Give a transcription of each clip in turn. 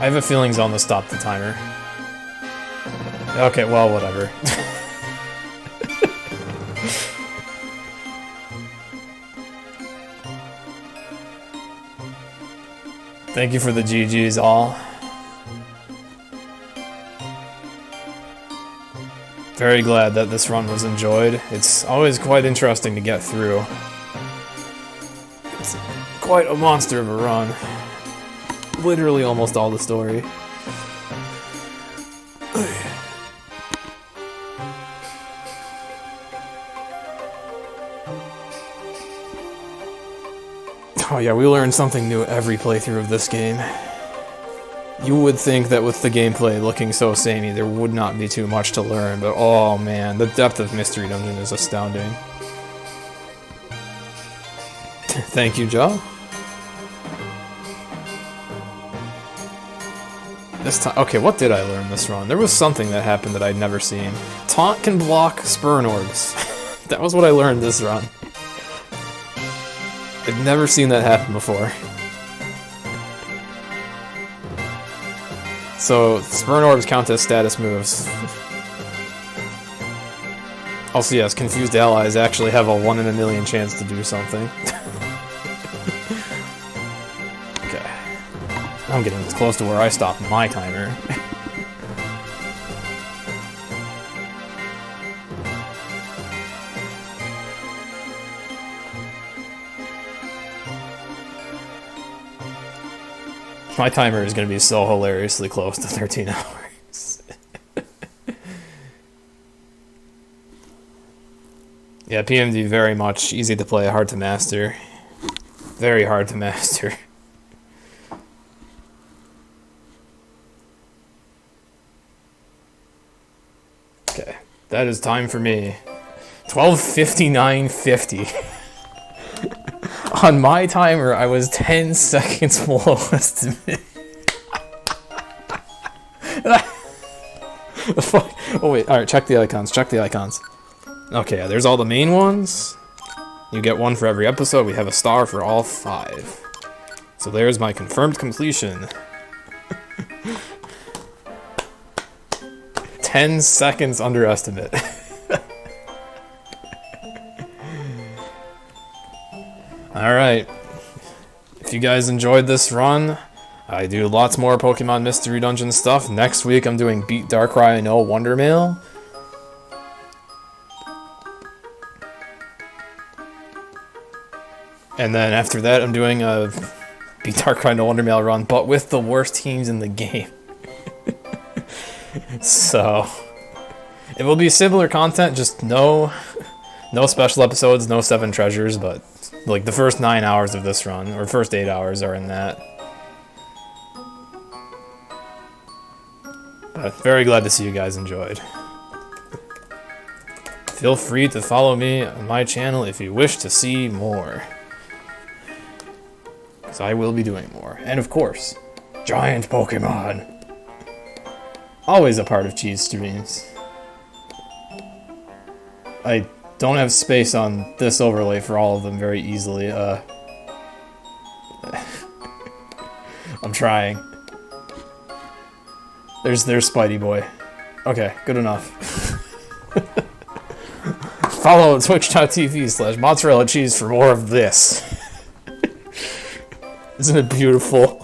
I have a feeling Zelda stopped the timer. Okay, well, whatever. Thank you for the GGs all. Very glad that this run was enjoyed. It's always quite interesting to get through. It's quite a monster of a run. Literally almost all the story. Oh yeah, we learn something new every playthrough of this game. You would think that with the gameplay looking so samey, there would not be too much to learn, but oh man, the depth of Mystery Dungeon is astounding. Thank you, Joe. This time, okay, what did I learn this run? There was something that happened that I'd never seen. Taunt can block Spurn Orbs. That was what I learned this run. I've never seen that happen before. So, Spurn Orbs count as status moves. Also, yes, confused allies actually have a 1 in a million chance to do something. Okay. I'm getting this close to where I stop my timer. My timer is going to be so hilariously close to 13 hours. Yeah, PMD very much easy to play, hard to master. Very hard to master. Okay, that is time for me. 12:59:50. On my timer, I was 10 seconds below estimate. Oh wait, alright, check the icons, check the icons. Okay, yeah, there's all the main ones. You get one for every episode, we have a star for all 5. So there's my confirmed completion. 10 seconds underestimate. Alright, if you guys enjoyed this run, I do lots more Pokemon Mystery Dungeon stuff. Next week I'm doing Beat Darkrai No Wonder Mail. And then after that I'm doing a Beat Darkrai No Wonder Mail run, but with the worst teams in the game. So, it will be similar content, just no special episodes, no 7 treasures, but like the first 9 hours of this run, or first 8 hours are in that. But very glad to see you guys enjoyed. Feel free to follow me on my channel if you wish to see more. Because I will be doing more. And of course, giant Pokemon. Always a part of Cheese streams. I don't have space on this overlay for all of them very easily. I'm trying. There's Spidey Boy. Okay, good enough. Follow twitch.tv/mozzarella cheese for more of this. Isn't it beautiful?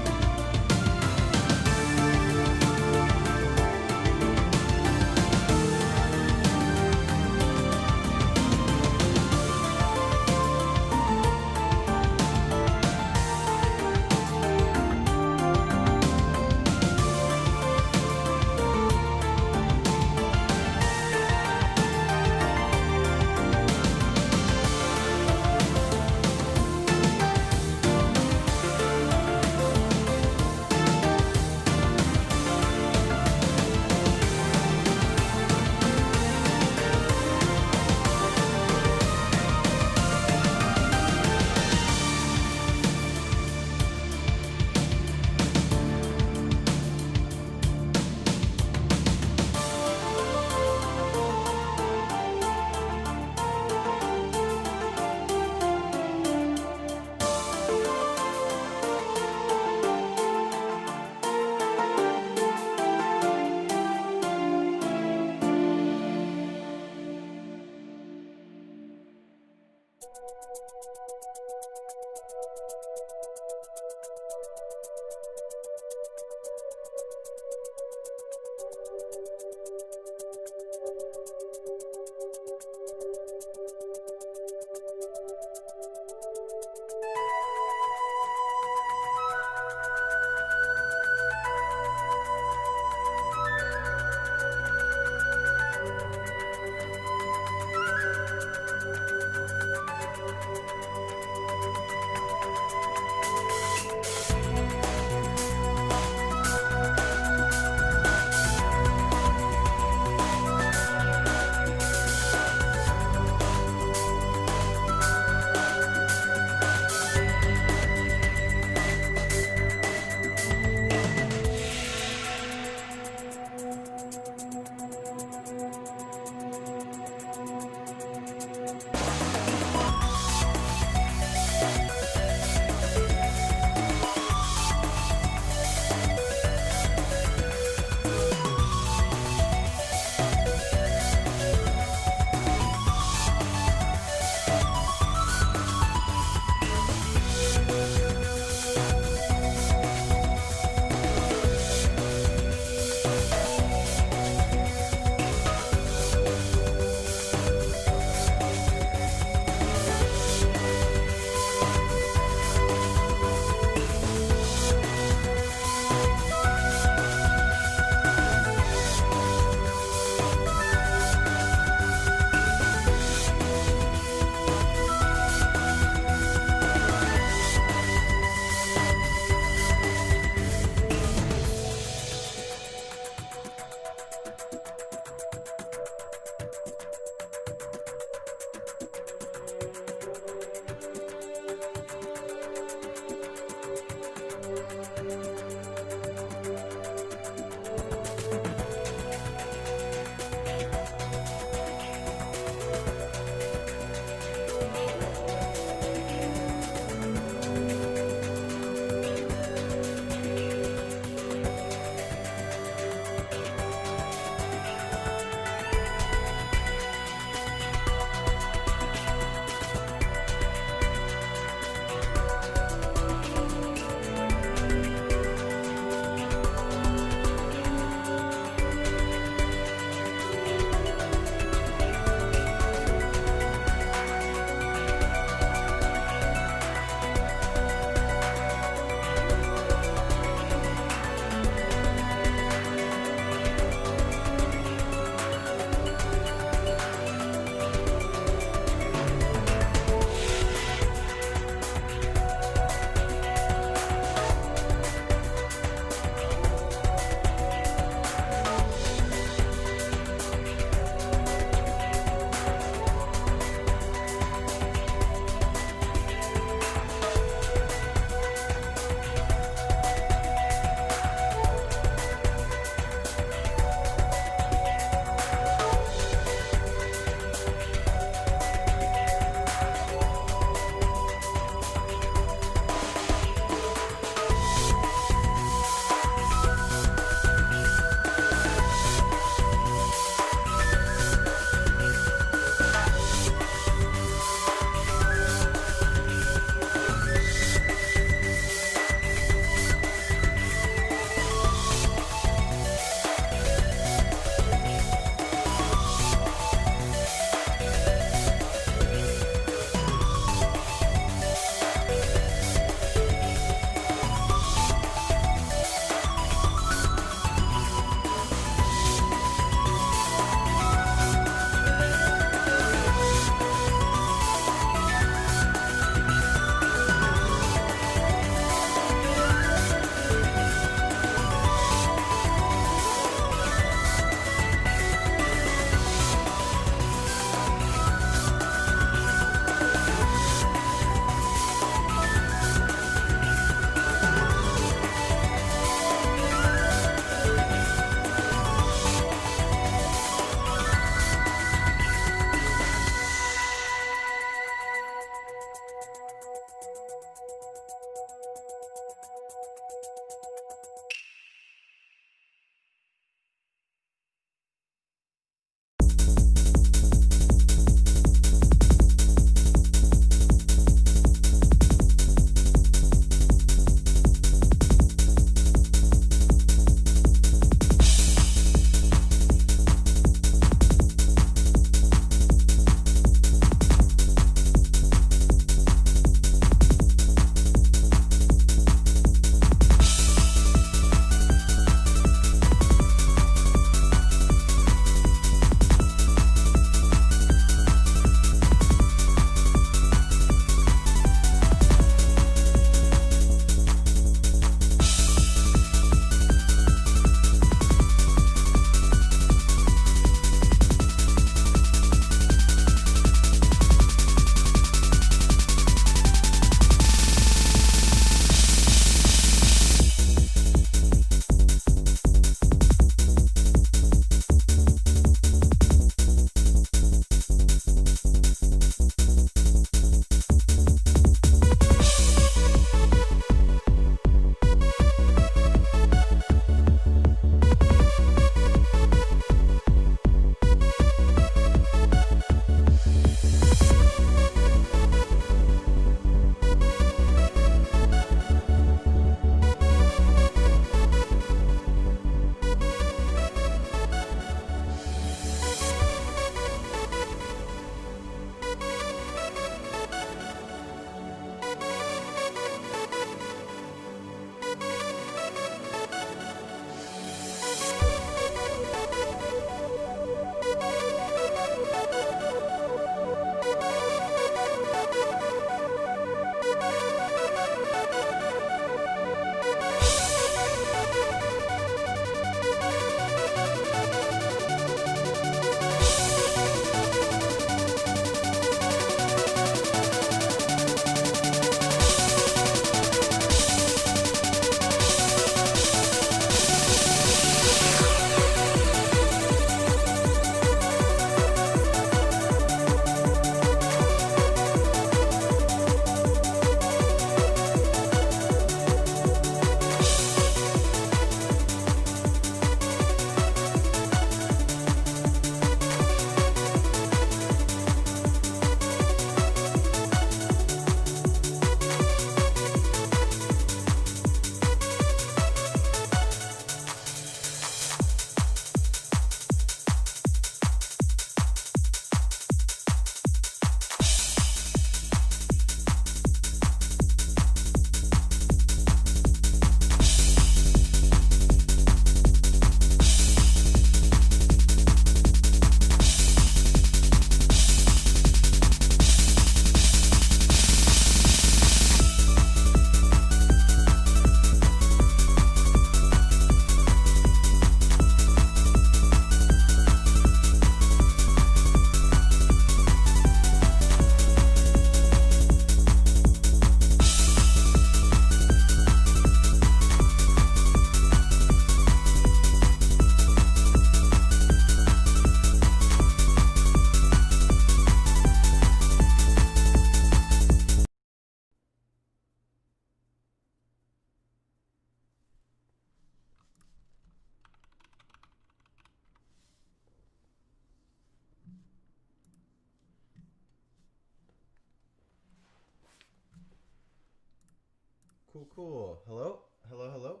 Cool. Hello? Hello?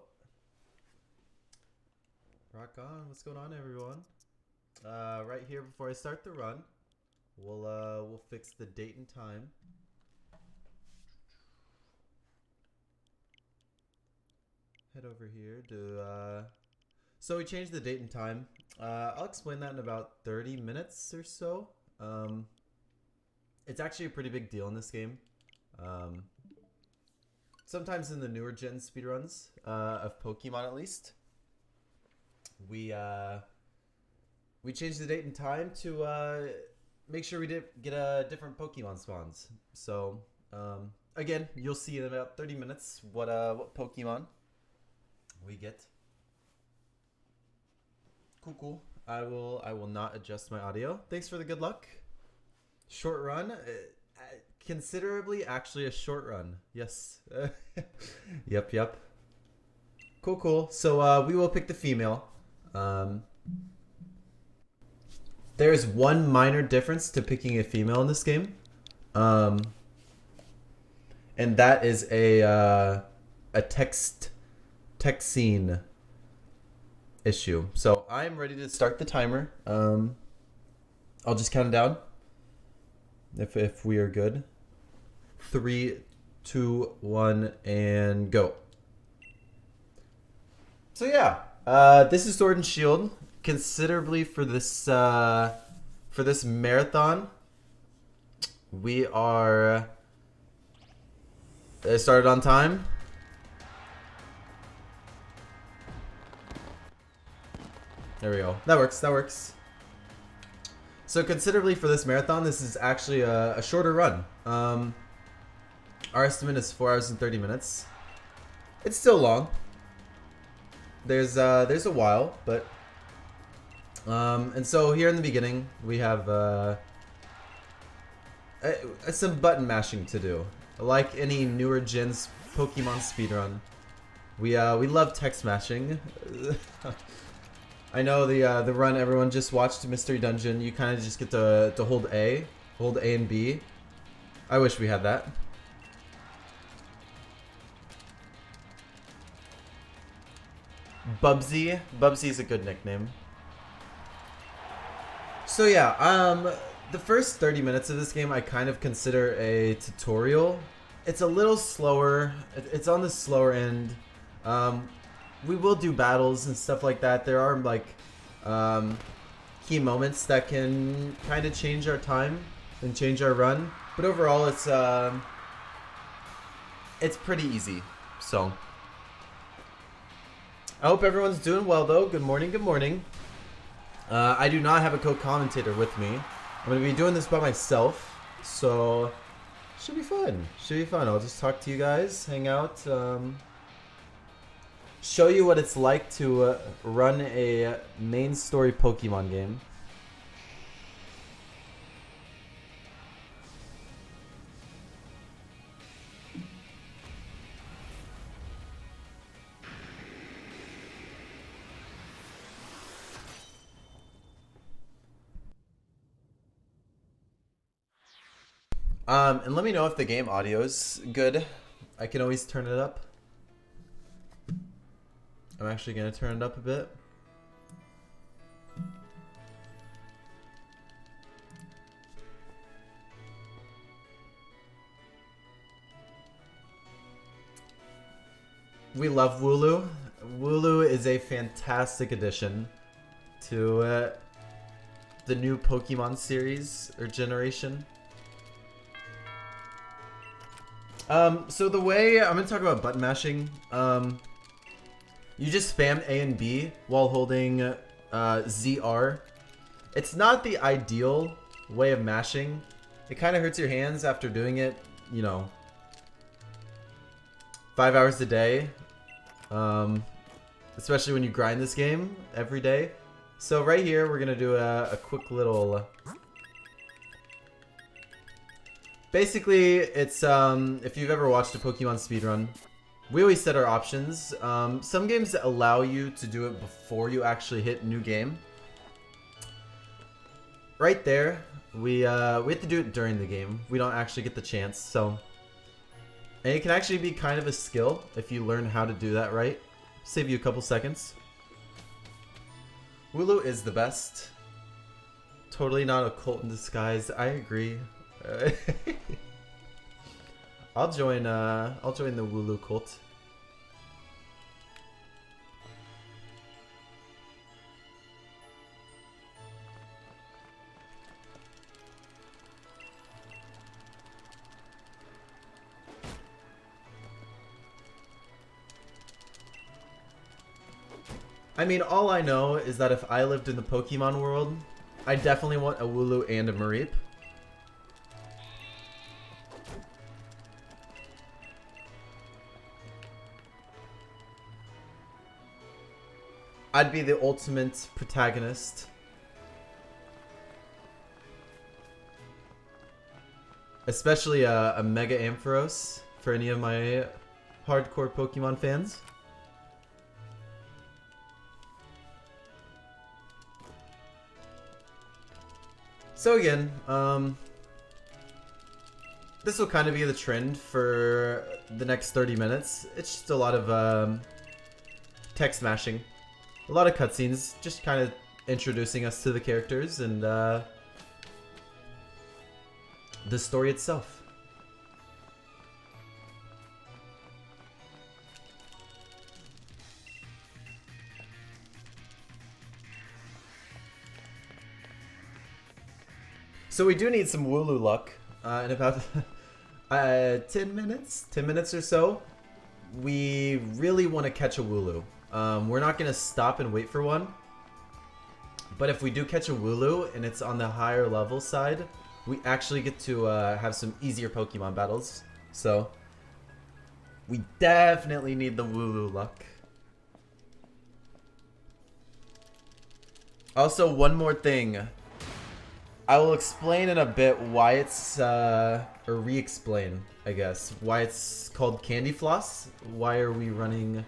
Rock on. What's going on, everyone? Right here before I start the run, we'll fix the date and time. Head over here to, so we changed the date and time. I'll explain that in about 30 minutes or so. It's actually a pretty big deal in this game. Sometimes in the newer gen speedruns, of Pokemon at least, we changed the date and time to make sure we did get different Pokemon spawns. So again, you'll see in about 30 minutes what Pokemon we get. Cool. I will not adjust my audio. Thanks for the good luck. Short run. Considerably actually a short run. Yes. Yep. Cool. So we will pick the female. There's one minor difference to picking a female in this game. And that is a text scene issue. So I'm ready to start the timer. I'll just count it down. If we are good. 3, 2, 1, and go. So yeah, this is Sword and Shield. Considerably for this marathon, we are started on time. There we go. That works. So considerably for this marathon, this is actually a shorter run. Our estimate is 4 hours and 30 minutes. It's still long. There's a while, but and so here in the beginning we have some button mashing to do. Like any newer gen's Pokemon speedrun, we love text mashing. I know the run everyone just watched, Mystery Dungeon. You kind of just get to hold A and B. I wish we had that. Bubsy is a good nickname. So yeah, the first 30 minutes of this game I kind of consider a tutorial. It's a little slower. It's on the slower end. We will do battles and stuff like that. There are like key moments that can kind of change our time and change our run. But overall, it's pretty easy. So I hope everyone's doing well though. Good morning. I do not have a co-commentator with me. I'm going to be doing this by myself. So should be fun. I'll just talk to you guys, hang out, show you what it's like to run a main story Pokemon game. And let me know if the game audio is good. I can always turn it up. I'm actually going to turn it up a bit. We love Wooloo. Wooloo is a fantastic addition to the new Pokemon series or generation. So the way I'm gonna talk about button mashing, you just spam A and B while holding ZR. It's not the ideal way of mashing. It kind of hurts your hands after doing it, 5 hours a day, especially when you grind this game every day. So right here we're gonna do a quick little. Basically, it's if you've ever watched a Pokemon speedrun, we always set our options. Some games allow you to do it before you actually hit new game. Right there, we have to do it during the game. We don't actually get the chance. So And it can actually be kind of a skill if you learn how to do that right. Save you a couple seconds. Wooloo is the best. Totally not a cult in disguise. I agree. I'll join the Wooloo cult. I mean, all I know is that if I lived in the Pokemon world, I definitely want a Wooloo and a Mareep. I'd be the ultimate protagonist. Especially a Mega Ampharos for any of my hardcore Pokemon fans. So again, this will kind of be the trend for the next 30 minutes. It's just a lot of text mashing, a lot of cutscenes, just kind of introducing us to the characters and the story itself. So we do need some Wooloo luck in about 10 minutes or so. We really want to catch a Wooloo. We're not going to stop and wait for one. But if we do catch a Wooloo and it's on the higher level side, we actually get to have some easier Pokemon battles. So we definitely need the Wooloo luck. Also, one more thing. I will explain in a bit why it's, or re-explain, I guess, why it's called candyfloss. Why are we running,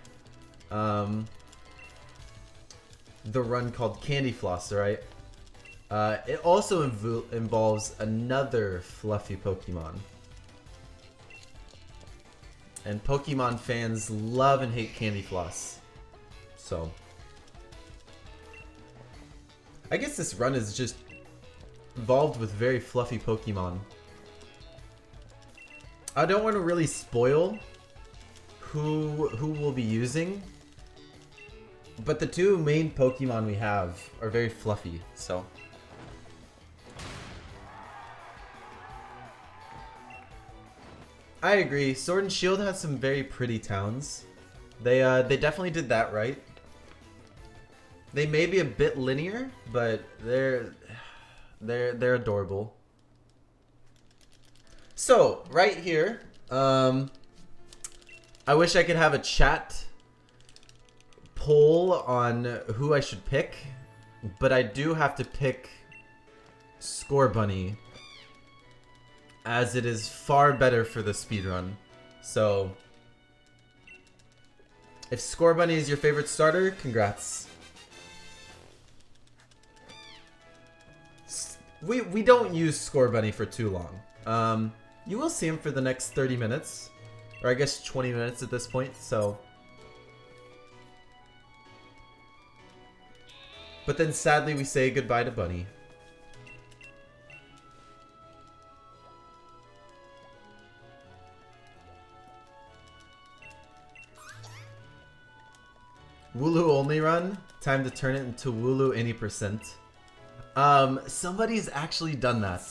the run called candyfloss, right? It also involves another fluffy Pokemon. And Pokemon fans love and hate candyfloss. So I guess this run is just involved with very fluffy Pokemon. I don't want to really spoil who we'll be using, but the two main Pokemon we have are very fluffy, so. I agree. Sword and Shield has some very pretty towns. They definitely did that right. They may be a bit linear, but they're adorable. So right here, I wish I could have a chat poll on who I should pick, but I do have to pick Scorbunny, as it is far better for the speedrun. So if Scorbunny is your favorite starter, congrats. We don't use Scorbunny for too long. You will see him for the next 30 minutes. Or I guess 20 minutes at this point, so. But then sadly we say goodbye to Bunny. Wooloo only run? Time to turn it into Wooloo any %. Somebody's actually done that.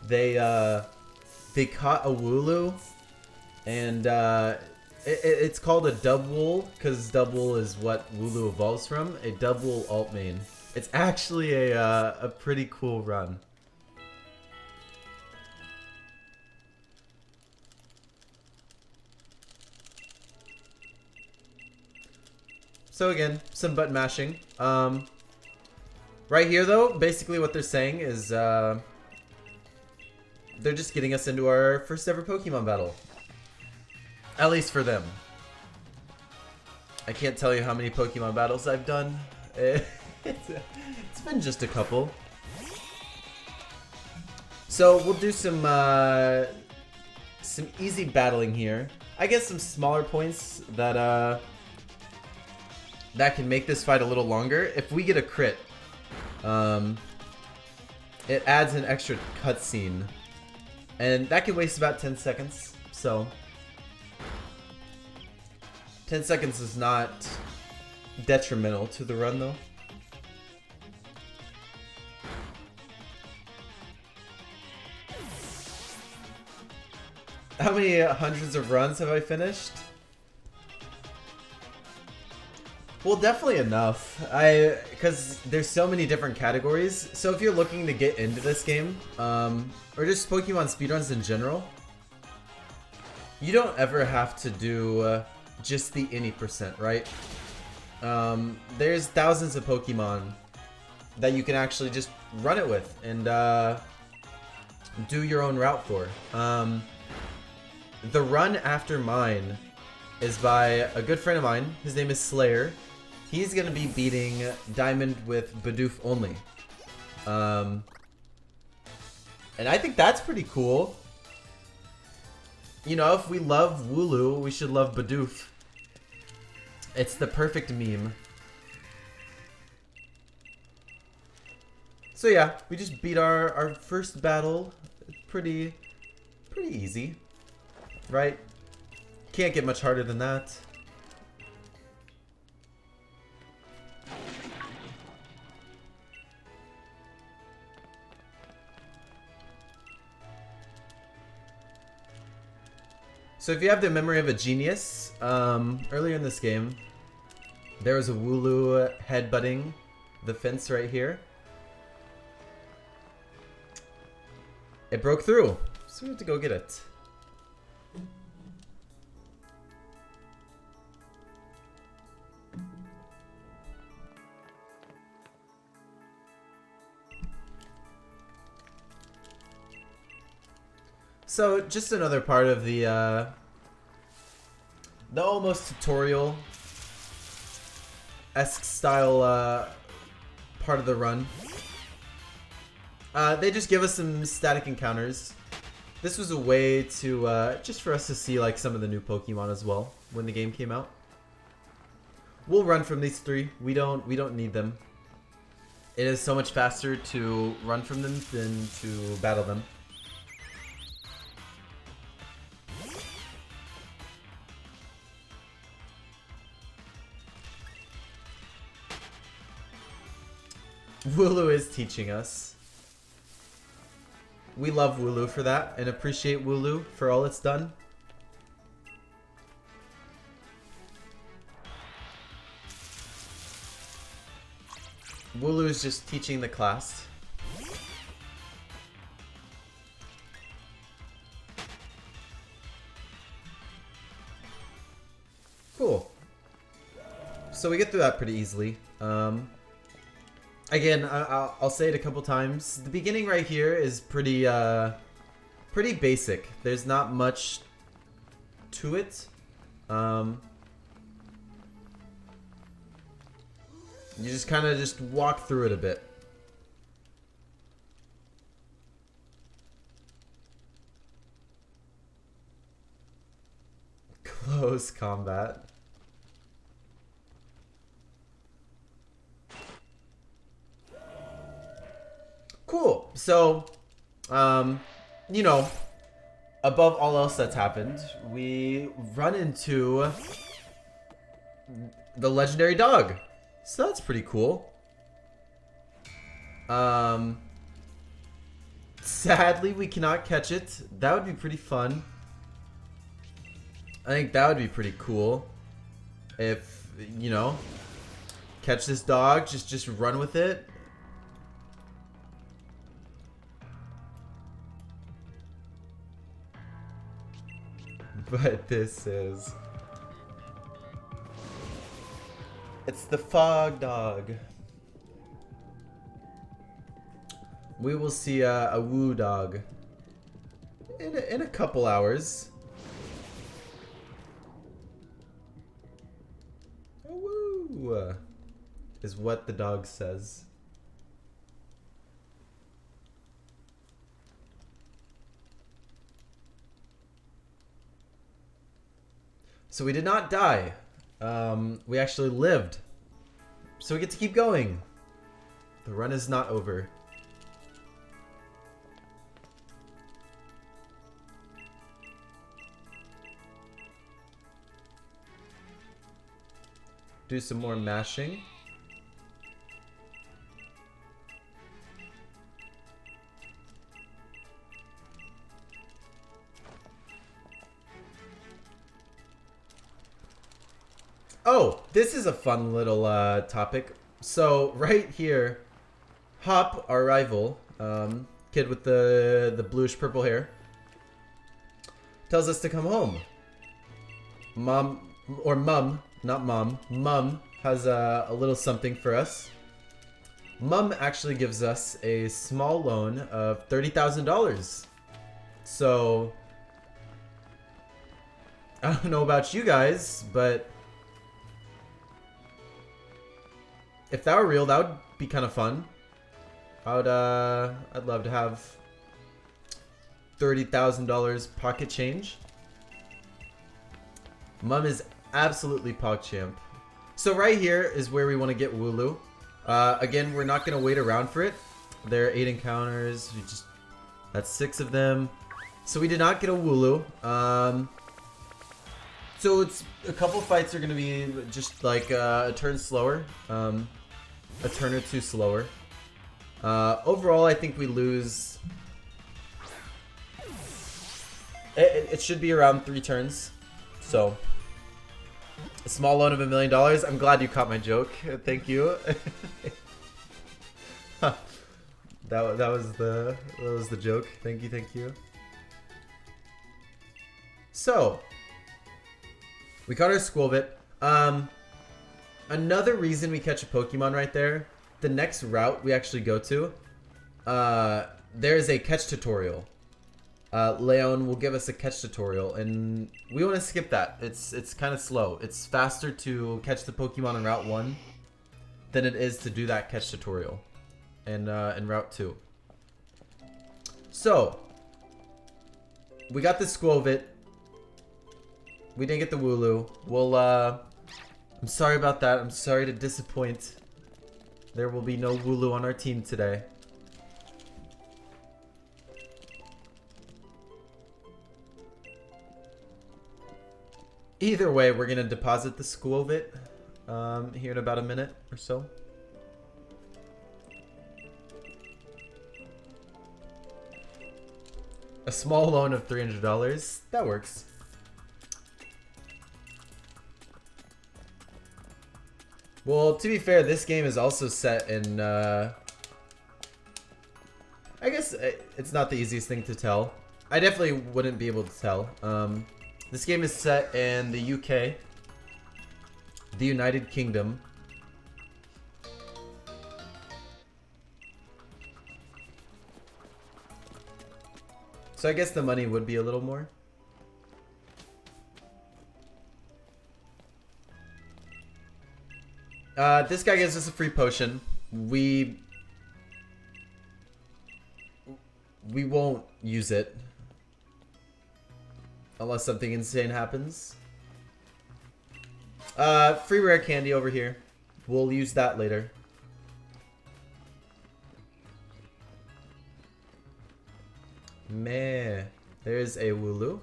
They caught a Wooloo, and it's called a Dubwool because Dubwool is what Wooloo evolves from. A Dubwool alt main. It's actually a pretty cool run. So again, some button mashing. Right here, though, basically what they're saying is they're just getting us into our first ever Pokemon battle. At least for them. I can't tell you how many Pokemon battles I've done. It's been just a couple. So we'll do some some easy battling here. I guess some smaller points that that can make this fight a little longer. If we get a crit, it adds an extra cutscene, and that can waste about 10 seconds. So 10 seconds is not detrimental to the run, though. How many hundreds of runs have I finished? Well, definitely enough. Because there's so many different categories. So if you're looking to get into this game, or just Pokemon speedruns in general, you don't ever have to do just the any percent, right? There's thousands of Pokemon that you can actually just run it with and do your own route for. The run after mine is by a good friend of mine. His name is Slayer. He's going to be beating Diamond with Bidoof only. And I think that's pretty cool. You know, if we love Wooloo, we should love Bidoof. It's the perfect meme. So yeah, we just beat our first battle. Pretty easy. Right? Can't get much harder than that. So if you have the memory of a genius, earlier in this game, there was a Wooloo headbutting the fence right here. It broke through, so we have to go get it. So just another part of the almost tutorial-esque style part of the run. They just give us some static encounters. This was a way to just for us to see like some of the new Pokemon as well when the game came out. We'll run from these three. We don't need them. It is so much faster to run from them than to battle them. Wooloo is teaching us. We love Wooloo for that and appreciate Wooloo for all it's done. Wooloo is just teaching the class. Cool. So we get through that pretty easily. Again, I'll say it a couple times. The beginning right here is pretty basic. There's not much to it. You just kind of just walk through it a bit. Close combat. Cool. So, you know, above all else that's happened, we run into the legendary dog. So that's pretty cool. Sadly, we cannot catch it. That would be pretty fun. I think that would be pretty cool. If, you know, catch this dog, just run with it. But this is... It's the fog dog. We will see a woo dog in a couple hours. A woo is what the dog says. So we did not die. We actually lived. So we get to keep going. The run is not over. Do some more mashing. Oh, this is a fun little topic. So right here, Hop, our rival, kid with the bluish purple hair, tells us to come home. Mom, or Mum, not Mom. Mum has a little something for us. Mum actually gives us a small loan of $30,000. So I don't know about you guys, but if that were real, that would be kind of fun. I'd love to have $30,000 pocket change. Mum is absolutely PogChamp. So right here is where we want to get Wooloo. Again, we're not going to wait around for it. There are 8 encounters. That's 6 of them. So we did not get a Wooloo. So it's a couple fights are going to be just like a turn slower. A turn or two slower. Overall, I think we lose. It should be around 3 turns. So a small loan of $1 million. I'm glad you caught my joke. Thank you. that was the joke. Thank you. So we caught our Squilvit. Another reason we catch a Pokemon right there, the next route we actually go to, there's a catch tutorial. Leon will give us a catch tutorial, and we want to skip that. It's kind of slow. It's faster to catch the Pokemon in Route 1 than it is to do that catch tutorial in Route 2. So, we got the Squilvit. We didn't get the Wooloo. We'll, I'm sorry about that. I'm sorry to disappoint. There will be no Wooloo on our team today. Either way, we're going to deposit the Squilvit here in about a minute or so. A small loan of $300. That works. Well, to be fair, this game is also set in, I guess it's not the easiest thing to tell. I definitely wouldn't be able to tell. This game is set in the UK, the United Kingdom. So I guess the money would be a little more. This guy gives us a free potion. We won't use it unless something insane happens. Free rare candy over here. We'll use that later. Meh. There's a Wooloo.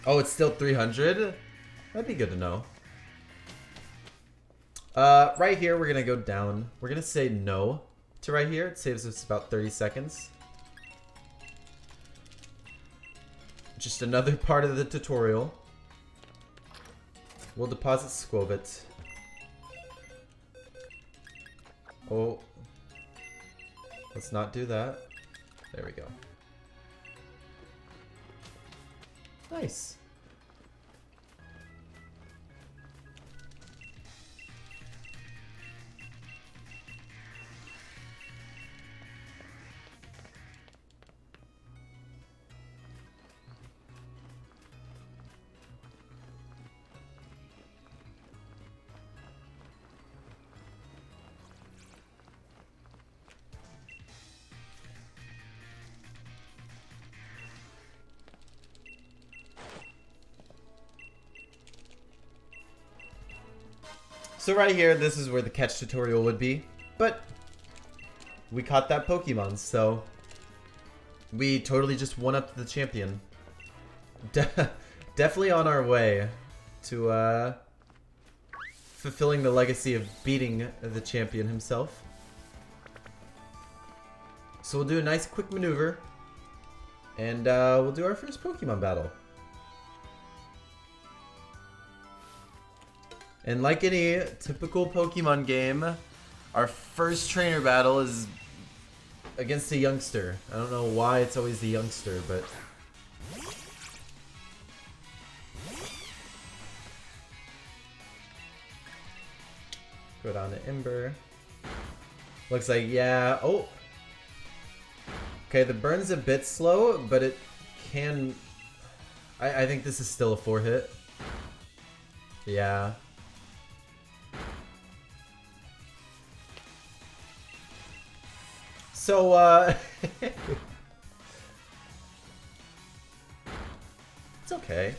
Oh, it's still 300? That'd be good to know. Right here, we're gonna go down. We're gonna say no to right here. It saves us about 30 seconds. Just another part of the tutorial. We'll deposit Squilvit. Oh. Let's not do that. There we go. Nice. So right here, this is where the catch tutorial would be. But we caught that Pokemon, so we totally just won up the champion. Definitely on our way to fulfilling the legacy of beating the champion himself. So we'll do a nice quick maneuver, and we'll do our first Pokemon battle. And like any typical Pokemon game, our first trainer battle is against a youngster. I don't know why it's always the youngster, but... Go down to Ember. Looks like, yeah, oh! Okay, the burn's a bit slow, but it can... I think this is still a 4-hit. Yeah. So, it's okay.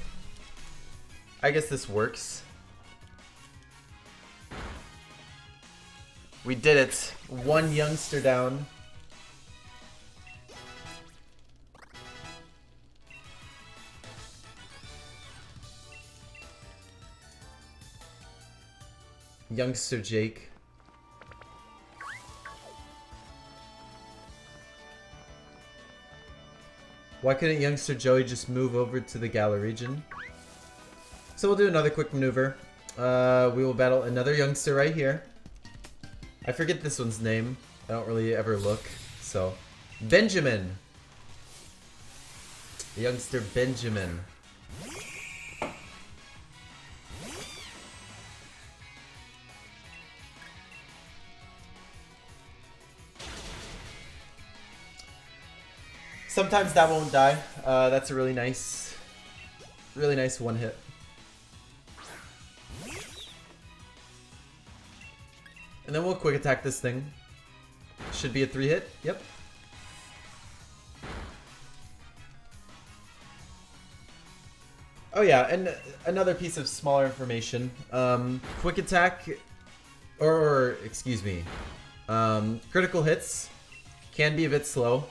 I guess this works. We did it. One youngster down. Youngster Jake. Why couldn't youngster Joey just move over to the Galar region? So we'll do another quick maneuver. We will battle another youngster right here. I forget this one's name. I don't really ever look. So, Benjamin. The youngster Benjamin. Sometimes that won't die. That's a really nice one hit. And then we'll quick attack this thing. Should be a 3-hit. Yep. Oh yeah, and another piece of smaller information. Quick attack, or excuse me, critical hits can be a bit slow.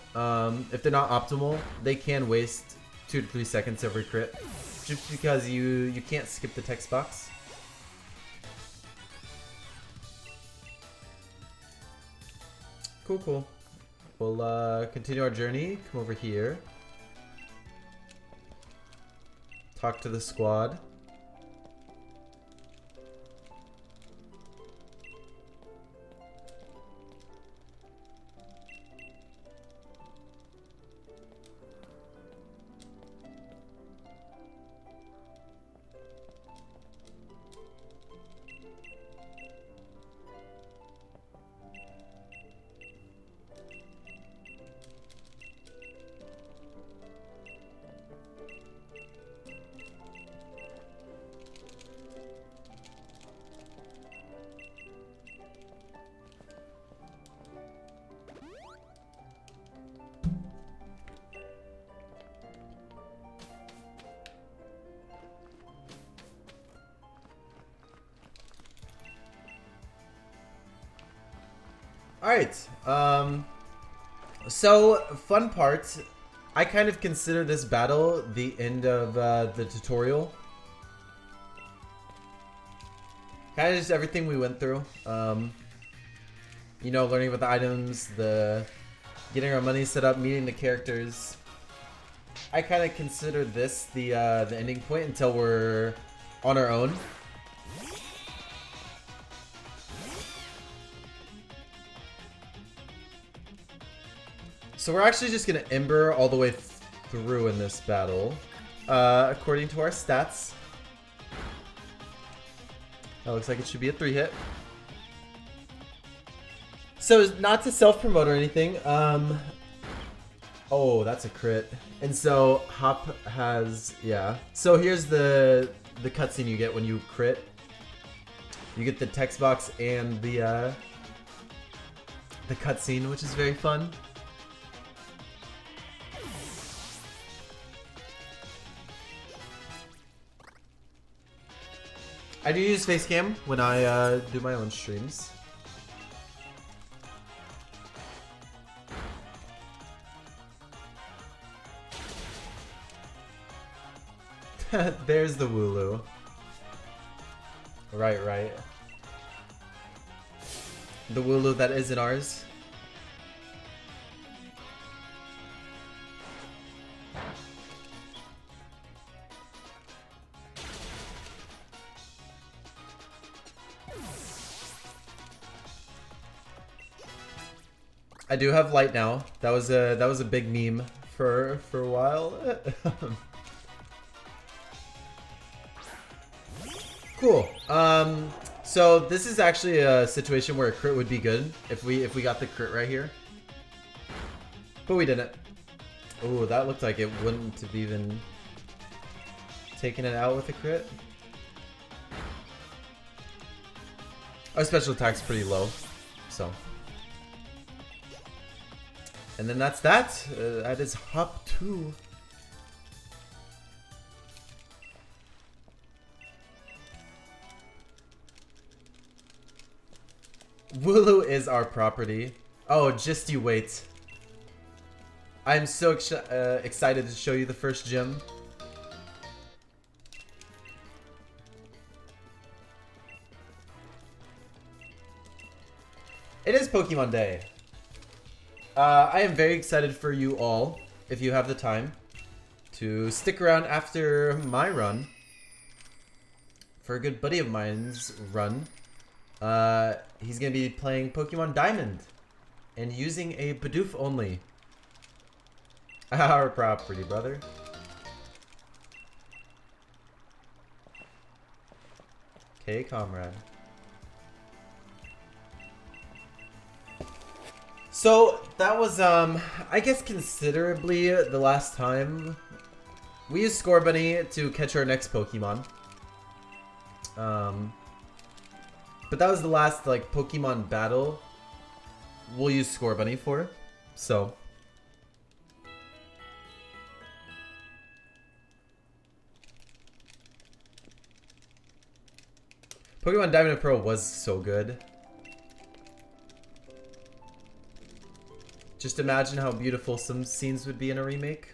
If they're not optimal, they can waste 2 to 3 seconds every crit, just because you can't skip the text box. Cool. We'll continue our journey. Come over here. Talk to the squad. Alright, so, fun part, I kind of consider this battle the end of the tutorial. Kind of just everything we went through. You know, learning about the items, getting our money set up, meeting the characters. I kind of consider this the ending point until we're on our own. So we're actually just gonna Ember all the way through in this battle, according to our stats. That looks like it should be a 3-hit. So not to self-promote or anything, oh, that's a crit. And so Hop has, yeah. So here's the cutscene you get when you crit. You get the text box and the cutscene, which is very fun. I do use Facecam when I do my own streams. There's the Wooloo. Right, right. The Wooloo that isn't ours. I do have light now. That was a big meme for a while. Cool. So this is actually a situation where a crit would be good if we got the crit right here. But we didn't. Oh, that looked like it wouldn't have even taken it out with a crit. Our special attack's pretty low, so. And then that's that. That is hop 2. Wooloo is our property. Oh, just you wait. I'm so excited to show you the first gym. It is Pokemon Day. I am very excited for you all, if you have the time, to stick around after my run. For a good buddy of mine's run. He's gonna be playing Pokemon Diamond and using a Bidoof only. Our property, brother. Okay, comrade. So that was, I guess considerably the last time we used Score Bunny to catch our next Pokemon. But that was the last, like, Pokemon battle we'll use Score Bunny for, so. Pokemon Diamond and Pearl was so good. Just imagine how beautiful some scenes would be in a remake.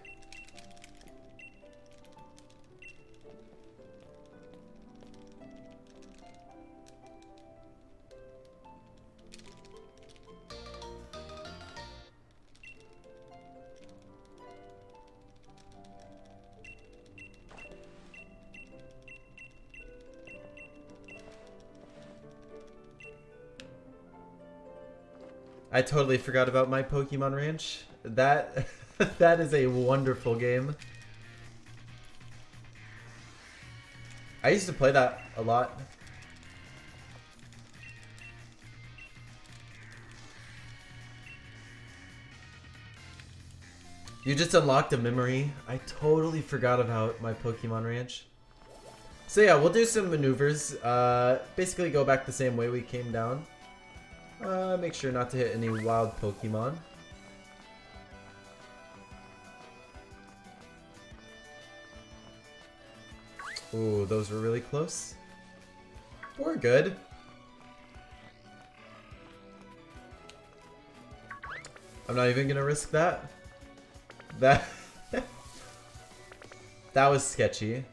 I totally forgot about my Pokemon Ranch. That that is a wonderful game. I used to play that a lot. You just unlocked a memory. I totally forgot about my Pokemon Ranch. So yeah, we'll do some maneuvers. Basically go back the same way we came down. Make sure not to hit any wild Pokemon. Ooh, those were really close. We're good. I'm not even gonna risk that. That was sketchy.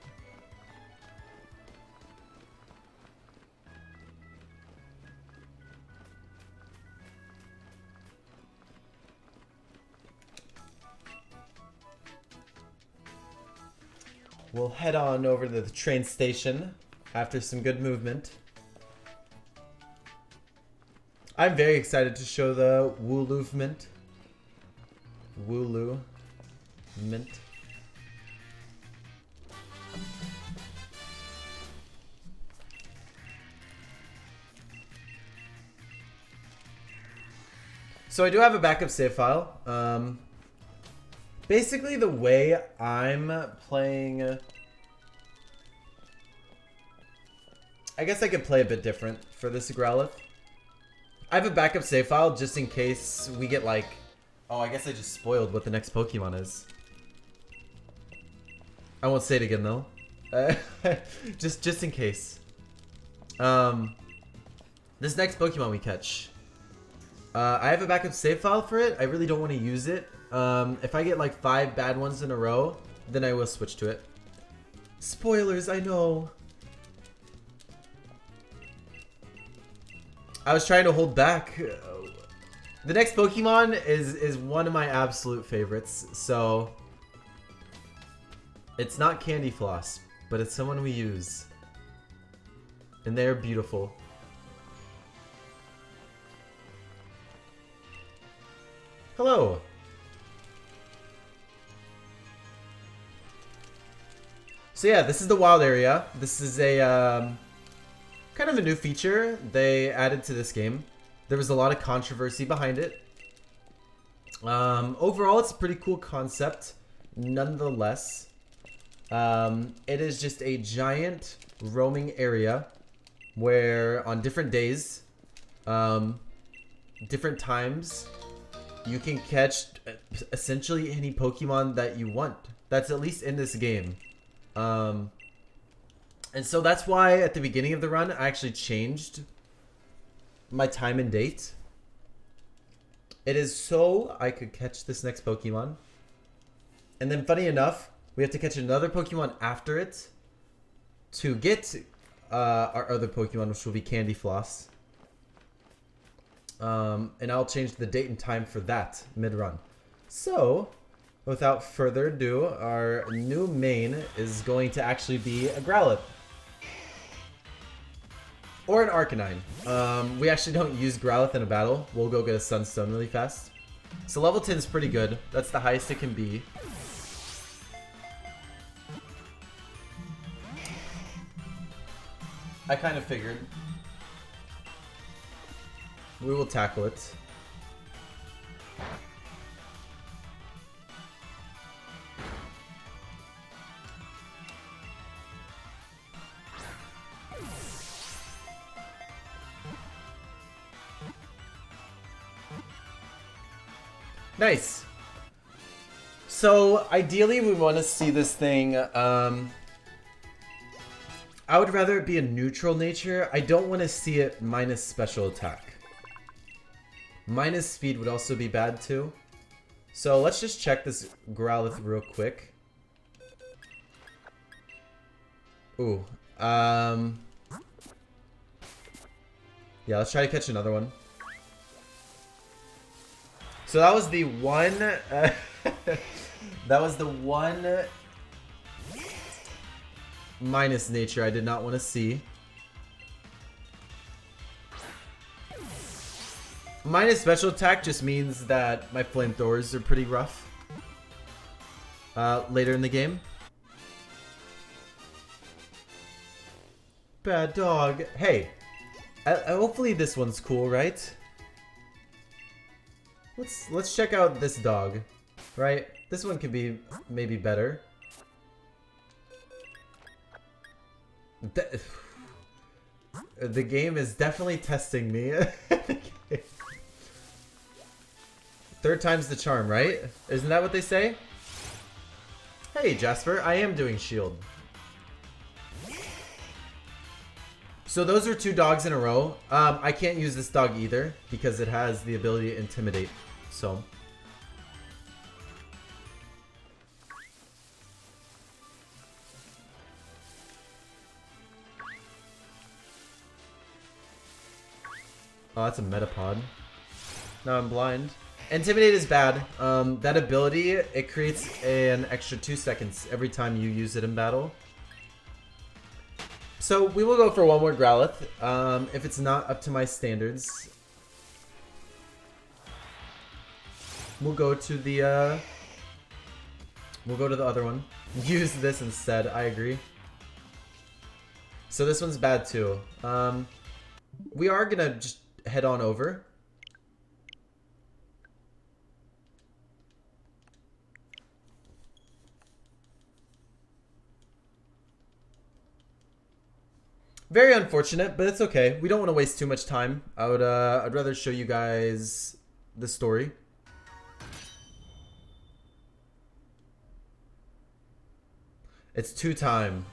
We'll head on over to the train station after some good movement. I'm very excited to show the Wooloo-ment. Wooloo-ment. So I do have a backup save file. Basically, the way I'm playing... I guess I could play a bit different for this Growlithe. I have a backup save file just in case we get like... Oh, I guess I just spoiled what the next Pokemon is. I won't say it again though. Just in case. This next Pokemon we catch. I have a backup save file for it. I really don't want to use it. If I get like 5 bad ones in a row, then I will switch to it. Spoilers, I know. I was trying to hold back. The next Pokemon is one of my absolute favorites, so it's not candyfloss, but it's someone we use. And they're beautiful. Hello. So yeah, this is the wild area. This is a kind of a new feature they added to this game. There was a lot of controversy behind it. Overall, it's a pretty cool concept. Nonetheless, it is just a giant roaming area where on different days, different times, you can catch essentially any Pokemon that you want. That's at least in this game. And so that's why at the beginning of the run, I actually changed my time and date. It is so I could catch this next Pokemon. And then funny enough, we have to catch another Pokemon after it to get our other Pokemon, which will be candyfloss. And I'll change the date and time for that mid-run. So, without further ado, our new main is going to actually be a Growlithe. Or an Arcanine. We actually don't use Growlithe in a battle. We'll go get a Sunstone really fast. So level 10 is pretty good. That's the highest it can be. I kind of figured. We will tackle it. Nice. So ideally we want to see this thing, I would rather it be a neutral nature. I don't want to see it minus special attack. Minus speed would also be bad too. So let's just check this Growlithe real quick. Ooh. Yeah, let's try to catch another one. So that was the one... that was the one minus nature I did not want to see. Minus special attack just means that my flamethrowers are pretty rough later in the game. Bad dog. Hey, hopefully this one's cool, right? Let's check out this dog, right? This one could be maybe better. The game is definitely testing me. Third time's the charm, right? Isn't that what they say? Hey, Jasper, I am doing shield. So those are 2 dogs in a row. I can't use this dog either because it has the ability to intimidate. So. Oh, that's a Metapod. Now I'm blind. Intimidate is bad. That ability, it creates an extra 2 seconds every time you use it in battle. So we will go for one more Growlithe. If it's not up to my standards, we'll go to the other one. Use this instead. I agree. So this one's bad too. We are gonna just head on over. Very unfortunate, but it's okay. We don't want to waste too much time. I'd rather show you guys the story. It's 2 time.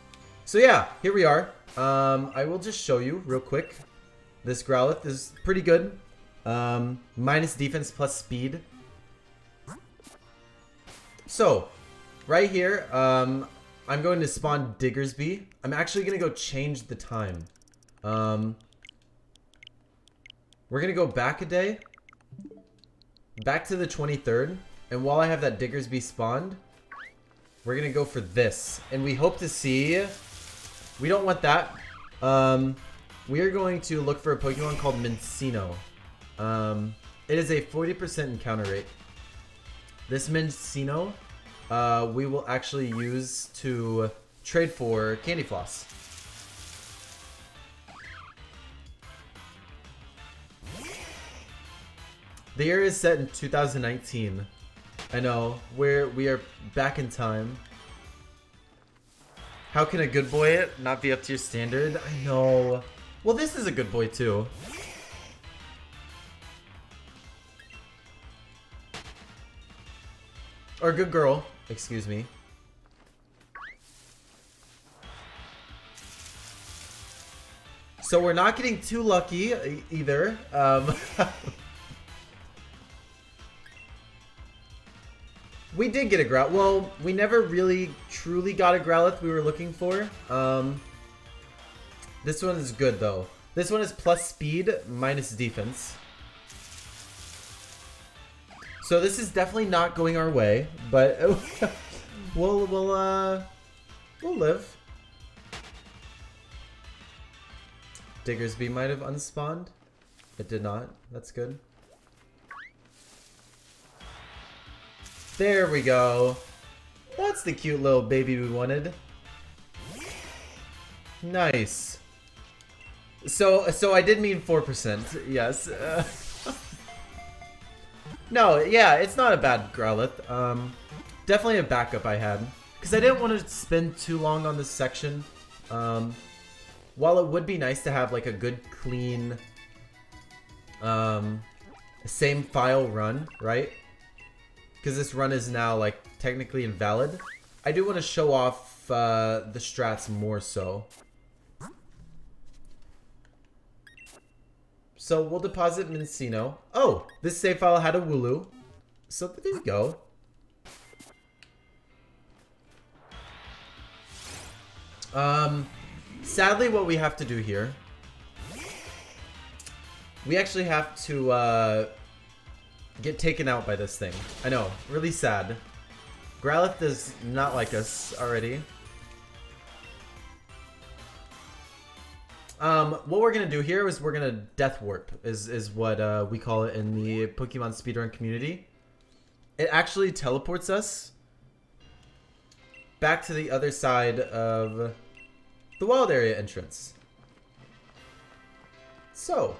So yeah, here we are. I will just show you real quick. This Growlithe is pretty good. Minus defense plus speed. So, right here, I'm going to spawn Diggersby. I'm actually going to go change the time. We're going to go back a day. Back to the 23rd. And while I have that Diggersby spawned, we're going to go for this. And we hope to see... We don't want that. We are going to look for a Pokemon called Mincino. It is a 40% encounter rate. This Mincino, we will actually use to trade for candyfloss. The year is set in 2019. I know, we are back in time. How can a good boy not be up to your standard? I know. Well, this is a good boy too. Or good girl, excuse me. So we're not getting too lucky either. We did get a Growlithe. Well, we never really truly got a Growlithe we were looking for. This one is good though. This one is plus speed, minus defense. So this is definitely not going our way, but we'll live. Diggersby might have unspawned. It did not. That's good. There we go. That's the cute little baby we wanted. Nice. So I did mean 4%. Yes. No, yeah, it's not a bad Growlithe. Definitely a backup I had. Because I didn't want to spend too long on this section. While it would be nice to have like a good, clean, same file run, right? Because this run is now like technically invalid. I do want to show off the strats more so. So we'll deposit Mincino. Oh, this save file had a Wooloo. So there you go. Sadly, what we have to do here, we actually have to get taken out by this thing. I know, really sad. Growlithe does not like us already. What we're gonna do here is we're gonna Death Warp, is what we call it in the Pokemon speedrun community. It actually teleports us back to the other side of the wild area entrance. So,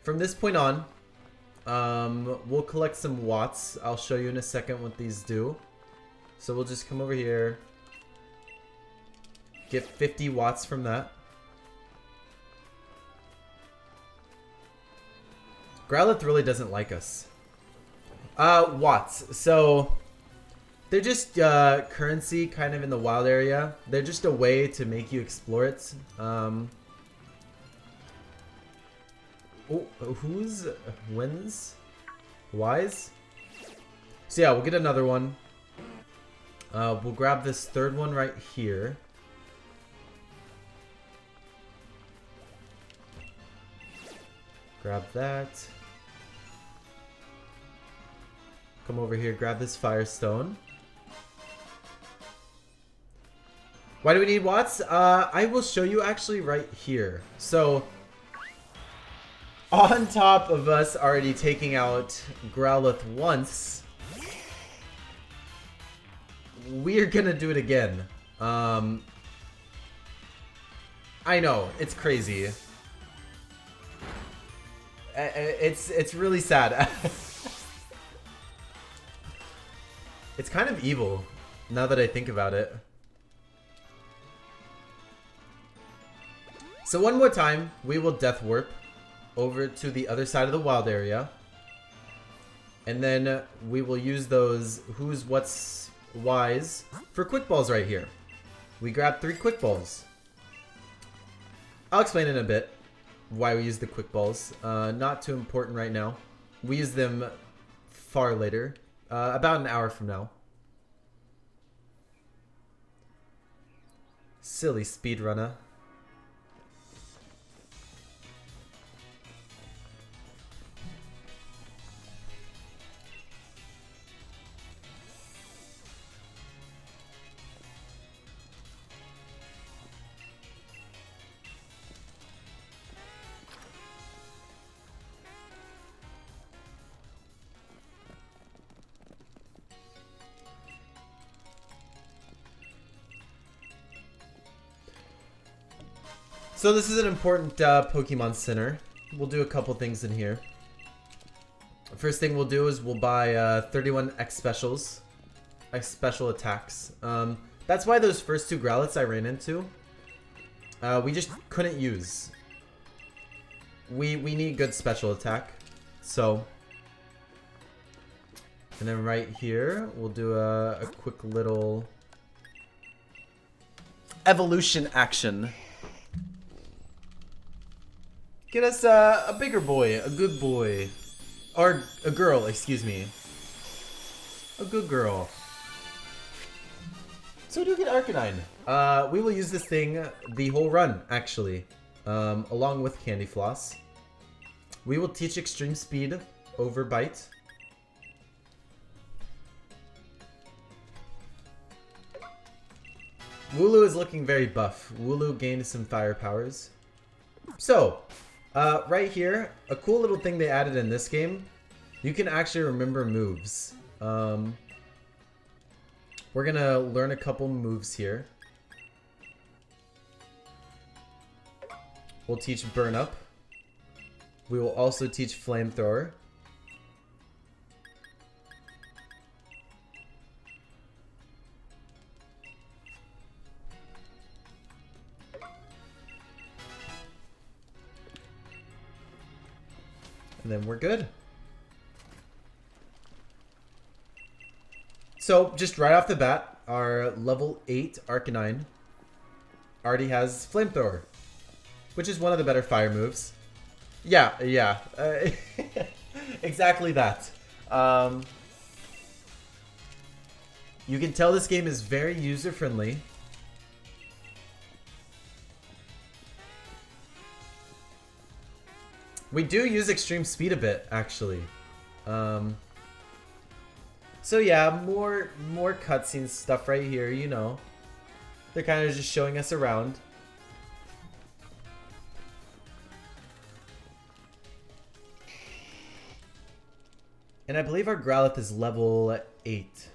from this point on, we'll collect some watts. I'll show you in a second what these do. So we'll just come over here, get 50 watts from that. Growlithe really doesn't like us. Watts. So, they're just currency kind of in the wild area. They're just a way to make you explore it. Who's wins? Wise? So yeah, we'll get another one. We'll grab this third one right here. Grab that. Come over here, grab this Firestone. Why do we need watts? I will show you actually right here. So, on top of us already taking out Growlithe once, we're gonna do it again. I know, it's crazy. It's really sad. It's kind of evil, now that I think about it. So one more time, we will Death Warp over to the other side of the wild area. And then we will use those Who's What's Wise for Quick Balls right here. We grab 3 Quick Balls. I'll explain in a bit why we use the quick balls. Not too important right now. We use them far later, about an hour from now. Silly speedrunner. So this is an important Pokemon Center. We'll do a couple things in here. First thing we'll do is we'll buy 31 X specials, X special attacks. That's why those first two Growlithes I ran into, we just couldn't use. We need good special attack. So, and then right here we'll do a quick little evolution action. Get us a bigger boy, a good boy. Or a girl, excuse me. A good girl. So we do get Arcanine. We will use this thing the whole run, actually. Along with candyfloss. We will teach extreme speed over bite. Wooloo is looking very buff. Wooloo gained some fire powers. So, right here, a cool little thing they added in this game, you can actually remember moves. We're gonna learn a couple moves here. We'll teach Burn Up. We will also teach Flamethrower. And then we're good. So, just right off the bat, our level 8 Arcanine already has Flamethrower, which is one of the better fire moves. Yeah. Exactly that. You can tell this game is very user-friendly. We do use extreme speed a bit, actually. So yeah, more cutscene stuff right here, you know. They're kind of just showing us around. And I believe our Growlithe is level 8.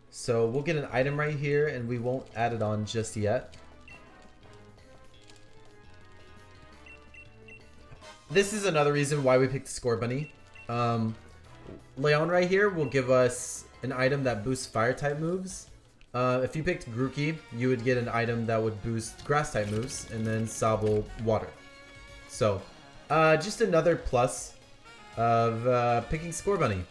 So we'll get an item right here, and we won't add it on just yet. This is another reason why we picked the Score Bunny. Leon right here will give us an item that boosts Fire-type moves. If you picked Grookey, you would get an item that would boost Grass-type moves, and then Sobble Water. So, just another plus of picking Score Bunny.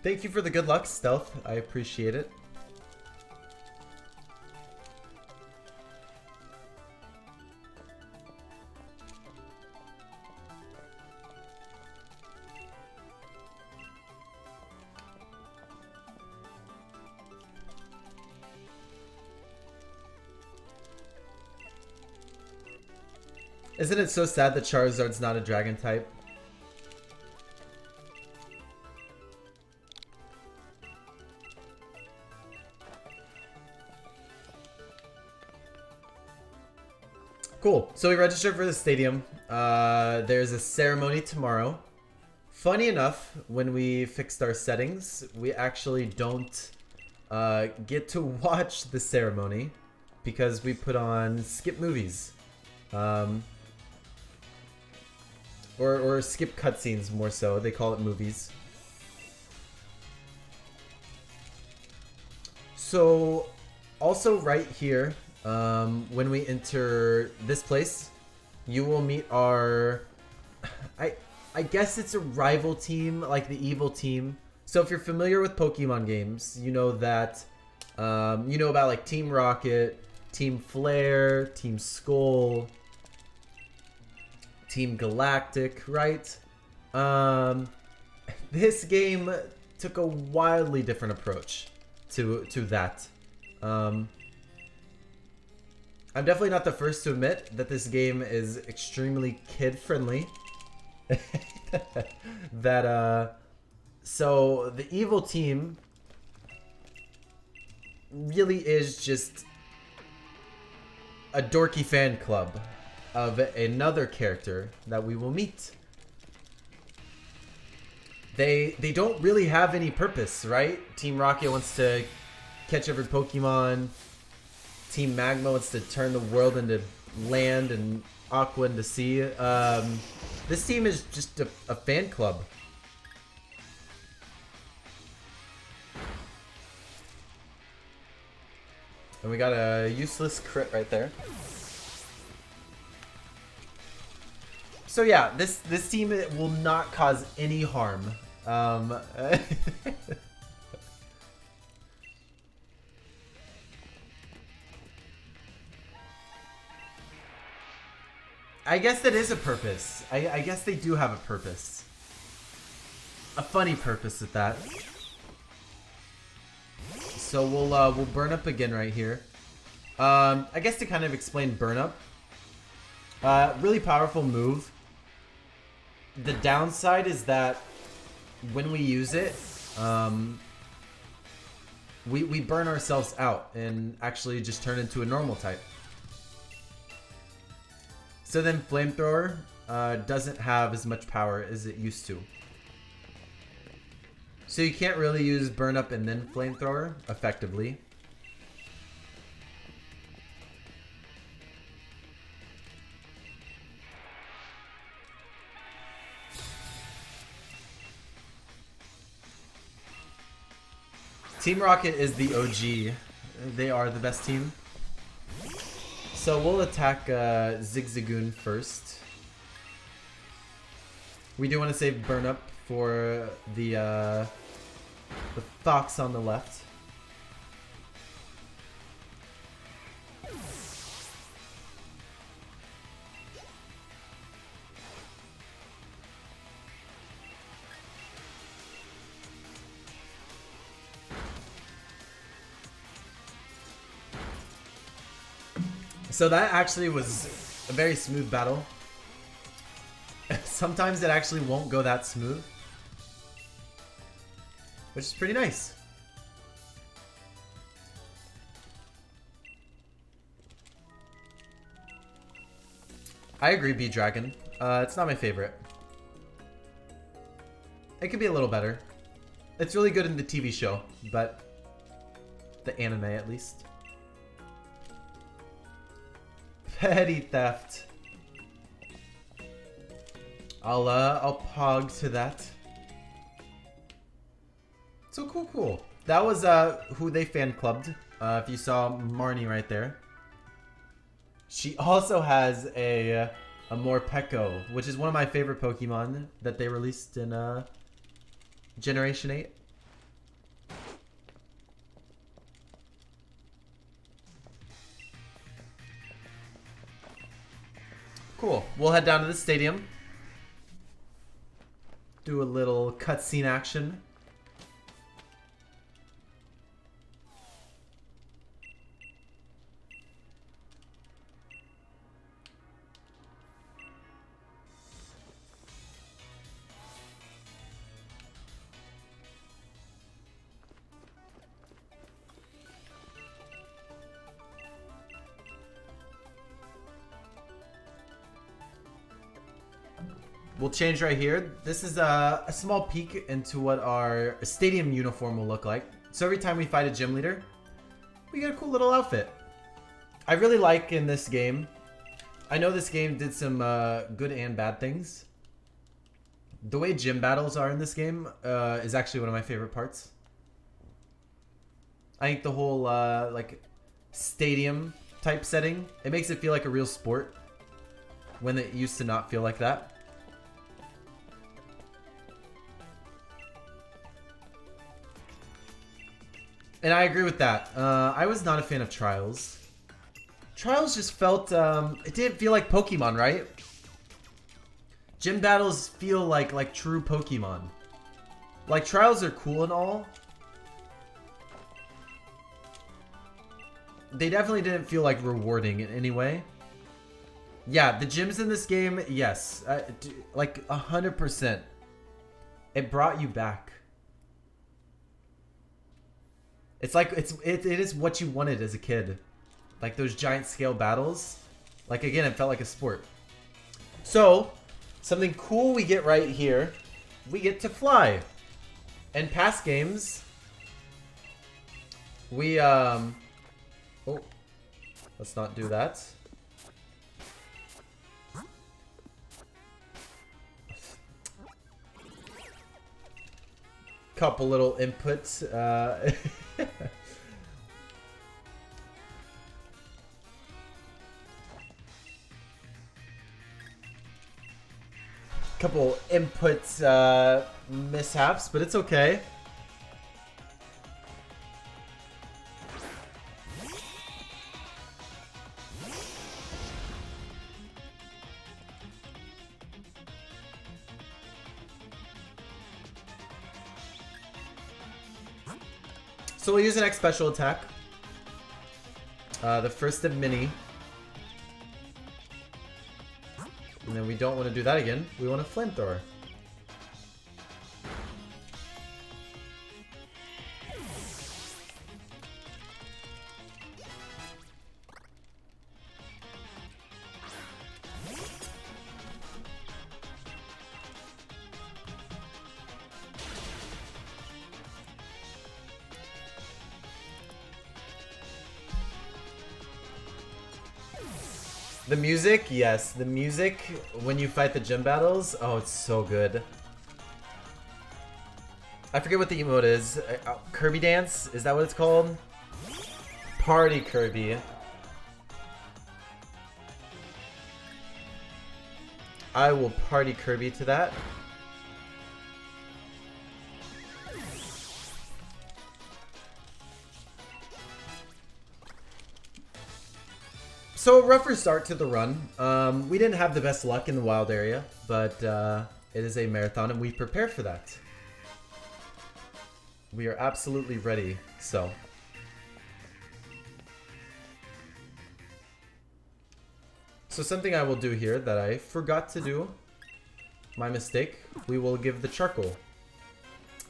Thank you for the good luck, Stealth. I appreciate it. Isn't it so sad that Charizard's not a dragon type? Cool. So we registered for the stadium. There's a ceremony tomorrow. Funny enough, when we fixed our settings, we actually don't get to watch the ceremony because we put on skip movies. or skip cutscenes more so. They call it movies. So, also right here, when we enter this place, you will meet our... I guess it's a rival team, like the evil team. So if you're familiar with Pokemon games, you know that... you know about like Team Rocket, Team Flare, Team Skull, Team Galactic, right? This game took a wildly different approach to that. I'm definitely not the first to admit that this game is extremely kid-friendly. So the evil team really is just a dorky fan club of another character that we will meet. They don't really have any purpose, right? Team Rocket wants to catch every Pokemon. Team Magma wants to turn the world into land and Aqua into sea. This team is just a fan club. And we got a useless crit right there. So yeah, this team will not cause any harm. I guess that is a purpose. I guess they do have a purpose. A funny purpose at that. So we'll burn up again right here. I guess to kind of explain burn up. Really powerful move. The downside is that when we use it, we burn ourselves out and actually just turn into a normal type. So then Flamethrower doesn't have as much power as it used to. So you can't really use Burn Up and then Flamethrower effectively. Team Rocket is the OG. They are the best team. So we'll attack Zigzagoon first. We do want to save Burn Up for the Fox on the left. So that actually was a very smooth battle. Sometimes it actually won't go that smooth, which is pretty nice. I agree, B-Dragon. It's not my favorite. It could be a little better. It's really good in the TV show, but the anime at least. Petty theft. I'll pog to that. So cool. That was who they fan clubbed. If you saw Marnie right there. She also has a Morpeko, which is one of my favorite Pokemon that they released in Generation 8. Cool. We'll head down to the stadium. Do a little cutscene action. We'll change right here. This is a small peek into what our stadium uniform will look like. So every time we fight a gym leader, we get a cool little outfit. I really like in this game. I know this game did some good and bad things. The way gym battles are in this game is actually one of my favorite parts. I think the whole like stadium type setting, it makes it feel like a real sport when it used to not feel like that. And I agree with that. I was not a fan of Trials. Trials just felt, it didn't feel like Pokemon, right? Gym battles feel like true Pokemon. Like, Trials are cool and all. They definitely didn't feel like rewarding in any way. Yeah, the gyms in this game, yes. Like, 100%. It brought you back. It's like, it is what you wanted as a kid. Like, those giant scale battles. Like, again, it felt like a sport. So, something cool we get right here. We get to fly. In past games, we, oh, let's not do that. Couple little inputs. Couple input mishaps, but it's okay. So we'll use an X special attack. The first of many. And then we don't want to do that again. We want a flamethrower. The music, yes. The music, when you fight the gym battles, oh, it's so good. I forget what the emote is. Kirby Dance? Is that what it's called? Party Kirby. I will party Kirby to that. So, a rougher start to the run. We didn't have the best luck in the wild area, but it is a marathon and we prepare for that. We are absolutely ready, so. So something I will do here that I forgot to do, my mistake, we will give the charcoal.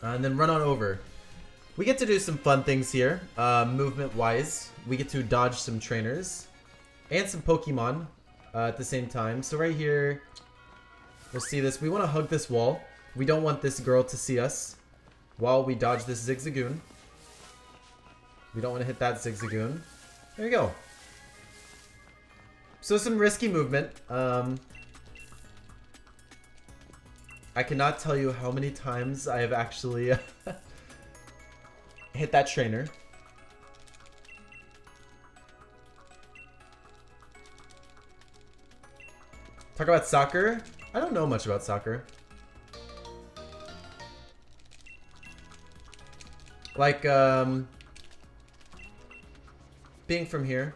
And then run on over. We get to do some fun things here, movement-wise. We get to dodge some trainers. And some Pokemon at the same time. So right here, let's see this. We want to hug this wall. We don't want this girl to see us while we dodge this Zigzagoon. We don't want to hit that Zigzagoon. There you go. So some risky movement. I cannot tell you how many times I have actually hit that trainer. Talk about soccer? I don't know much about soccer. Like, being from here,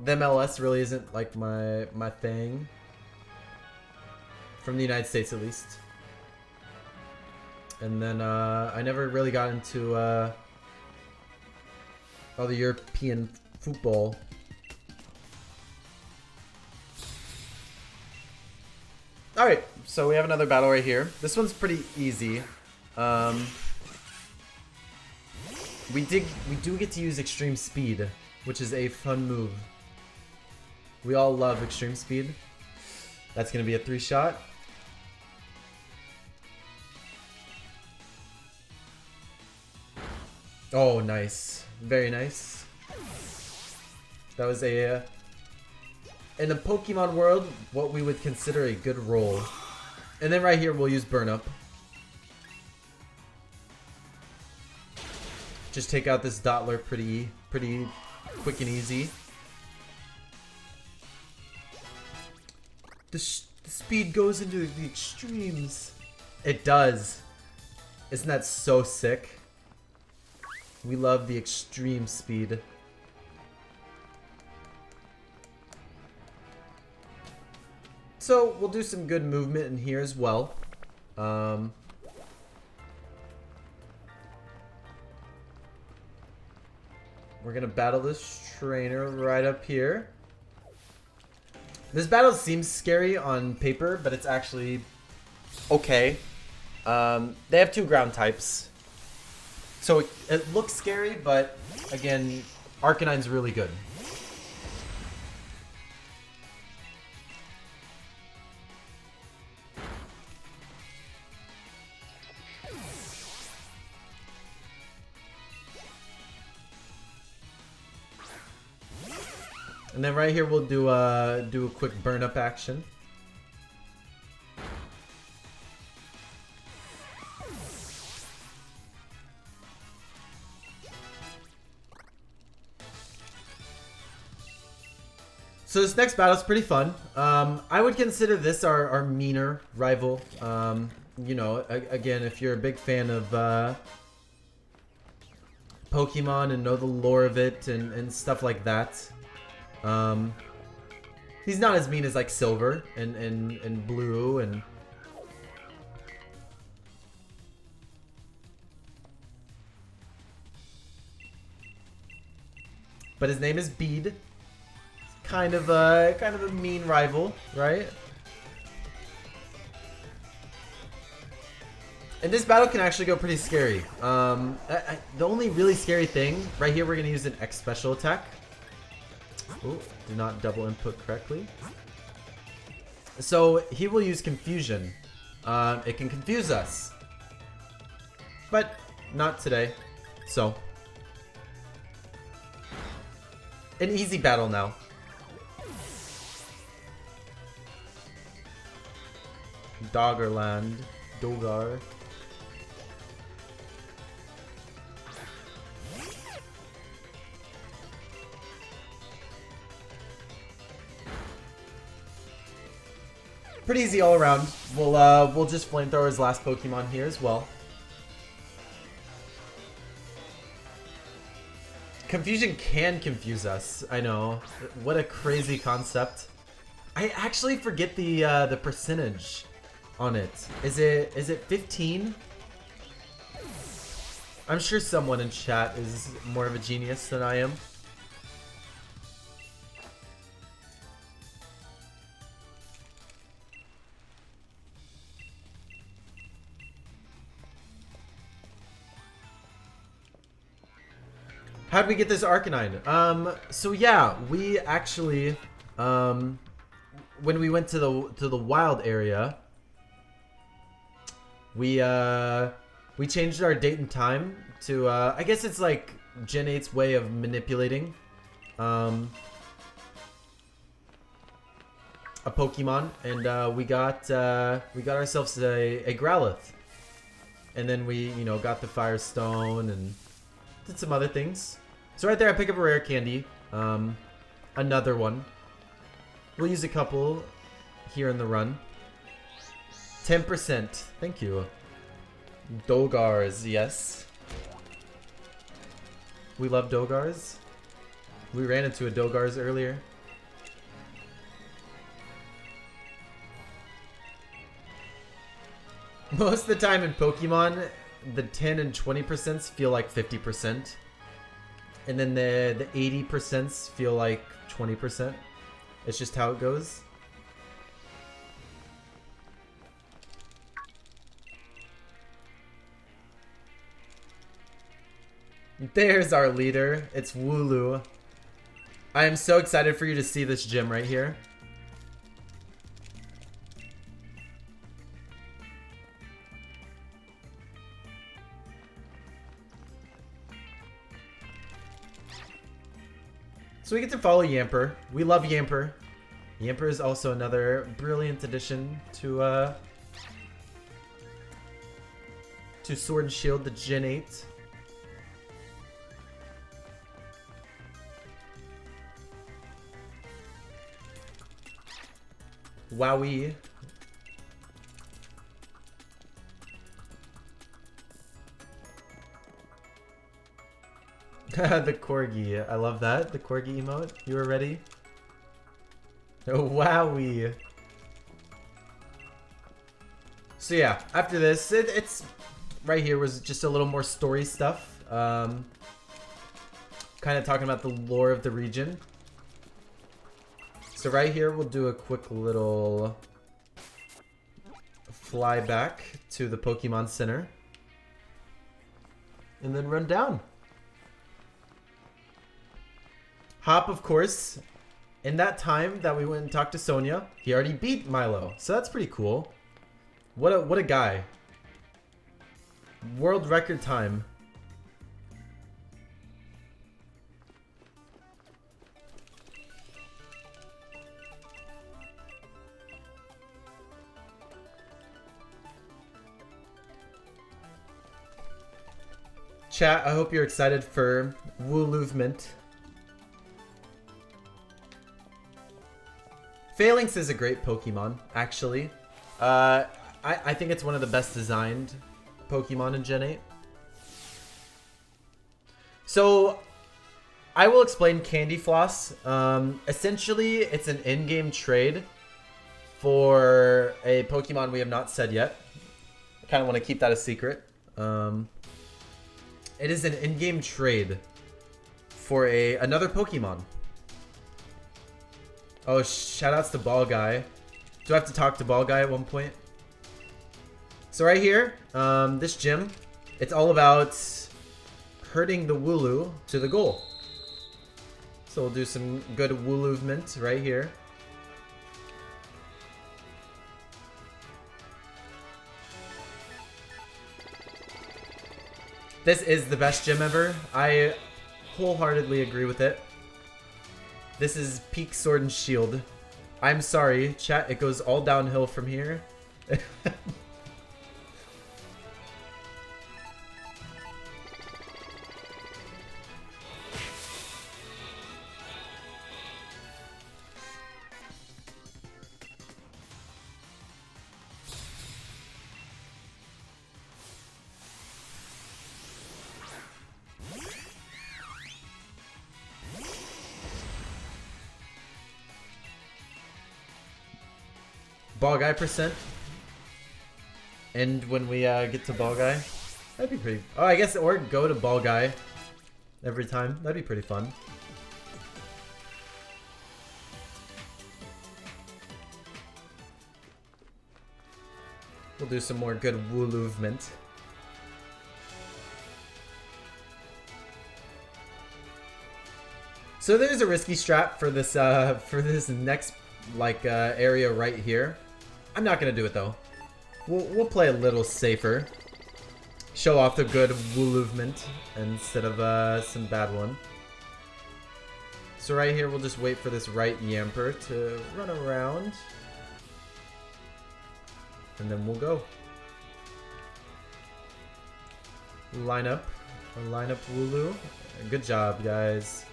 the MLS really isn't like my thing. From the United States, at least. And then, I never really got into, all the European football. Alright, so we have another battle right here. This one's pretty easy. We do get to use extreme speed, which is a fun move. We all love extreme speed. That's gonna be a 3-shot. Oh, nice. Very nice. That was a... in the Pokemon world, what we would consider a good roll. And then right here, we'll use Burn Up. Just take out this Dottler pretty quick and easy. The speed goes into the extremes. It does. Isn't that so sick? We love the extreme speed. So we'll do some good movement in here as well. We're gonna battle this trainer right up here. This battle seems scary on paper, but it's actually okay. They have 2 ground types. So it looks scary, but again, Arcanine's really good. And then right here we'll do a quick burn up action. So this next battle is pretty fun. I would consider this our meaner rival. You know, again, if you're a big fan of Pokemon and know the lore of it and stuff like that. He's not as mean as like Silver and Blue and but his name is Bead. Kind of a mean rival, right? And this battle can actually go pretty scary. The only really scary thing right here, we're gonna use an X special attack. Oh, did not double input correctly. So he will use Confusion. It can confuse us, but not today. So an easy battle now. Doggerland, Dogar. Pretty easy all around. We'll just flamethrower his last Pokemon here as well. Confusion can confuse us. I know. What a crazy concept. I actually forget the percentage on it. Is it 15? I'm sure someone in chat is more of a genius than I am. How'd we get this Arcanine? So yeah, we actually, when we went to the wild area, we changed our date and time to, I guess it's like Gen 8's way of manipulating, a Pokemon, and we got ourselves a Growlithe, and then we, you know, got the Firestone and did some other things. So right there, I pick up a rare candy. Another one. We'll use a couple here in the run. 10%. Thank you. Dogars, yes. We love Dogars. We ran into a Dogars earlier. Most of the time in Pokemon, the 10 and 20% feel like 50%. And then the 80% feel like 20%. It's just how it goes. There's our leader. It's Wooloo. I am so excited for you to see this gym right here. So we get to follow Yamper. We love Yamper. Yamper is also another brilliant addition to to Sword and Shield, the Gen 8. Wowie. The corgi. I love that. The corgi emote. You were ready? Oh, wowie. So yeah, after this, it's right here was just a little more story stuff. Kind of talking about the lore of the region. So right here, we'll do a quick little fly back to the Pokemon Center. And then run down. Hop, of course, in that time that we went and talked to Sonia, he already beat Milo. So that's pretty cool. What a guy. World record time. Chat, I hope you're excited for Wooloovement. Phalanx is a great Pokemon, actually. I think it's one of the best designed Pokemon in Gen 8. So, I will explain candyfloss. Essentially, it's an in-game trade for a Pokemon we have not said yet. I kind of want to keep that a secret. It is an in-game trade for another Pokemon. Oh, shoutouts to Ball Guy. Do I have to talk to Ball Guy at one point? So right here, this gym, it's all about herding the Wooloo to the goal. So we'll do some good Wooloovement right here. This is the best gym ever. I wholeheartedly agree with it. This is peak Sword and Shield. I'm sorry, chat, it goes all downhill from here. Ball Guy percent. And when we get to Ball Guy, that'd be pretty. Oh, I guess, or go to Ball Guy every time. That'd be pretty fun. We'll do some more good Wooloovement. So there's a risky strat for this next area right here. I'm not gonna do it though. We'll play a little safer. Show off the good Wooloovement instead of some bad one. So right here, we'll just wait for this right Yamper to run around, and then we'll go. Line up Wooloo. Good job, guys.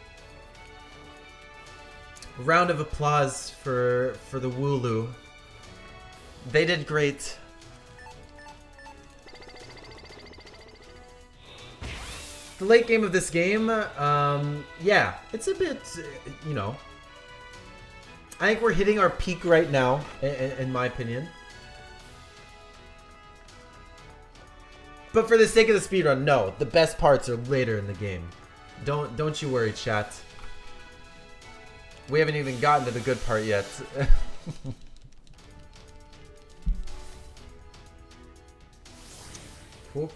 Round of applause for the Wooloo. They did great. The late game of this game, yeah, it's a bit, you know. I think we're hitting our peak right now, in my opinion. But for the sake of the speedrun, no, the best parts are later in the game. Don't you worry, chat. We haven't even gotten to the good part yet.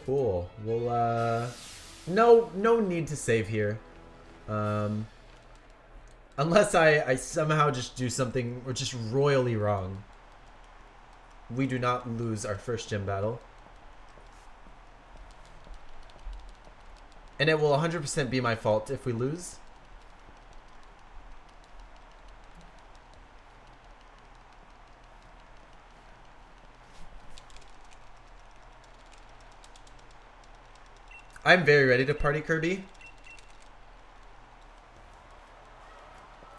Cool. We'll, no need to save here. Unless I somehow just do something or just royally wrong. We do not lose our first gym battle. And it will 100% be my fault if we lose. I'm very ready to party Kirby.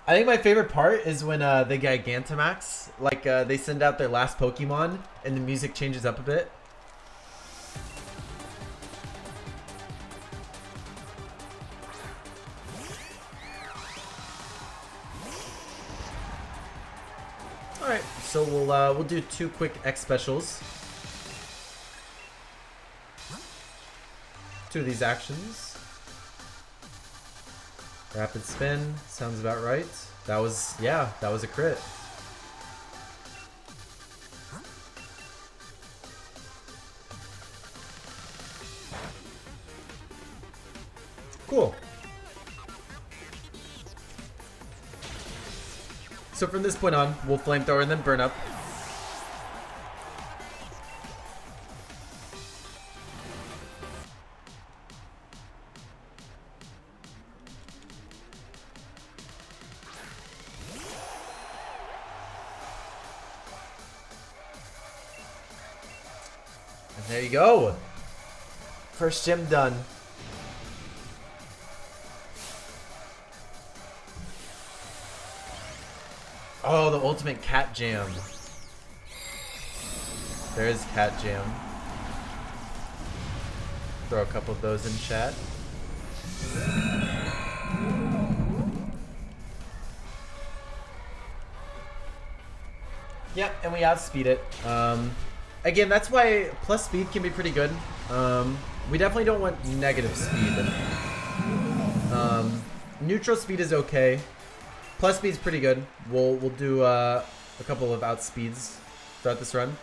I think my favorite part is when the Gigantamax, like they send out their last Pokemon and the music changes up a bit. Alright, so we'll do 2 quick X specials. 2 of these actions. Rapid spin, sounds about right. That was, yeah, that was a crit. Cool. So from this point on, we'll flamethrower and then burn up. And there you go. First gym done. Oh, the ultimate cat jam. There's cat jam. Throw a couple of those in chat. Yep, and we outspeed it. Again, that's why plus speed can be pretty good. We definitely don't want negative speed. Neutral speed is okay. Plus speed's pretty good. We'll do a couple of outspeeds throughout this run.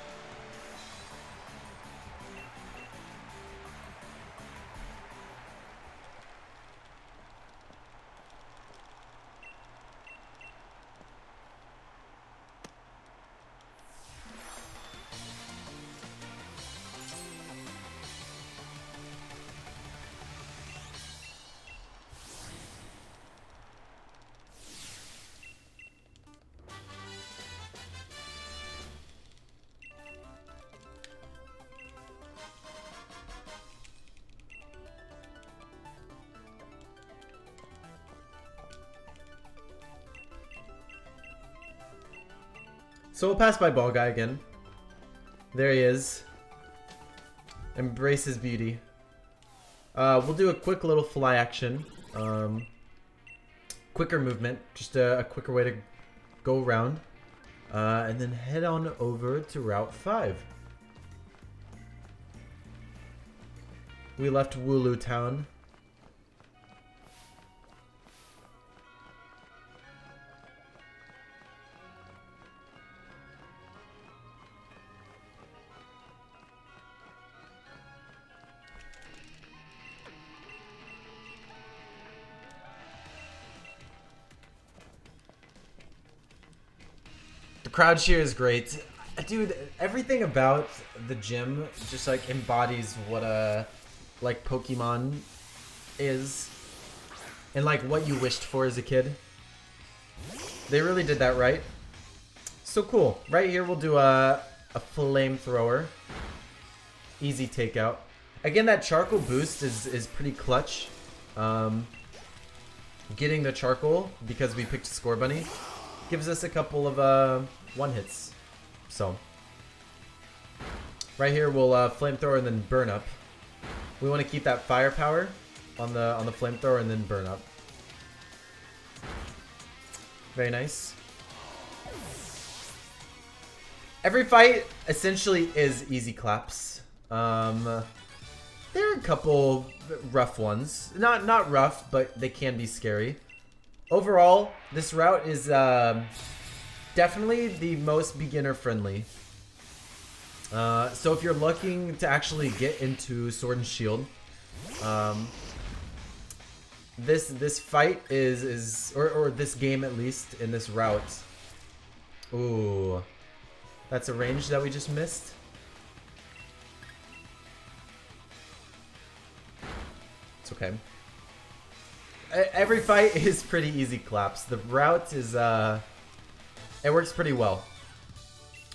So we'll pass by Ball Guy again. There he is. Embrace his beauty. We'll do a quick little fly action. Quicker movement. Just a quicker way to go around. And then head on over to Route 5. We left Wooloo Town. The crowd cheer is great. Dude, everything about the gym just like embodies what a like Pokemon is and like what you wished for as a kid. They really did that right. So cool. Right here we'll do a flamethrower. Easy takeout. Again, that charcoal boost is pretty clutch. Getting the charcoal because we picked Score Bunny gives us a couple of one hits. So right here we'll flamethrower and then burn up. We want to keep that firepower on the flamethrower and then burn up. Very nice. Every fight essentially is easy claps. There are a couple rough ones. Not rough, but they can be scary. Overall, this route is definitely the most beginner friendly. So if you're looking to actually get into Sword and Shield, this fight or this game at least in this route. Ooh, that's a range that we just missed. It's okay. Every fight is pretty easy claps. The route is it works pretty well.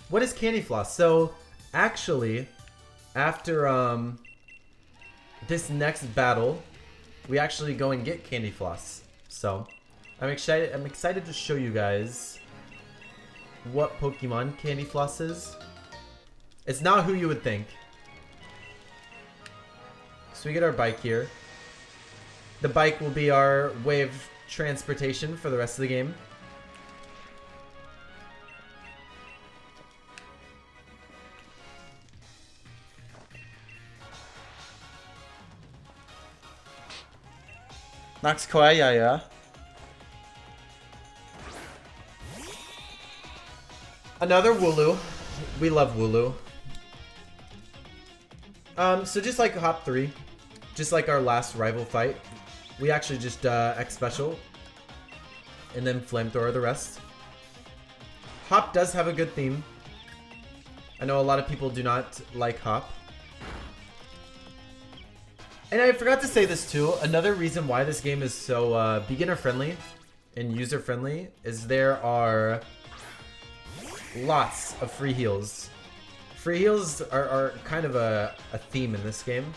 What is candyfloss? So actually, after this next battle, we actually go and get candyfloss. So, I'm excited to show you guys what Pokemon candyfloss is. It's not who you would think. So we get our bike here. The bike will be our way of transportation for the rest of the game. Knoxconary. Another Wooloo. We love Wooloo. So just like Hop 3, just like our last rival fight, we actually just X Special and then Flamethrower the rest. Hop does have a good theme. I know a lot of people do not like Hop. And I forgot to say this too, another reason why this game is so beginner friendly and user friendly is there are lots of free heals. Free heals are kind of a theme in this game.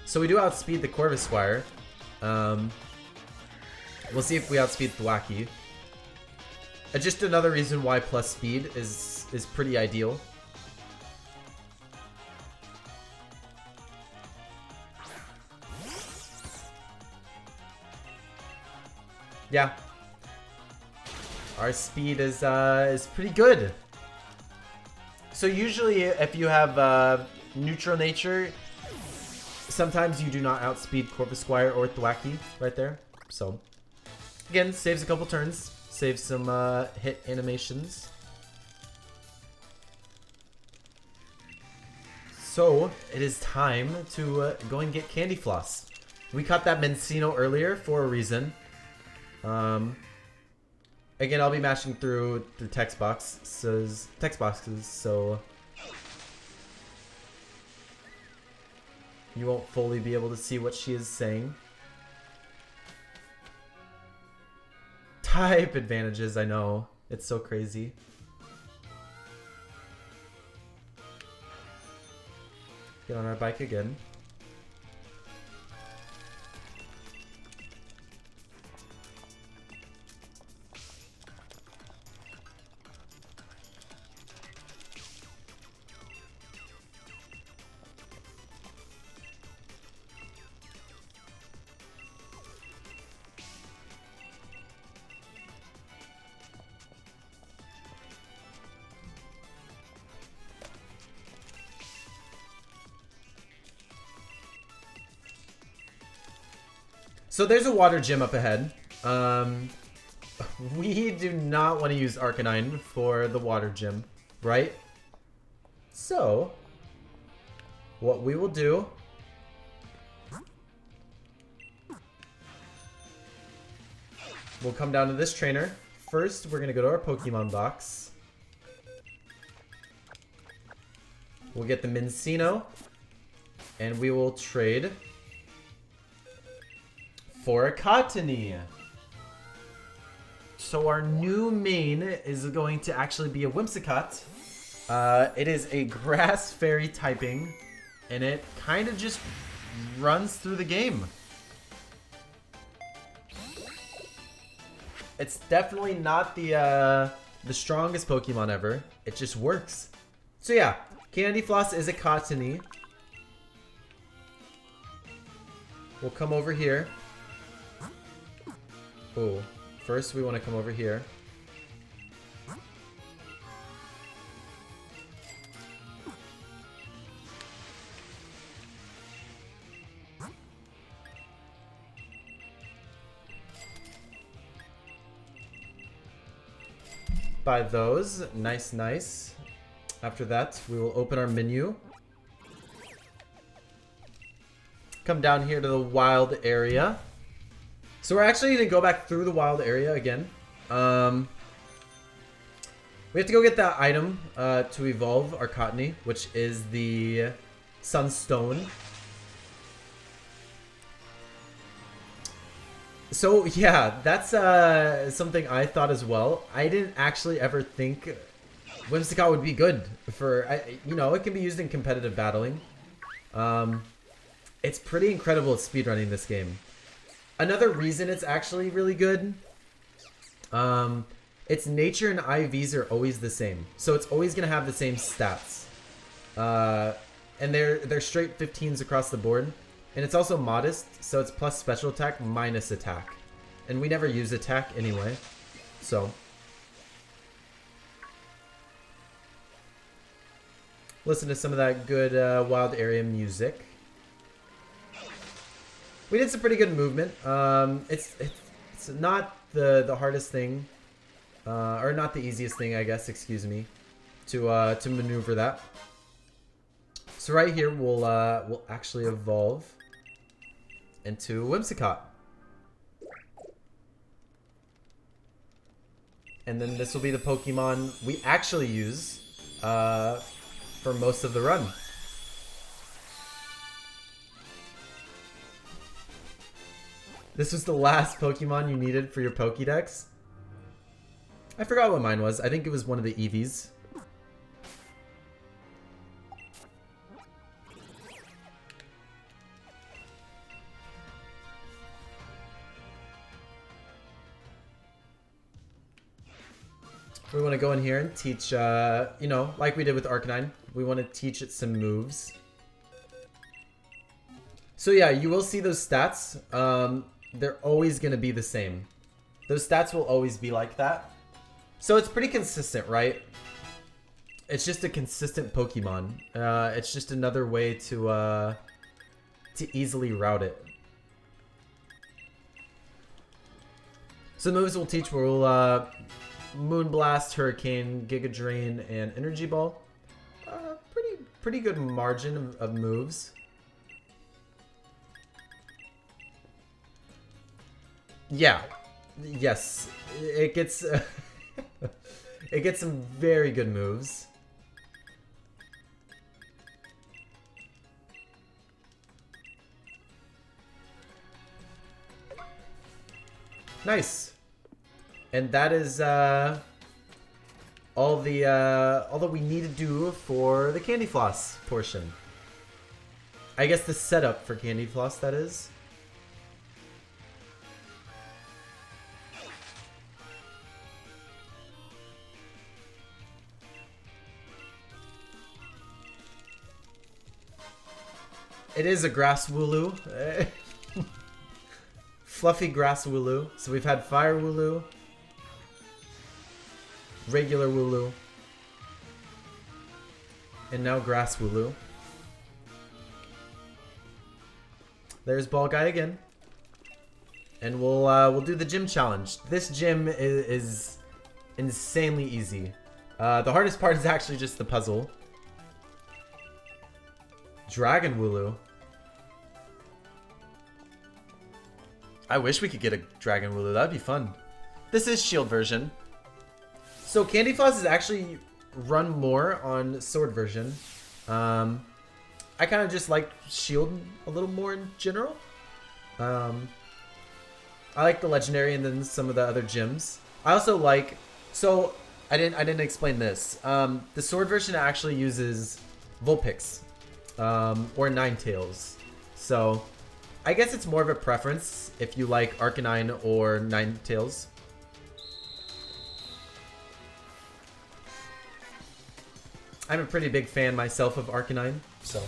So we do outspeed the Corvisquire. We'll see if we outspeed Thwackey. Just another reason why plus speed is pretty ideal. Yeah. Our speed is pretty good. So usually if you have neutral nature, sometimes you do not outspeed Corvisquire or Thwackey right there. So again, saves a couple turns, saves some hit animations. So it is time to go and get candyfloss. We caught that Mencino earlier for a reason. Again, I'll be mashing through text boxes, so you won't fully be able to see what she is saying. Type advantages, I know. It's so crazy. Get on our bike again. So there's a water gym up ahead. We do not want to use Arcanine for the water gym, right? So, what we will do... We'll come down to this trainer. First, we're going to go to our Pokemon box. We'll get the Mencino. And we will trade... for a Cottonee. So our new main is going to actually be a Whimsicott. It is a grass fairy typing, and it kind of just runs through the game. It's definitely not the strongest Pokemon ever. It just works. So yeah, Candyfloss is a Cottonee. We'll come over here. Oh, first we want to come over here. Buy those. Nice, nice. After that, we will open our menu. Come down here to the wild area. So we're actually going to go back through the wild area again. We have to go get that item to evolve our Cottonee, which is the Sunstone. So yeah, that's something I thought as well. I didn't actually ever think Whimsicott would be good for, you know, it can be used in competitive battling. It's pretty incredible at speedrunning this game. Another reason it's actually really good, its nature and IVs are always the same. So it's always going to have the same stats. And they're straight 15s across the board. And it's also modest, so it's plus special attack minus attack. And we never use attack anyway, so. Listen to some of that good wild area music. We did some pretty good movement. It's not the hardest thing, or not the easiest thing, I guess. Excuse me, to maneuver that. So right here, we'll actually evolve into Whimsicott, and then this will be the Pokemon we actually use for most of the run. This was the last Pokemon you needed for your Pokédex? I forgot what mine was. I think it was one of the Eevees. We want to go in here and teach, you know, like we did with Arcanine. We want to teach it some moves. So yeah, you will see those stats. They're always going to be the same. Those stats will always be like that. So it's pretty consistent, right? It's just a consistent Pokemon. It's just another way to easily route it. So the moves we'll teach will Moonblast, Hurricane, Giga Drain, and Energy Ball. Pretty good margin of moves. Yeah, yes, it gets it gets some very good moves. Nice. And that is all that we need to do for the candyfloss portion. I guess the setup for candyfloss, that is. It is a grass Wooloo. Fluffy grass Wooloo. So we've had fire Wooloo, regular Wooloo, and now grass Wooloo. There's Ball Guy again. And we'll do the gym challenge. This gym is insanely easy. The hardest part is actually just the puzzle. Dragon Wooloo. I wish we could get a Dragon Wooloo. That'd be fun. This is Shield version. So candyfloss is actually run more on Sword version. I kind of just like Shield a little more in general. I like the Legendary and then some of the other gyms. I also like... So, I didn't explain this. The Sword version actually uses Vulpix. Or Ninetales. So, I guess it's more of a preference if you like Arcanine or Ninetales. I'm a pretty big fan myself of Arcanine, so...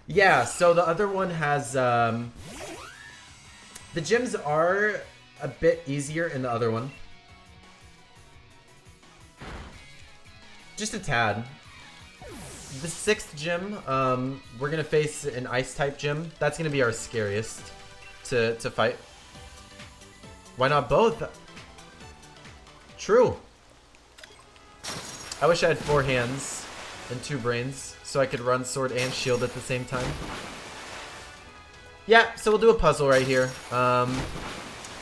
Yeah, so the other one has, the gyms are a bit easier in the other one. Just a tad. The 6th gym, we're gonna face an Ice-type gym. That's gonna be our scariest to fight. Why not both? True. I wish I had 4 hands and 2 brains so I could run Sword and Shield at the same time. Yeah, so we'll do a puzzle right here.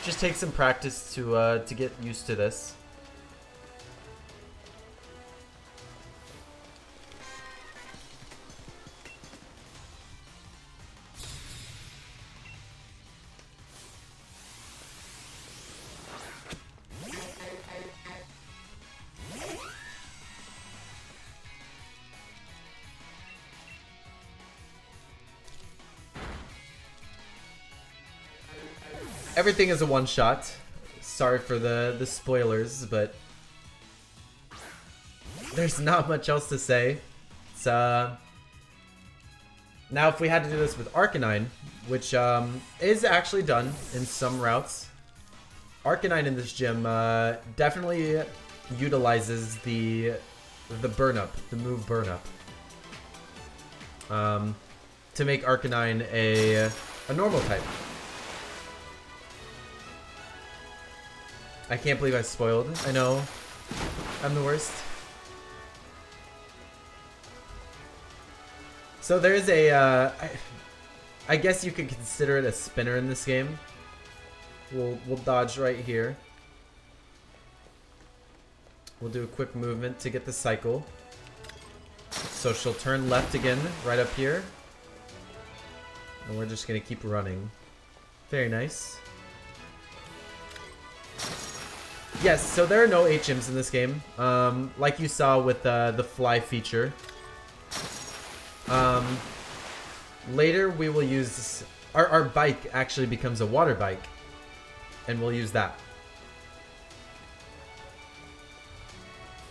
Just take some practice to get used to this. Everything is a one-shot. Sorry for the spoilers, but there's not much else to say. It's, now if we had to do this with Arcanine, which is actually done in some routes, Arcanine in this gym definitely utilizes the burn-up, the move burn-up, to make Arcanine a normal type. I can't believe I spoiled. I know. I'm the worst. So there's a, I guess you could consider it a spinner in this game. We'll dodge right here. We'll do a quick movement to get the cycle. So she'll turn left again, right up here. And we're just gonna keep running. Very nice. Yes, so there are no HMs in this game. Like you saw with the fly feature. Later we will use... Our bike actually becomes a water bike. And we'll use that.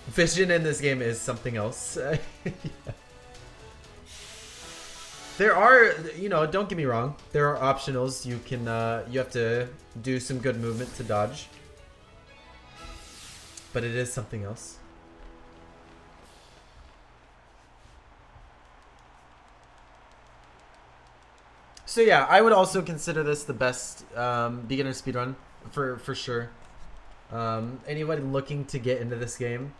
Vision in this game is something else. Yeah. There are, you know, don't get me wrong. There are optionals. You can, you have to do some good movement to dodge. But it is something else. So yeah, I would also consider this the best beginner speedrun for sure. Anybody looking to get into this game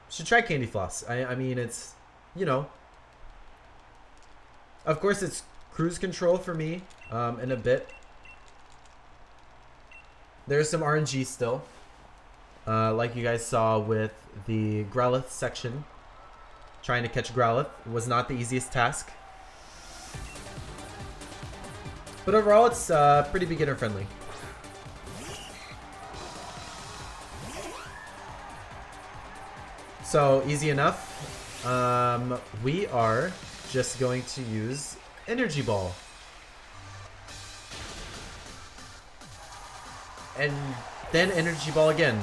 should try candyfloss. I mean, it's, you know, of course it's cruise control for me in a bit. There's some RNG still, like you guys saw with the Growlithe section. Trying to catch Growlithe was not the easiest task. But overall, it's pretty beginner friendly. So easy enough. We are just going to use Energy Ball. And then Energy Ball again.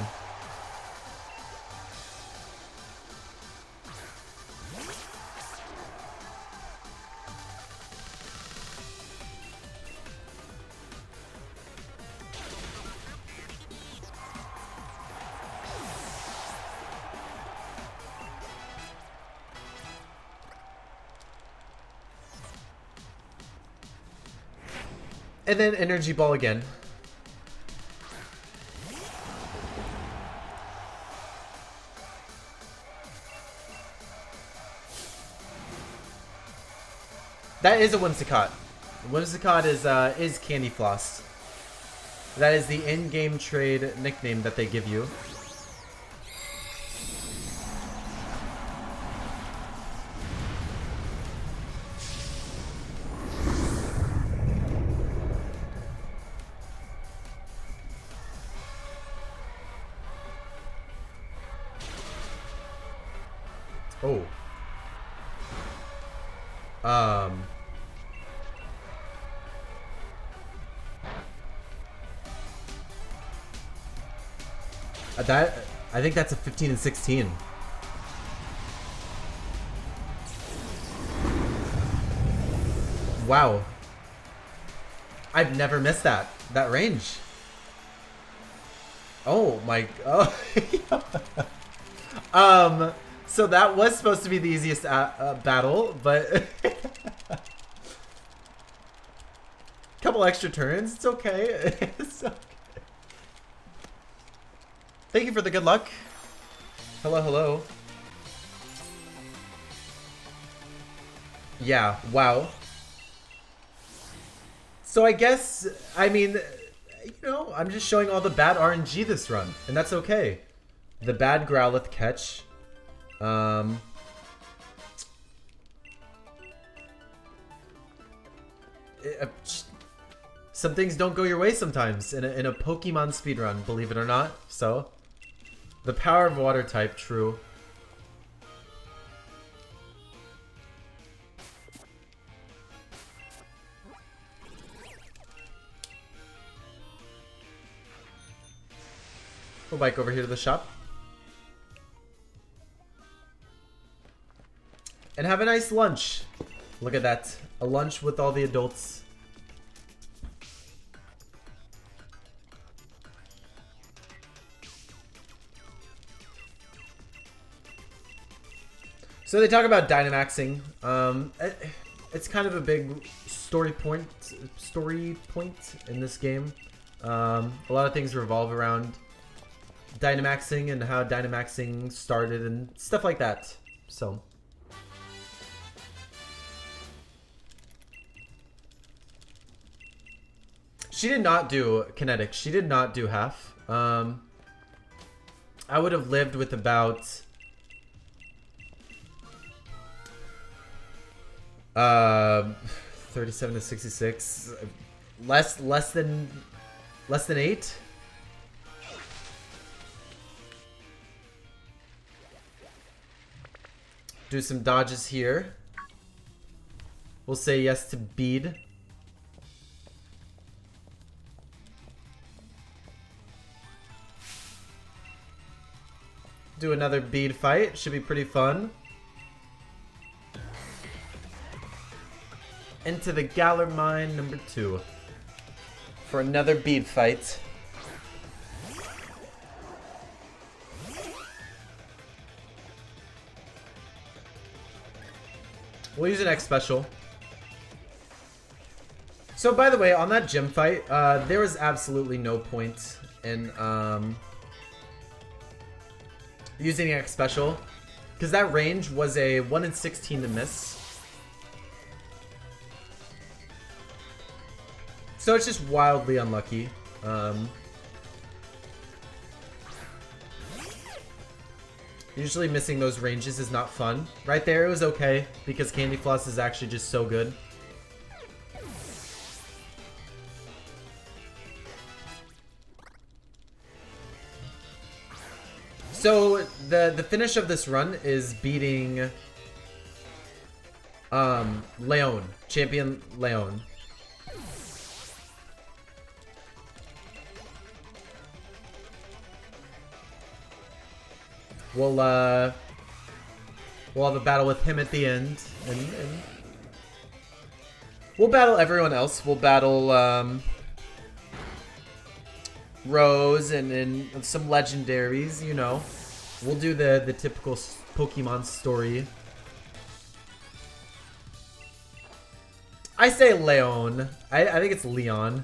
And then Energy Ball again. That is a Whimsicott. Whimsicott is candyfloss. That is the in-game trade nickname that they give you. Oh. That, I think that's a 15 and 16. Wow. I've never missed that range. Oh my, oh. So that was supposed to be the easiest battle, but couple extra turns, it's okay. It's okay. Thank you for the good luck. Hello, hello. Yeah, wow. So I guess, I mean, you know, I'm just showing all the bad RNG this run, and that's okay. The bad Growlithe catch. Some things don't go your way sometimes in a Pokemon speedrun, believe it or not. So, the power of water type, true. We'll bike over here to the shop. And have a nice lunch. Look at that. A lunch with all the adults. So they talk about Dynamaxing. It's kind of a big story point in this game. A lot of things revolve around Dynamaxing and how Dynamaxing started and stuff like that. So she did not do kinetic. She did not do half. I would have lived with about 37 to 66. Less than 8. Do some dodges here. We'll say yes to bead. Do another bead fight. Should be pretty fun. Into the Galar Mine number 2 for another bead fight. We'll use an X special. So by the way, on that gym fight, there was absolutely no point in using an X special, because that range was a 1 in 16 to miss. So it's just wildly unlucky. Usually missing those ranges is not fun. Right there it was okay, because candyfloss is actually just so good. So the finish of this run is beating Leon, champion Leon. We'll have a battle with him at the end, and we'll battle everyone else. We'll battle Rose and some legendaries, you know. We'll do the typical Pokemon story. I say Leon. I think it's Leon.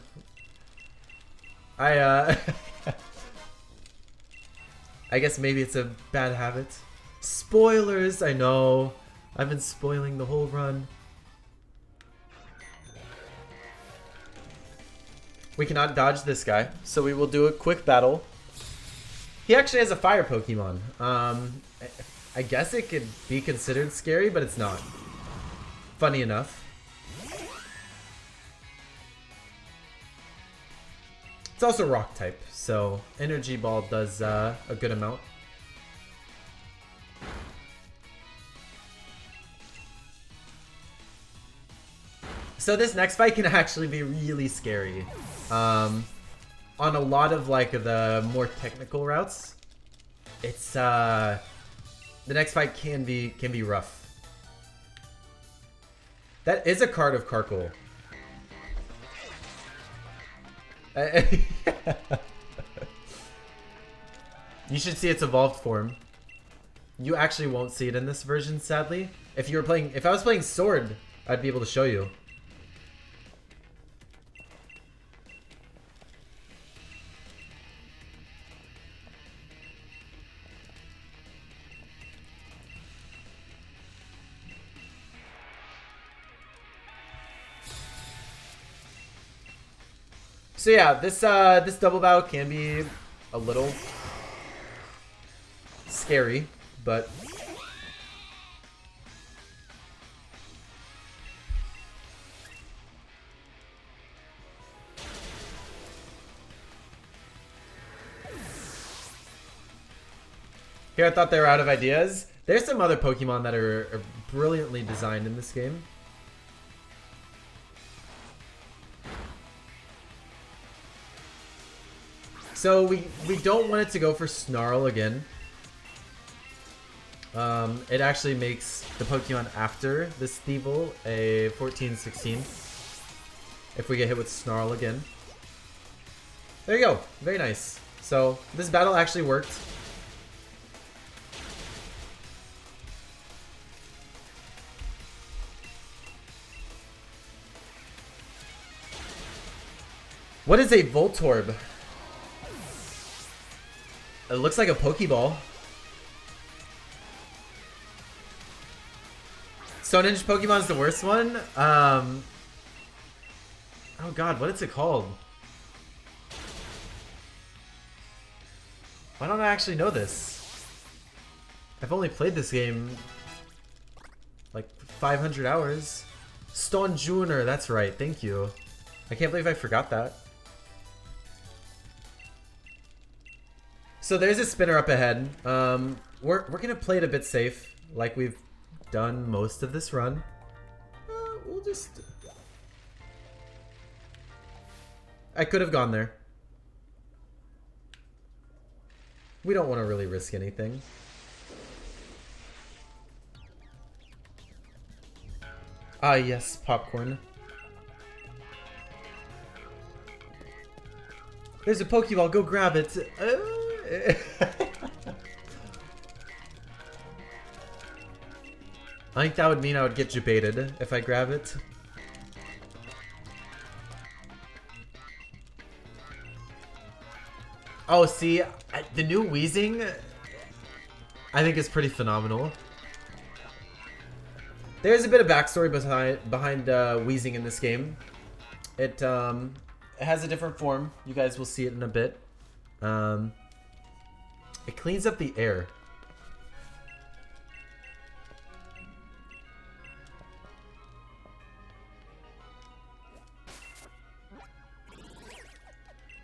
I guess maybe it's a bad habit. Spoilers, I know. I've been spoiling the whole run. We cannot dodge this guy, so we will do a quick battle. He actually has a fire Pokemon. I guess it could be considered scary, but it's not. Funny enough. It's also rock type, so energy ball does a good amount. So this next fight can actually be really scary. On a lot of like the more technical routes, it's the next fight can be rough. That is a card of Karkle. You should see its evolved form. You actually won't see it in this version, sadly. If I was playing Sword, I'd be able to show you. So yeah, this double battle can be a little scary, but here I thought they were out of ideas. There's some other Pokemon that are brilliantly designed in this game. So we don't want it to go for Snarl again. It actually makes the Pokemon after this Thievul a 14-16. If we get hit with Snarl again. There you go. Very nice. So this battle actually worked. What is a Voltorb? It looks like a Pokeball. Stone-Edge Pokemon's the worst one? Oh god, what is it called? Why don't I actually know this? I've only played this game like 500 hours. Stone Junior, that's right, thank you. I can't believe I forgot that. So there's a spinner up ahead. We're gonna play it a bit safe, like we've done most of this run. We'll just... I could have gone there. We don't want to really risk anything. Ah, yes, popcorn. There's a Pokeball, go grab it. I think that would mean I would get debated if I grab it. Oh, see, the new Weezing, I think is pretty phenomenal. There's a bit of backstory behind Weezing in this game. It has a different form. You guys will see it in a bit. It cleans up the air.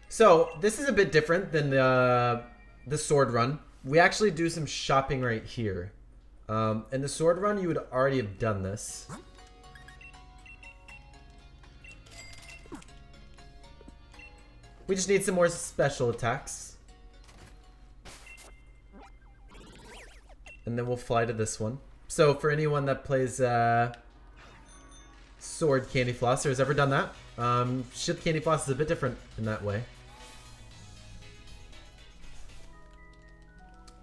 So this is a bit different than the sword run. We actually do some shopping right here. In the sword run, you would already have done this. We just need some more special attacks. And then we'll fly to this one. So for anyone that plays Sword Candyfloss or has ever done that, Ship Candyfloss is a bit different in that way.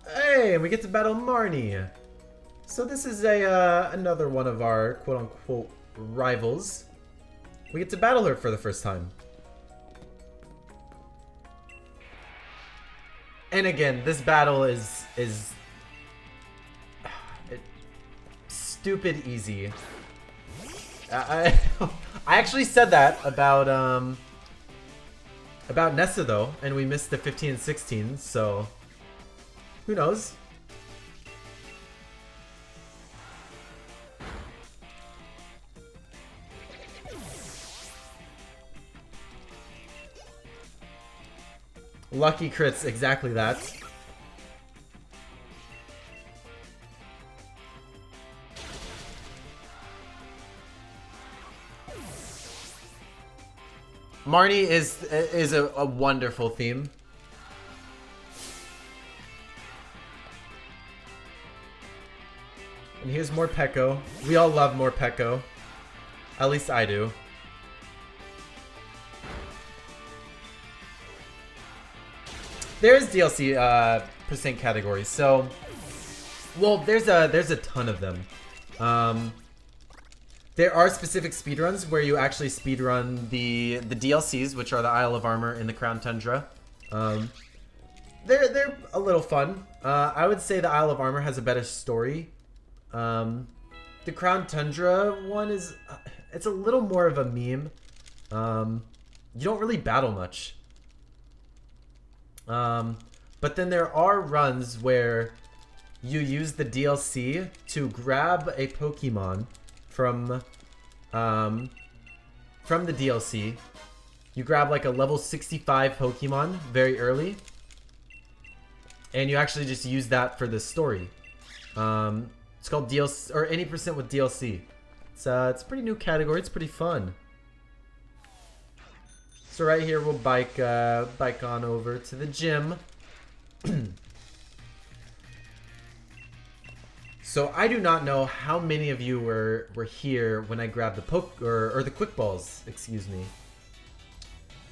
Hey, and we get to battle Marnie. So this is another one of our quote-unquote rivals. We get to battle her for the first time. And again, this battle is stupid easy. I actually said that about Nessa though, and we missed the 15 and 16, so who knows? Lucky crits, exactly that. Marnie is a wonderful theme. And here's more Pekko. We all love more Pekko. At least I do. There's DLC percent categories, so well there's a ton of them. There are specific speedruns where you actually speedrun the DLCs, which are the Isle of Armor and the Crown Tundra. They're a little fun. I would say the Isle of Armor has a better story. The Crown Tundra one is it's a little more of a meme. You don't really battle much. But then there are runs where you use the DLC to grab a Pokemon from the DLC. You grab like a level 65 Pokemon very early, and you actually just use that for the story. It's called DLC or any percent with DLC. It's a pretty new category. It's pretty fun. Let's So right here we'll bike on over to the gym. So I do not know how many of you were here when I grabbed the the quick balls, excuse me.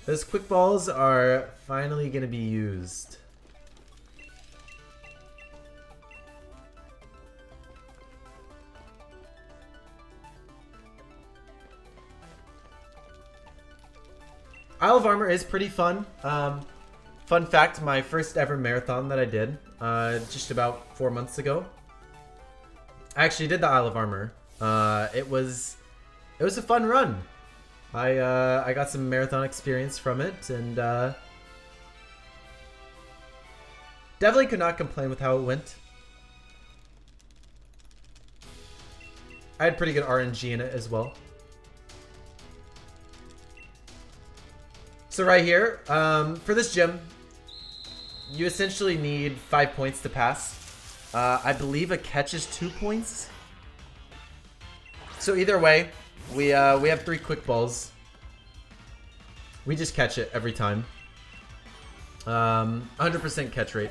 Those quick balls are finally gonna be used. Isle of Armor is pretty fun. Fun fact, my first ever marathon that I did, just about 4 months ago. I actually did the Isle of Armor. It was a fun run. I got some marathon experience from it, and definitely could not complain with how it went. I had pretty good RNG in it as well. So right here, for this gym, you essentially need 5 points to pass. I believe a catch is 2 points. So either way, we have 3 quick balls. We just catch it every time. 100% catch rate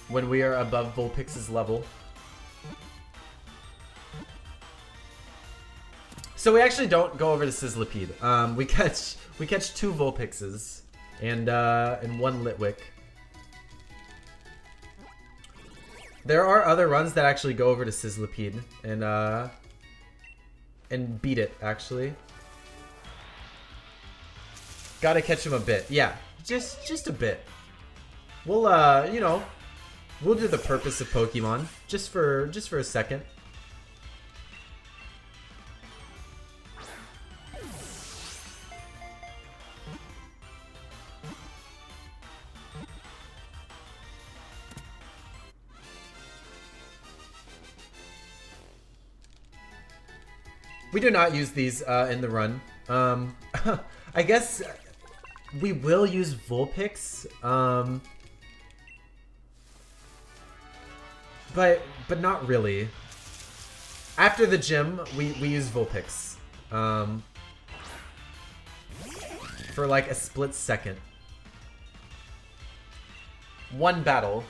when we are above Vulpix's level. So we actually don't go over to Sizzlipede. We catch 2 Vulpixes and 1 Litwick. There are other runs that actually go over to Sizzlipede and beat it, actually. Gotta catch him a bit. Yeah, just a bit. We'll you know, we'll do the purpose of Pokemon just for a second. We do not use these in the run. I guess we will use Vulpix, but not really. After the gym, we use Vulpix for like a split second. One battle.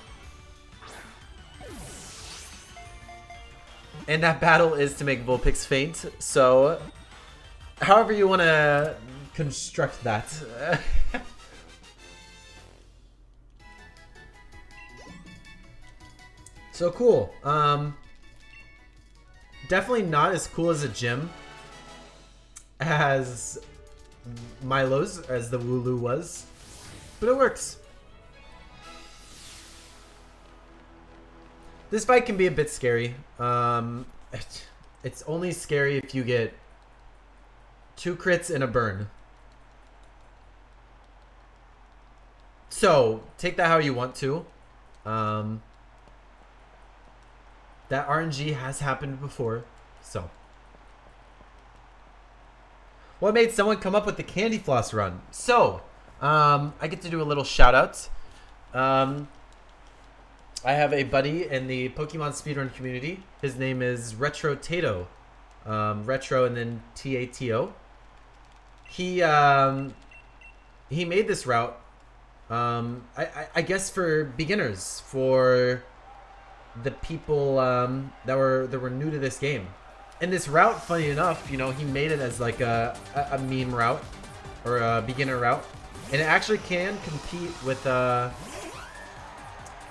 And that battle is to make Vulpix faint, so however you want to construct that. So cool. Definitely not as cool as a gym as Milo's, as the Wooloo was, but it works. This fight can be a bit scary. It's only scary if you get 2 crits and a burn. So, take that how you want to. That RNG has happened before, so. What made someone come up with the candyfloss run? So, I get to do a little shout out. I have a buddy in the Pokemon speedrun community. His name is Retro Tato. Retro and then T-A-T-O. He made this route, I guess for beginners, for the people that were new to this game. And this route, funny enough, you know, he made it as like a meme route or a beginner route, and it actually can compete with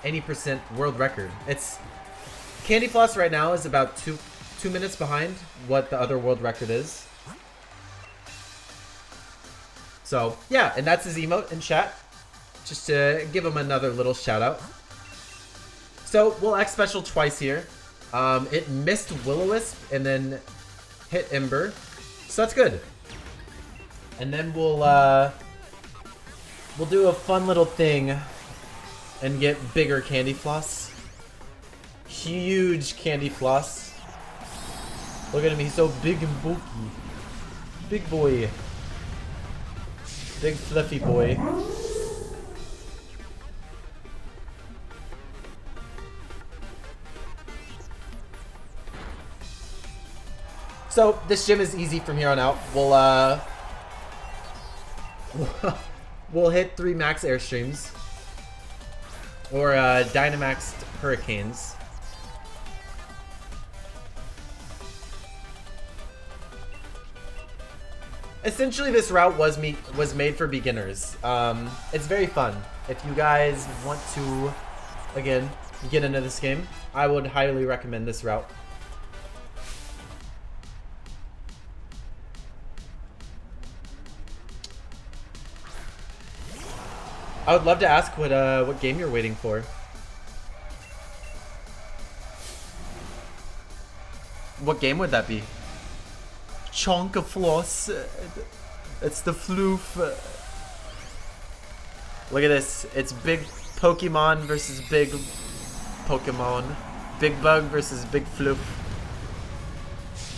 any percent world record. It's candyfloss right now is about two minutes behind what the other world record is. So yeah, and that's his emote in chat, just to give him another little shout out. So we'll X special twice here. It missed Will-O-Wisp and then hit Ember, so that's good. And then we'll do a fun little thing and get bigger candyfloss. Huge candyfloss. Look at him, he's so big and bulky. Big boy. Big fluffy boy. So this gym is easy from here on out. we'll hit 3 max airstreams. Or Dynamaxed Hurricanes. Essentially, this route was made for beginners. It's very fun. If you guys want to, again, get into this game, I would highly recommend this route. I would love to ask what game you're waiting for. What game would that be? Candyfloss. It's the floof. Look at this. It's big Pokemon versus big Pokemon. Big Bug versus big floof.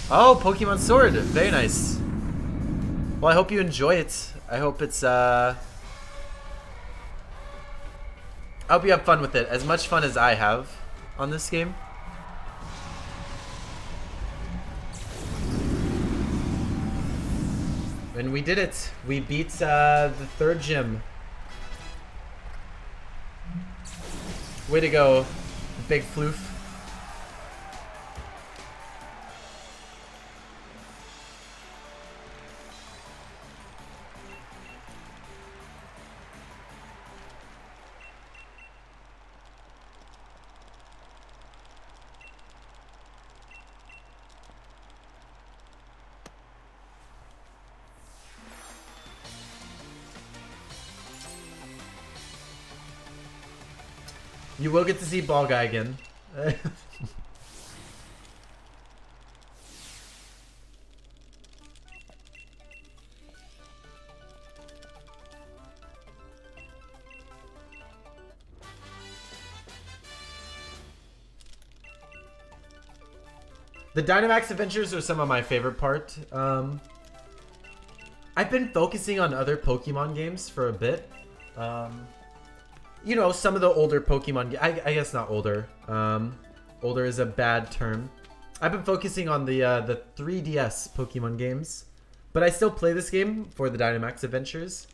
Oh, Pokemon Sword. Very nice. Well, I hope you enjoy it. I hope it's I hope you have fun with it. As much fun as I have on this game. And we did it. We beat the 3rd gym. Way to go, big floof. You will get to see Ball Guy again. The Dynamax adventures are some of my favorite part. I've been focusing on other Pokemon games for a bit. You know, some of the older Pokemon, I guess not older. Older is a bad term. I've been focusing on the 3DS Pokemon games, but I still play this game for the Dynamax Adventures.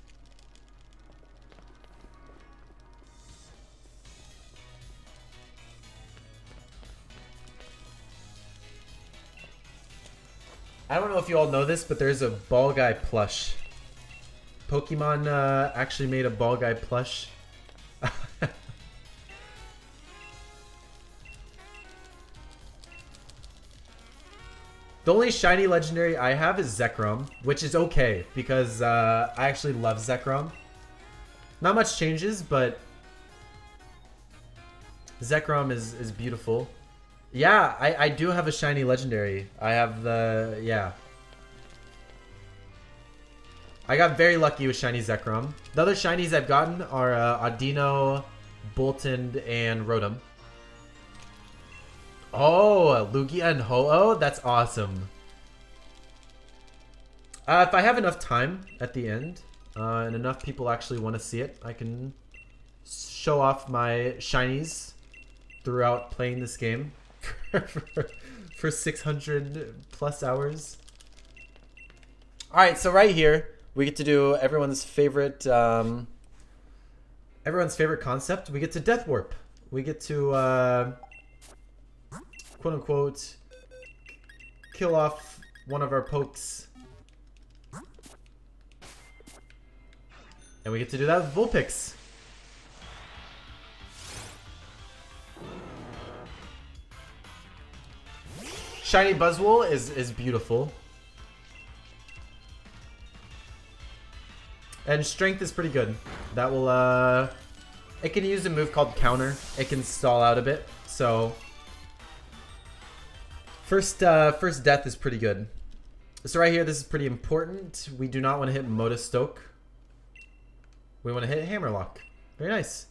I don't know if you all know this, but there's a Ball Guy plush. Pokemon actually made a Ball Guy plush. The only shiny legendary I have is Zekrom, which is okay because I actually love Zekrom. Not much changes, but Zekrom is beautiful. Yeah, I do have a shiny legendary. I have the, yeah. I got very lucky with shiny Zekrom. The other shinies I've gotten are Audino, Boltund, and Rotom. Oh, Lugia and Ho-Oh? That's awesome. If I have enough time at the end, and enough people actually want to see it, I can show off my shinies throughout playing this game for 600 plus hours. Alright, so right here, we get to do everyone's favorite concept. We get to Death Warp. We get to quote unquote kill off one of our pokes. And we get to do that with Vulpix. Shiny Buzzwole is beautiful. And Strength is pretty good. That will it can use a move called Counter. It can stall out a bit. So first death is pretty good. So right here, this is pretty important. We do not want to hit Motostoke. We want to hit Hammerlock. Very nice.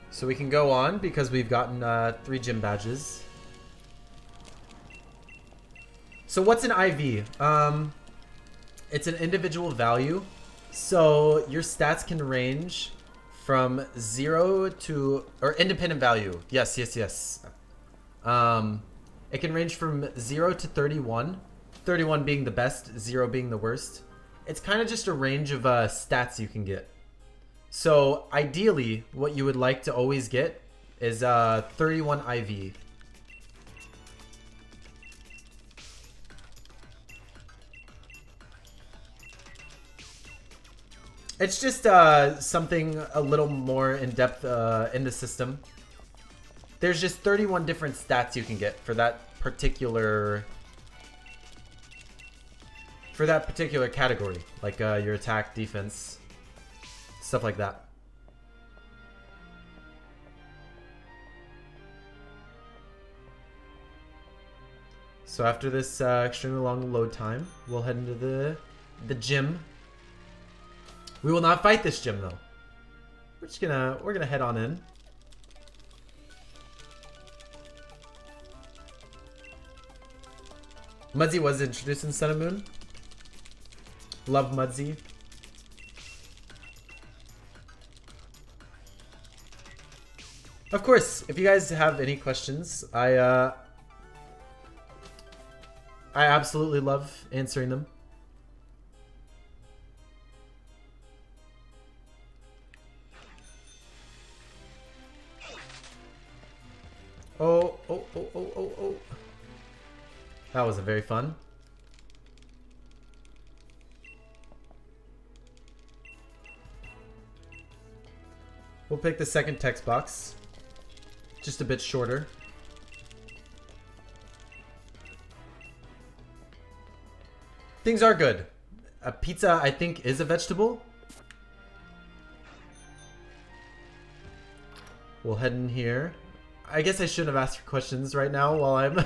So we can go on because we've gotten 3 gym badges. So what's an IV? It's an individual value. So your stats can range from 0 to, or independent value. Yes, yes, yes. It can range from 0 to 31. 31 being the best, 0 being the worst. It's kind of just a range of stats you can get. So ideally, what you would like to always get is 31 IV. It's just something a little more in depth in the system. There's just 31 different stats you can get for that particular category, like your attack, defense, stuff like that. So after this extremely long load time, we'll head into the gym. We will not fight this gym though. We're gonna head on in. Mudzy was introduced in Sun and Moon. Love Mudzy. Of course, if you guys have any questions, I absolutely love answering them. Oh. That wasn't very fun. We'll pick the second text box. Just a bit shorter. Things are good. A pizza, I think, is a vegetable. We'll head in here. I guess I shouldn't have asked for questions right now while I'm...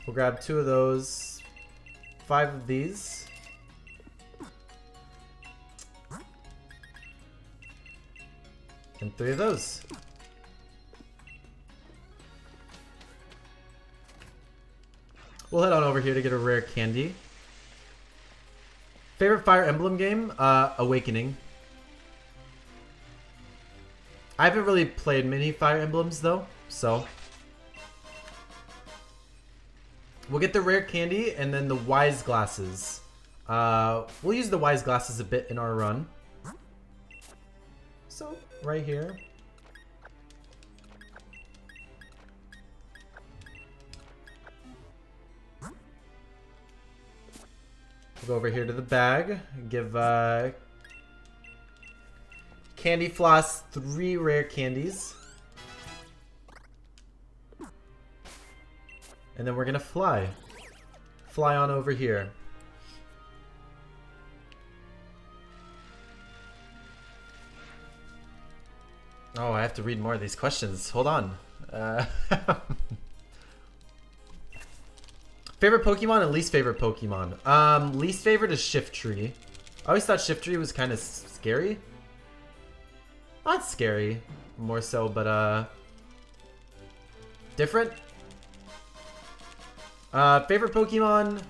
We'll grab 2 of those. 5 of these. And 3 of those. We'll head on over here to get a rare candy. Favorite Fire Emblem game? Awakening. I haven't really played many Fire Emblems though, so. We'll get the rare candy and then the wise glasses. We'll use the wise glasses a bit in our run. So, right here. We'll go over here to the bag. Give Candy Floss 3 rare candies. And then we're gonna fly. Fly on over here. Oh, I have to read more of these questions. Hold on. Favorite Pokemon and least favorite Pokemon? Least favorite is Shiftry. I always thought Shiftry was kind of scary. Not scary, more so, but different. Favorite Pokemon?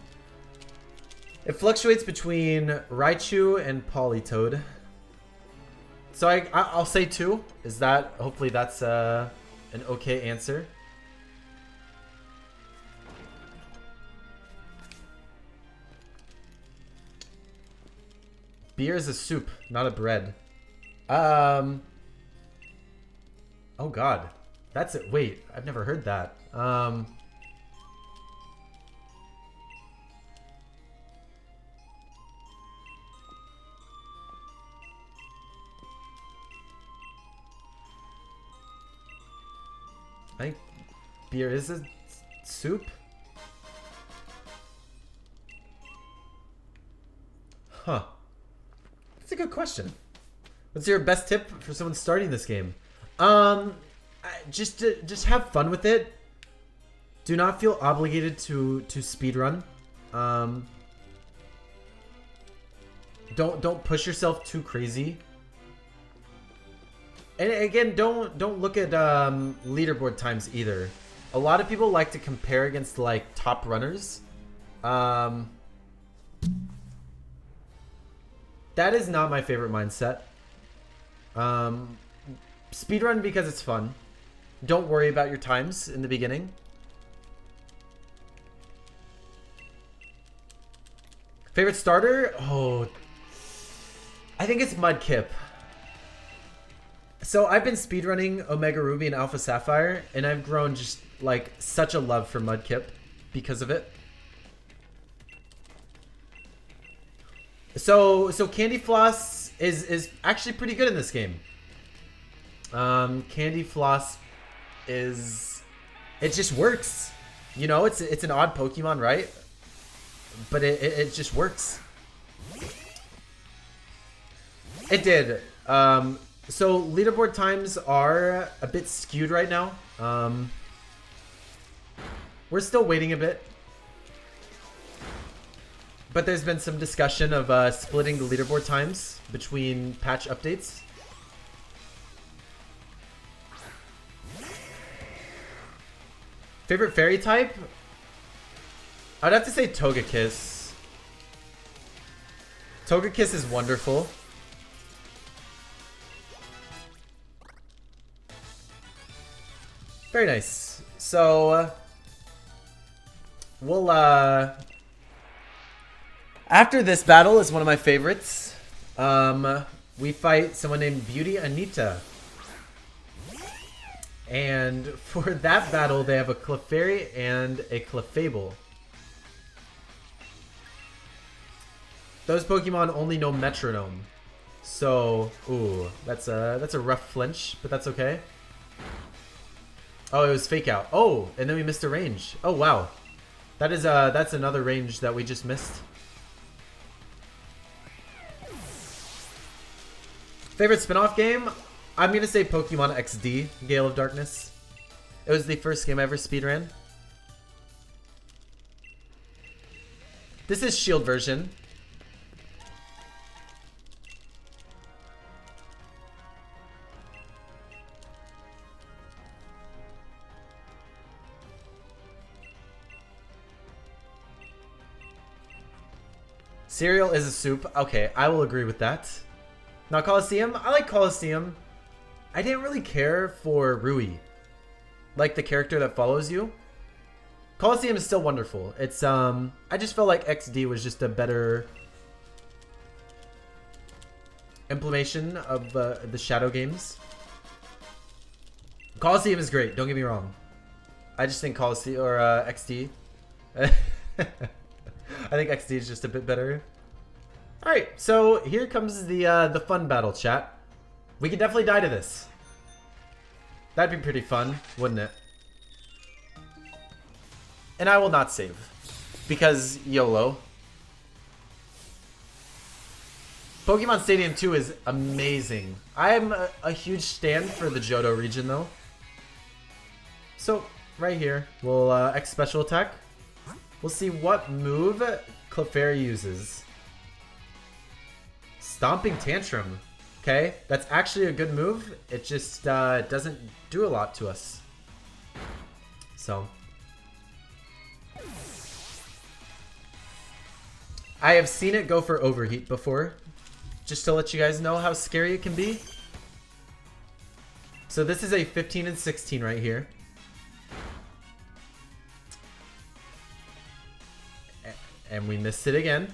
It fluctuates between Raichu and Politoed. So I'll say 2. Is that, hopefully that's an okay answer. Beer is a soup, not a bread. Oh god. That's it. Wait, I've never heard that. I think beer is a soup. Huh. That's a good question. What's your best tip for someone starting this game? Just have fun with it. Do not feel obligated to speedrun. Don't push yourself too crazy. And again, don't look at leaderboard times either. A lot of people like to compare against like top runners. That is not my favorite mindset. Speedrun because it's fun. Don't worry about your times in the beginning. Favorite starter? Oh, I think it's Mudkip. So I've been speedrunning Omega Ruby and Alpha Sapphire, and I've grown just like such a love for Mudkip because of it. So candyfloss is actually pretty good in this game. Candyfloss it just works. You know, it's an odd Pokemon, right? But it just works. It did. So leaderboard times are a bit skewed right now. We're still waiting a bit. But there's been some discussion of splitting the leaderboard times between patch updates. Favorite fairy type? I'd have to say Togekiss. Togekiss is wonderful. Very nice. So, we'll, after this battle is one of my favorites. We fight someone named Beauty Anita. And for that battle, they have a Clefairy and a Clefable. Those Pokemon only know Metronome. So, ooh, that's a rough flinch, but that's okay. Oh, it was Fake Out. Oh, and then we missed a range. Oh, wow. That's another range that we just missed. Favorite spin-off game? I'm gonna say Pokemon XD, Gale of Darkness. It was the first game I ever speedran. This is Shield version. Cereal is a soup. Okay, I will agree with that. Now Coliseum, I like Coliseum. I didn't really care for Rui, like the character that follows you. Coliseum is still wonderful. It's I just felt like XD was just a better implementation of the Shadow games. Coliseum is great. Don't get me wrong. I just think Coliseum or XD. I think XD is just a bit better. All right, so here comes the fun battle, chat. We could definitely die to this. That'd be pretty fun, wouldn't it? And I will not save because YOLO. Pokemon Stadium 2 is amazing. I'm a huge stand for the Johto region though. So right here, we'll X special attack. We'll see what move Clefairy uses. Stomping Tantrum. Okay, that's actually a good move. It just doesn't do a lot to us. So. I have seen it go for Overheat before. Just to let you guys know how scary it can be. So this is a 15 and 16 right here. And we missed it again.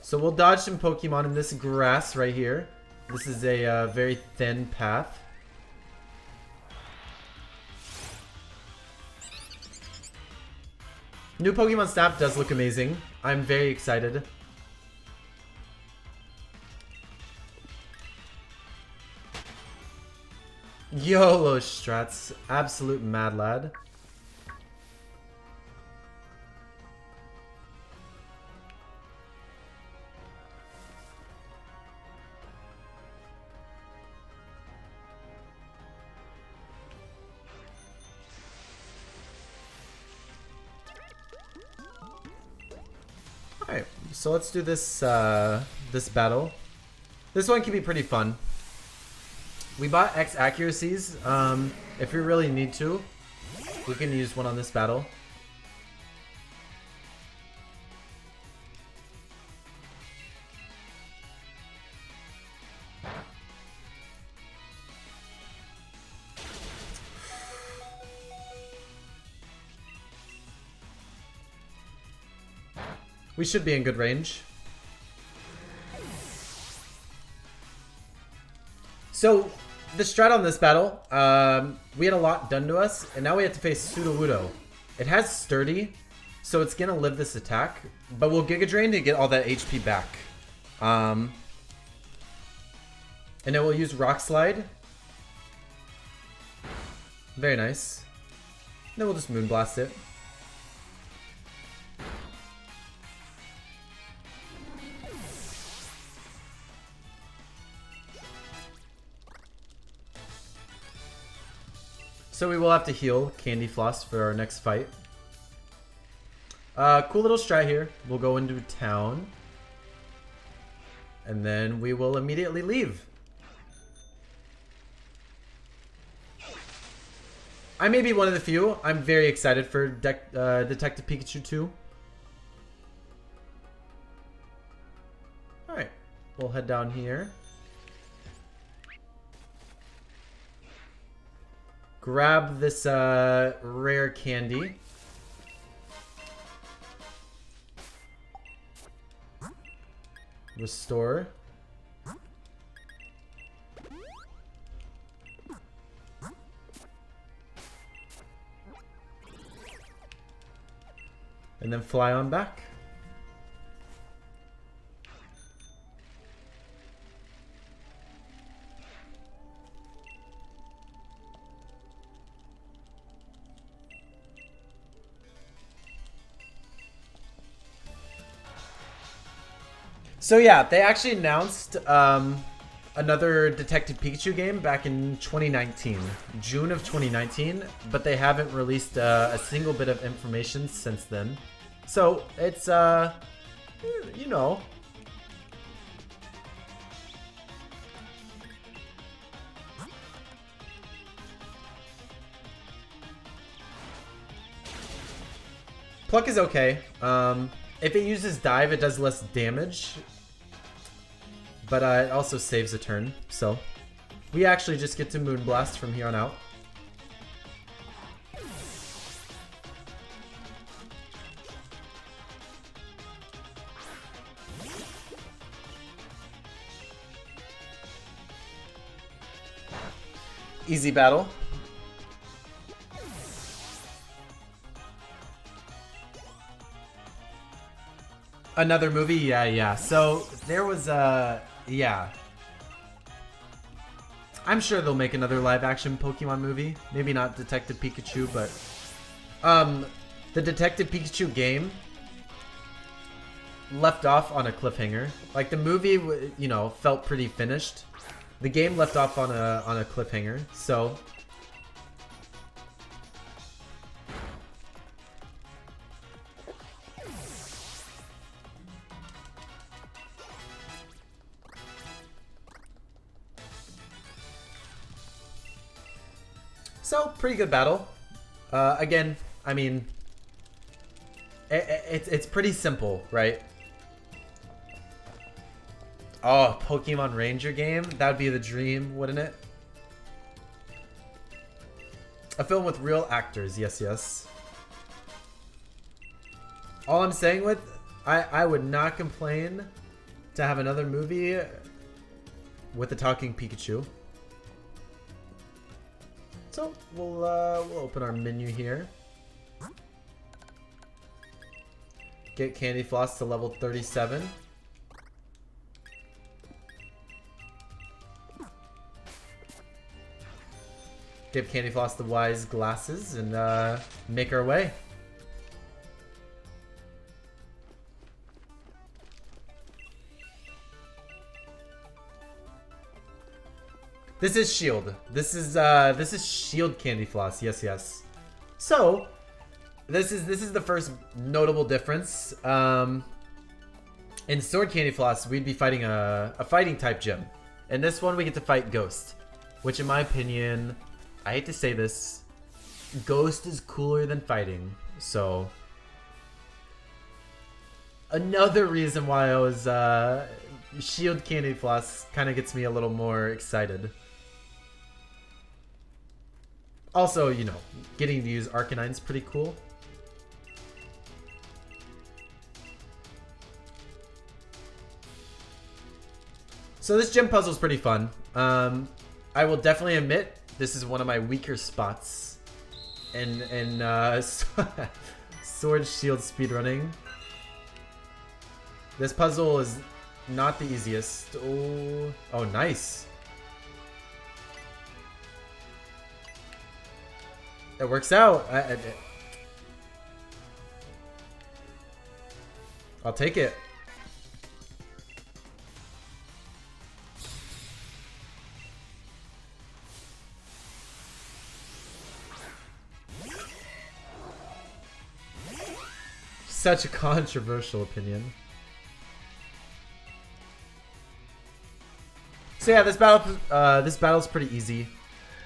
So we'll dodge some Pokemon in this grass right here. This is a very thin path. New Pokemon Snap does look amazing. I'm very excited. YOLO strats. Absolute mad lad. Alright, so let's do this this battle. This one can be pretty fun. We bought X accuracies. If we really need to, we can use one on this battle. We should be in good range. So, the strat on this battle, we had a lot done to us, and now we have to face Sudowoodo. It has Sturdy, so it's gonna live this attack, but we'll Giga Drain to get all that HP back. And then we'll use Rock Slide. Very nice. Then we'll just Moonblast it. So we will have to heal Candyfloss for our next fight. Cool little strat here. We'll go into town. And then we will immediately leave. I may be one of the few. I'm very excited for Detective Pikachu 2. Alright. We'll head down here. Grab this rare candy. Restore. And then fly on back. So yeah, they actually announced another Detective Pikachu game back in 2019, June of 2019, but they haven't released a single bit of information since then. So it's, you know. Pluck is okay. If it uses Dive, it does less damage. But it also saves a turn, so we actually just get to Moonblast from here on out. Easy battle. Another movie? Yeah. So there was yeah. I'm sure they'll make another live action Pokemon movie. Maybe not Detective Pikachu, but the Detective Pikachu game left off on a cliffhanger. Like the movie, you know, felt pretty finished. The game left off on a cliffhanger. So pretty good battle. Again, I mean, it's pretty simple, right? Oh, Pokemon Ranger game? That would be the dream, wouldn't it? A film with real actors, yes. All I'm saying with, I would not complain to have another movie with a talking Pikachu. So we'll open our menu here. Get Candyfloss to level 37. Give Candyfloss the wise glasses and make our way. This is Shield. This is Shield Candyfloss. Yes. So, this is the first notable difference. In Sword Candy Floss, we'd be fighting a fighting type gym. In this one, we get to fight Ghost, which in my opinion, I hate to say this, Ghost is cooler than fighting. So another reason why I was Shield Candy Floss kind of gets me a little more excited. Also, you know, getting to use Arcanine is pretty cool. So this gym puzzle is pretty fun. I will definitely admit this is one of my weaker spots in Sword Shield speedrunning. This puzzle is not the easiest. Oh, nice. It works out. I'll take it. Such a controversial opinion. So yeah, this battle's pretty easy.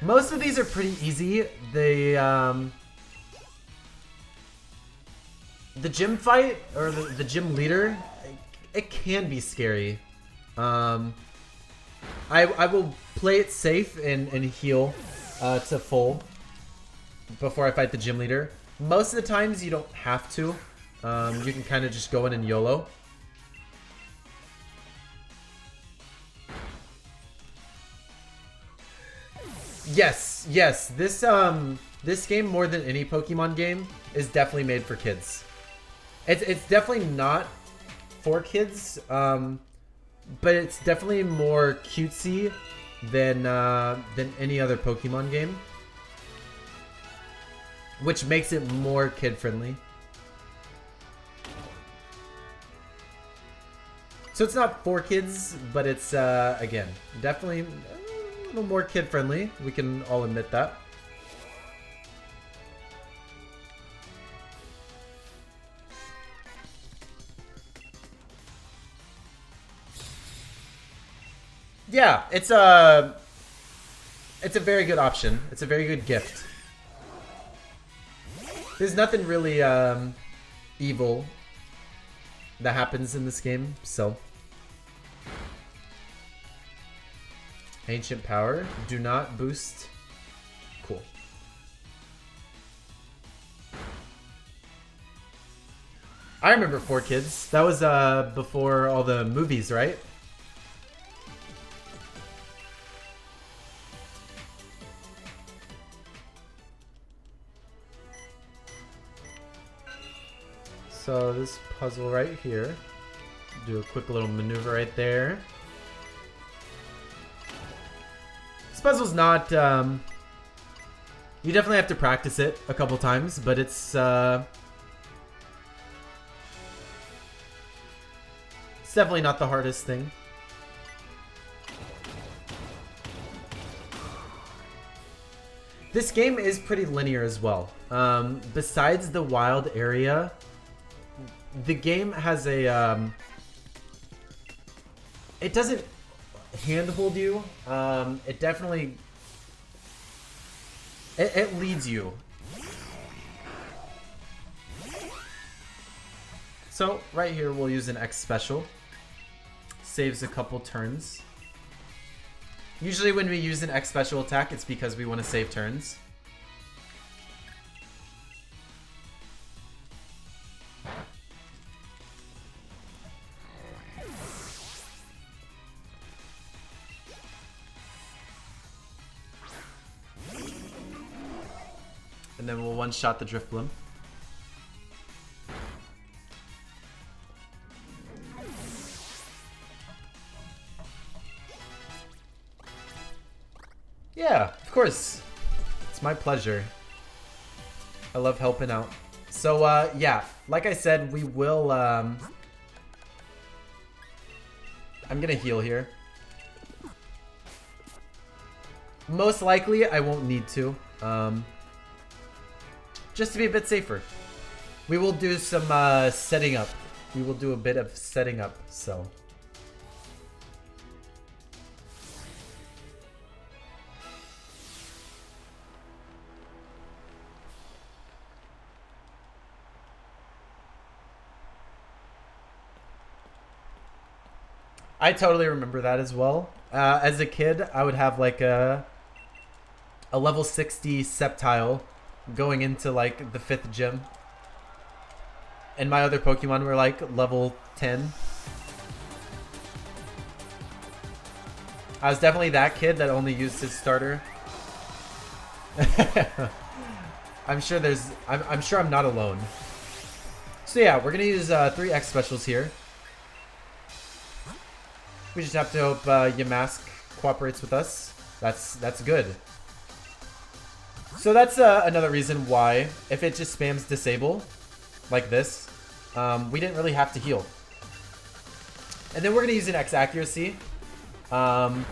Most of these are pretty easy. The gym fight or the gym leader, it can be scary. I will play it safe and heal to full before I fight the gym leader. Most of the times you don't have to. You can kind of just go in and YOLO. Yes, yes. This game, more than any Pokemon game, is definitely made for kids. It's definitely not for kids, but it's definitely more cutesy than any other Pokemon game, which makes it more kid-friendly. So it's not for kids, but it's, again, definitely a little more kid-friendly. We can all admit that. Yeah, it's a very good option. It's a very good gift. There's nothing really evil that happens in this game, so. Ancient power. Do not boost. Cool. I remember 4Kids. That was before all the movies, right? So this puzzle right here. Do a quick little maneuver right there. This puzzle's not, you definitely have to practice it a couple times, but it's definitely not the hardest thing. This game is pretty linear as well. Besides the wild area, the game has a, it doesn't handhold you. It definitely, it leads you. So right here we'll use an X special. Saves a couple turns. Usually when we use an X special attack, it's because we want to save turns. And then we'll one-shot the Drift Bloom. Yeah, of course. It's my pleasure. I love helping out. So, yeah, like I said, we will, I'm gonna heal here. Most likely, I won't need to. Just to be a bit safer. We will do some setting up we will do a bit of setting up, so. I totally remember that as well. As a kid, I would have like a level 60 Sceptile going into like the 5th gym. And my other Pokemon were like level 10. I was definitely that kid that only used his starter. I'm sure I'm not alone. So yeah, we're gonna use 3 X specials here. We just have to hope Yamask cooperates with us. That's good. So that's another reason why, if it just spams disable, like this, we didn't really have to heal. And then we're going to use an X accuracy. The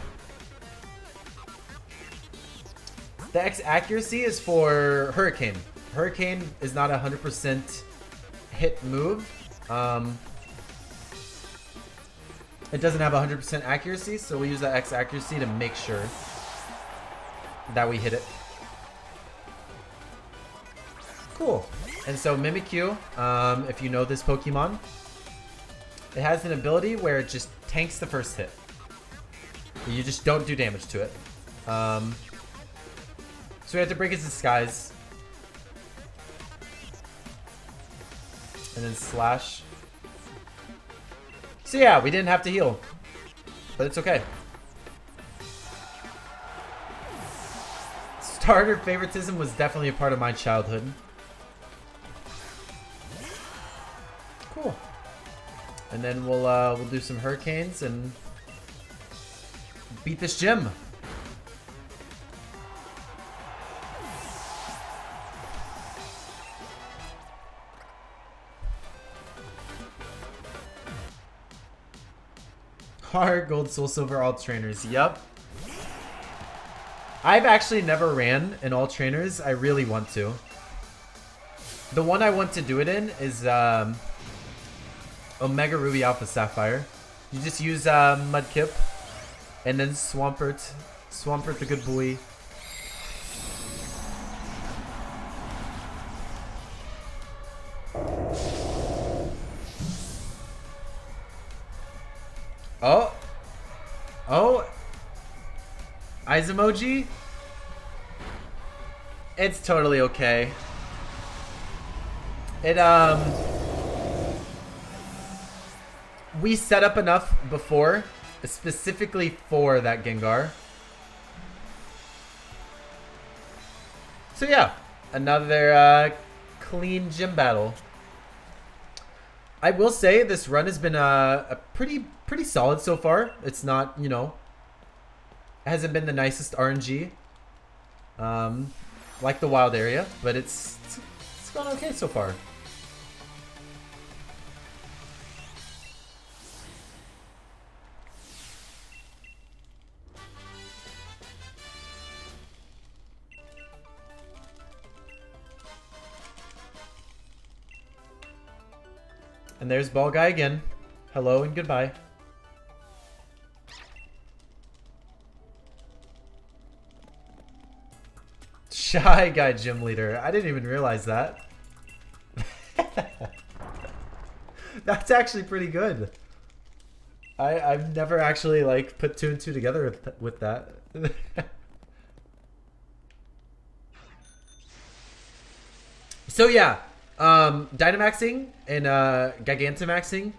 X accuracy is for Hurricane. Hurricane is not a 100% hit move. It doesn't have 100% accuracy, so we use that X accuracy to make sure that we hit it. Cool. And so Mimikyu, if you know this Pokemon, it has an ability where it just tanks the first hit. You just don't do damage to it. So we have to break its disguise. And then slash. So yeah, we didn't have to heal, but it's okay. Starter favoritism was definitely a part of my childhood. Cool. And then we'll do some hurricanes and beat this gym. Hard gold, soul, silver, all trainers. Yup. I've actually never ran in all trainers. I really want to. The one I want to do it in is Omega Ruby Alpha Sapphire. You just use Mudkip and then Swampert. Swampert the good boy. Oh. Oh. Eyes emoji. It's totally okay. We set up enough before, specifically for that Gengar. So yeah, another clean gym battle. I will say this run has been a pretty solid so far. It's not, you know, it hasn't been the nicest RNG, like the wild area, but it's gone okay so far. And there's Ball Guy again. Hello and goodbye. Shy Guy Gym Leader. I didn't even realize that. That's actually pretty good. I've never actually like put 2 and 2 together with that. So yeah, Dynamaxing and Gigantamaxing,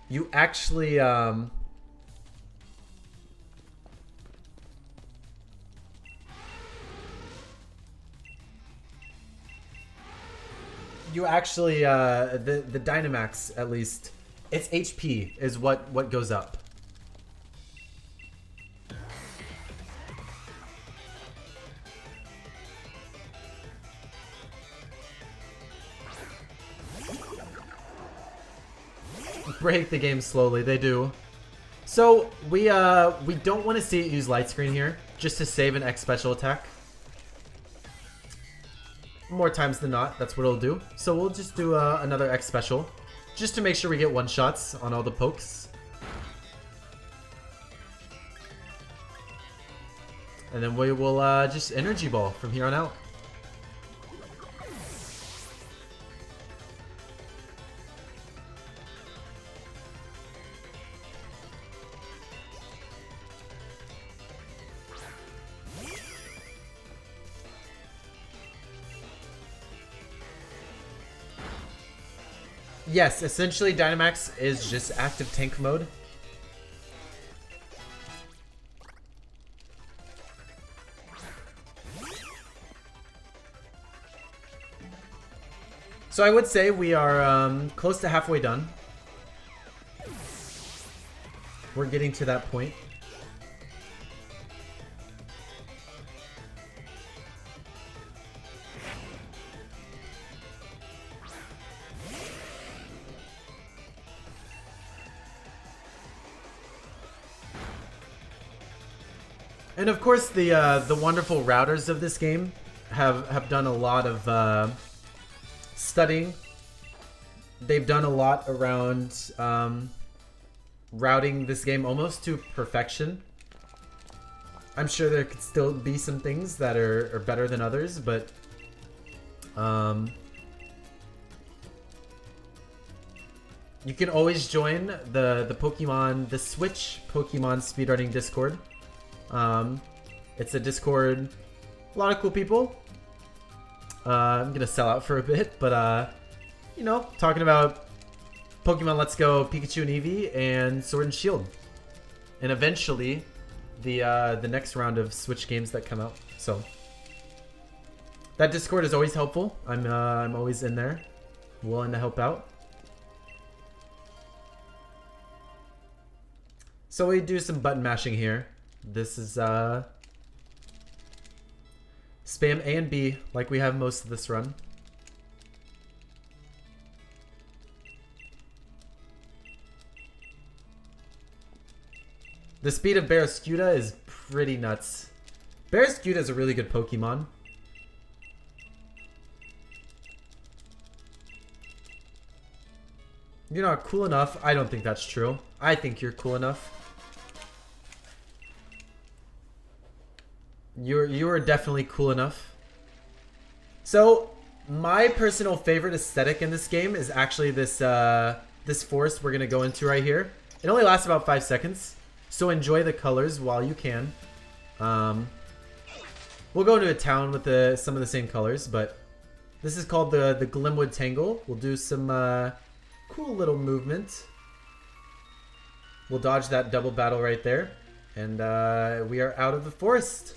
you actually the Dynamax, at least, its HP is what goes up. Break the game slowly, they do. So we don't want to see it use light screen here, just to save an X special attack. More times than not, that's what it'll do. So we'll just do another X special. just to make sure we get one-shots on all the pokes. And then we will just energy ball from here on out. Yes, essentially Dynamax is just active tank mode. So I would say we are close to halfway done. We're getting to that point. And of course, the wonderful routers of this game have done a lot of studying. They've done a lot around routing this game almost to perfection. I'm sure there could still be some things that are better than others, but you can always join the Switch Pokemon speedrunning Discord. It's a Discord, a lot of cool people. I'm gonna sell out for a bit, but you know, talking about Pokemon Let's Go, Pikachu and Eevee, and Sword and Shield, and eventually the next round of Switch games that come out. So that Discord is always helpful. I'm always in there, willing to help out. So we do some button mashing here. This is spam A and B like we have most of this run. The speed of Barraskewda is pretty nuts. Barraskewda is a really good Pokemon. You're not cool enough. I don't think that's true. I think you're cool enough. You are definitely cool enough. So my personal favorite aesthetic in this game is actually this this forest we're gonna go into right here. It only lasts about 5 seconds, so enjoy the colors while you can. We'll go into a town with some of the same colors, but this is called the Glimwood Tangle. We'll do some cool little movement. We'll dodge that double battle right there, and we are out of the forest.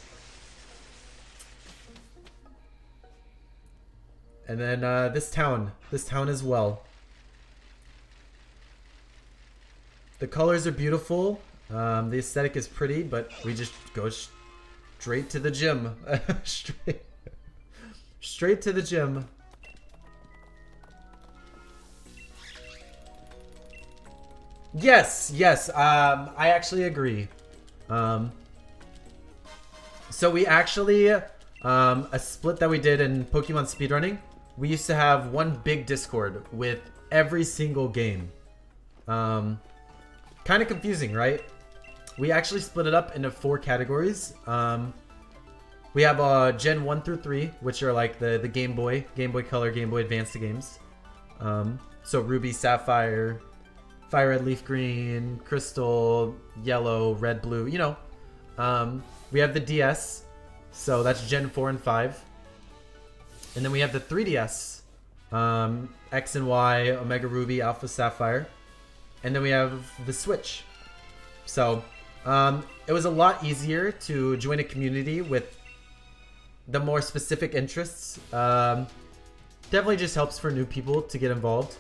And then this town as well. The colors are beautiful. The aesthetic is pretty, but we just go straight to the gym. straight to the gym. Yes, yes. I actually agree. So we actually a split that we did in Pokemon speedrunning. We used to have one big Discord with every single game. Kind of confusing, right? We actually split it up into 4 categories. We have Gen 1 through 3, which are like the Game Boy Color, Game Boy Advance games. So Ruby, Sapphire, Fire Red, Leaf Green, Crystal, Yellow, Red, Blue, you know. We have the DS, so that's Gen 4 and 5. And then we have the 3DS, X and Y, Omega Ruby, Alpha Sapphire. And then we have the Switch. So it was a lot easier to join a community with the more specific interests. Definitely just helps for new people to get involved.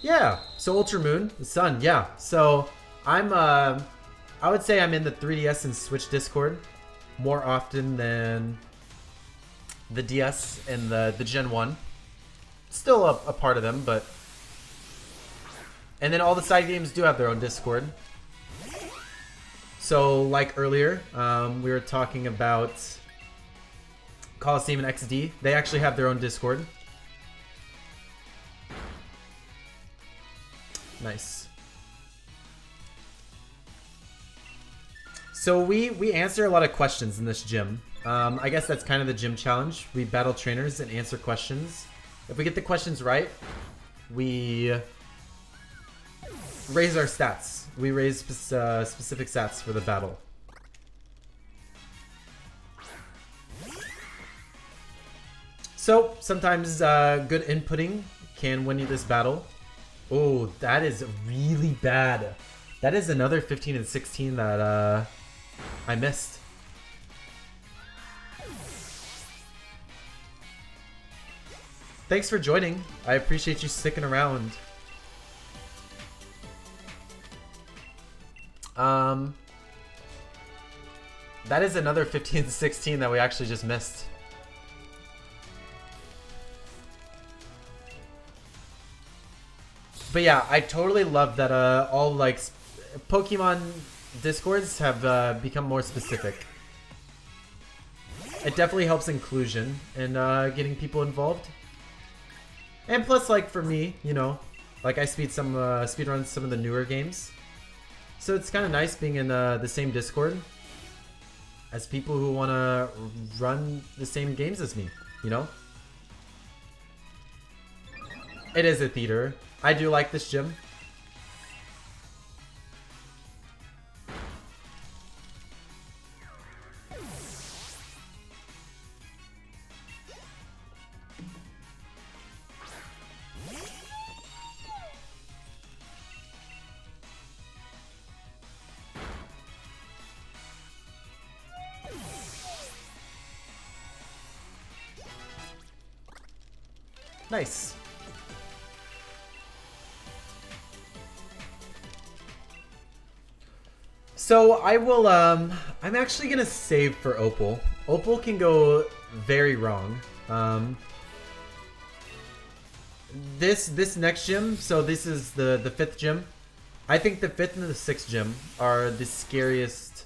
Yeah, so Ultra Moon, the sun, yeah. So I'm, I would say I'm in the 3DS and Switch Discord more often than the DS and the Gen 1. Still a part of them, but... And then all the side games do have their own Discord. So, like earlier, we were talking about Coliseum and XD. They actually have their own Discord. Nice. So we answer a lot of questions in this gym. I guess that's kind of the gym challenge. We battle trainers and answer questions. If we get the questions right, we raise our stats. We raise specific stats for the battle. So sometimes good inputting can win you this battle. Oh, that is really bad. That is another 15 and 16 that I missed. Thanks for joining. I appreciate you sticking around. That is another 15 and 16 that we actually just missed. But yeah, I totally love that all like Pokemon Discords have become more specific. It definitely helps inclusion and getting people involved. And plus, like for me, you know, like I speedrun some of the newer games, so it's kind of nice being in the same Discord as people who want to run the same games as me. You know, it is a theater. I do like this gym. Nice. So I will, I'm actually gonna save for Opal. Opal can go very wrong. This next gym, so this is the 5th gym. I think the 5th and the 6th gym are the scariest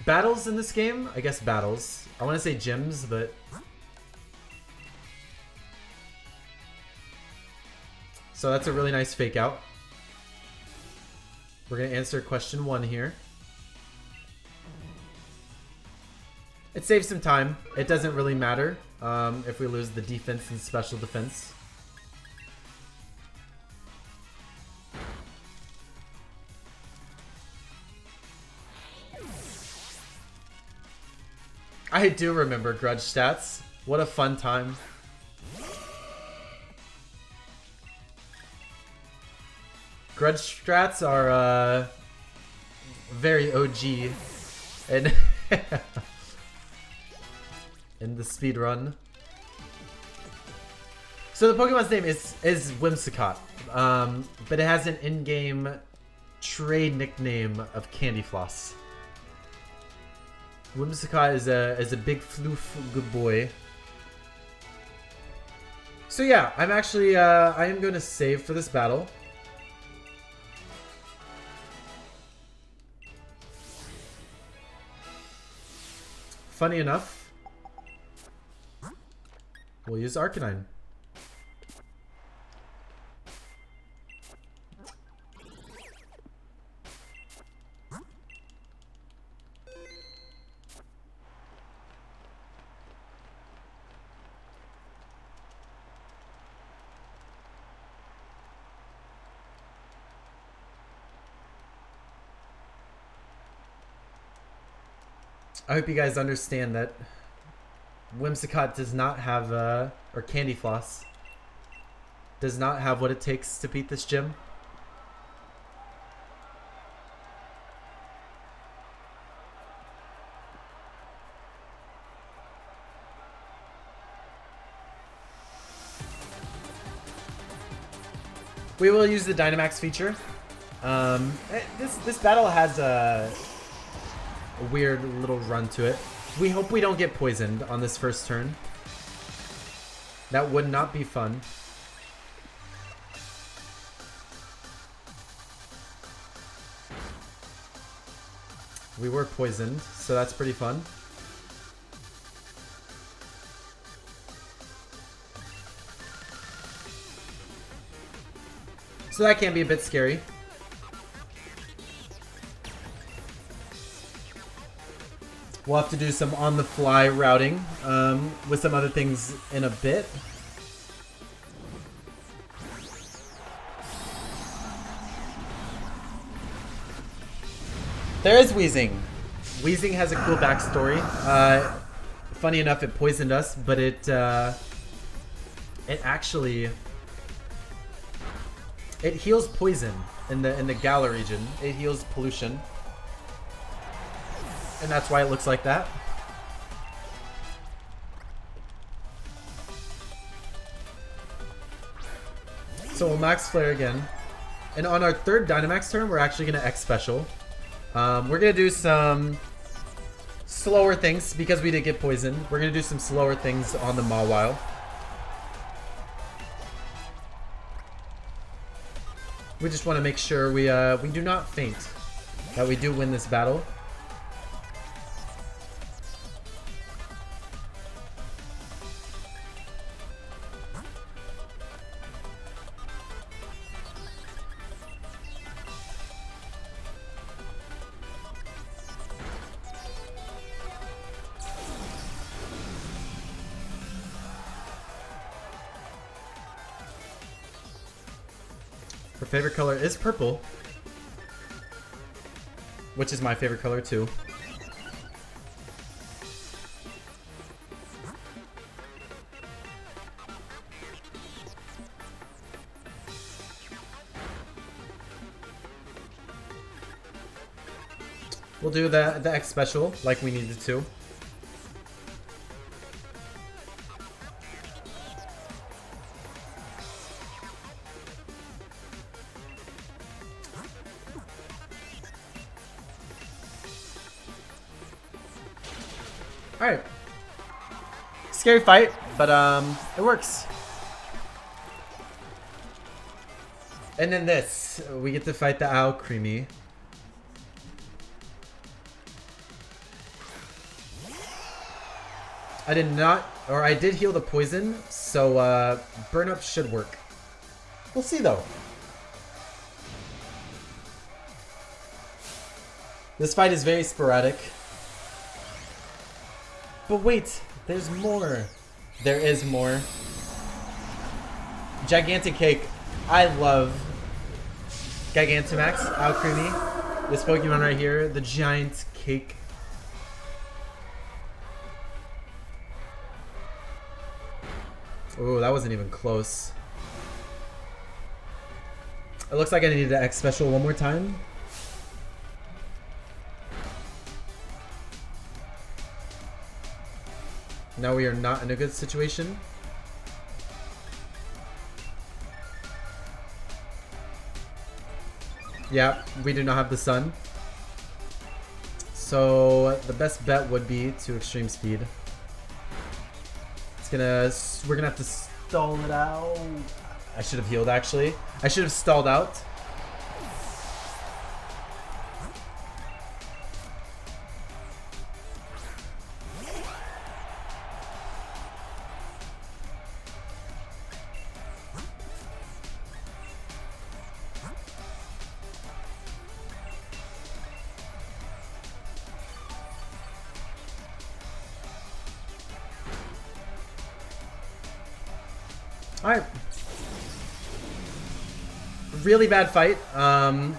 battles in this game. I guess battles. I want to say gyms, but so that's a really nice fake out. We're going to answer question 1 here. It saves some time. It doesn't really matter if we lose the defense and special defense. I do remember Grudge stats. What a fun time. Grudge strats are very OG and in the speed run. So the Pokemon's name is Whimsicott, but it has an in-game trade nickname of Candyfloss. Whimsicott is a big floof good boy. So yeah, I'm actually I am going to save for this battle. Funny enough, we'll use Arcanine. I hope you guys understand that Whimsicott does not have, or Candyfloss, does not have what it takes to beat this gym. We will use the Dynamax feature. This battle has a weird little run to it. We hope we don't get poisoned on this first turn. That would not be fun. We were poisoned, so that's pretty fun. So that can be a bit scary. We'll have to do some on-the-fly routing with some other things in a bit. There is Wheezing. Wheezing has a cool backstory. Funny enough, it poisoned us, but it actually heals poison in the Gala region. It heals pollution, and that's why it looks like that. So we'll max flare again, and on our third Dynamax turn, we're actually gonna X special. We're gonna do some slower things because we did get poisoned. We're gonna do some slower things on the Mawile. We just want to make sure we do not faint, that we do win this battle. Her favorite color is purple, which is my favorite color too. We'll do the X special like we needed to. Alright. Scary fight, but it works. And then this, we get to fight the Owl Creamy. I did not, or I did heal the poison, so burn up should work. We'll see though. This fight is very sporadic. But wait, there's more. There is more. Gigantic Cake. I love Gigantamax, Alcremie. This Pokemon right here, the Giant Cake. Oh, that wasn't even close. It looks like I needed to X special one more time. Now we are not in a good situation. Yeah, we do not have the sun. So the best bet would be to extreme speed. We're gonna have to stall it out. I should have healed actually. I should have stalled out. Alright. Really bad fight,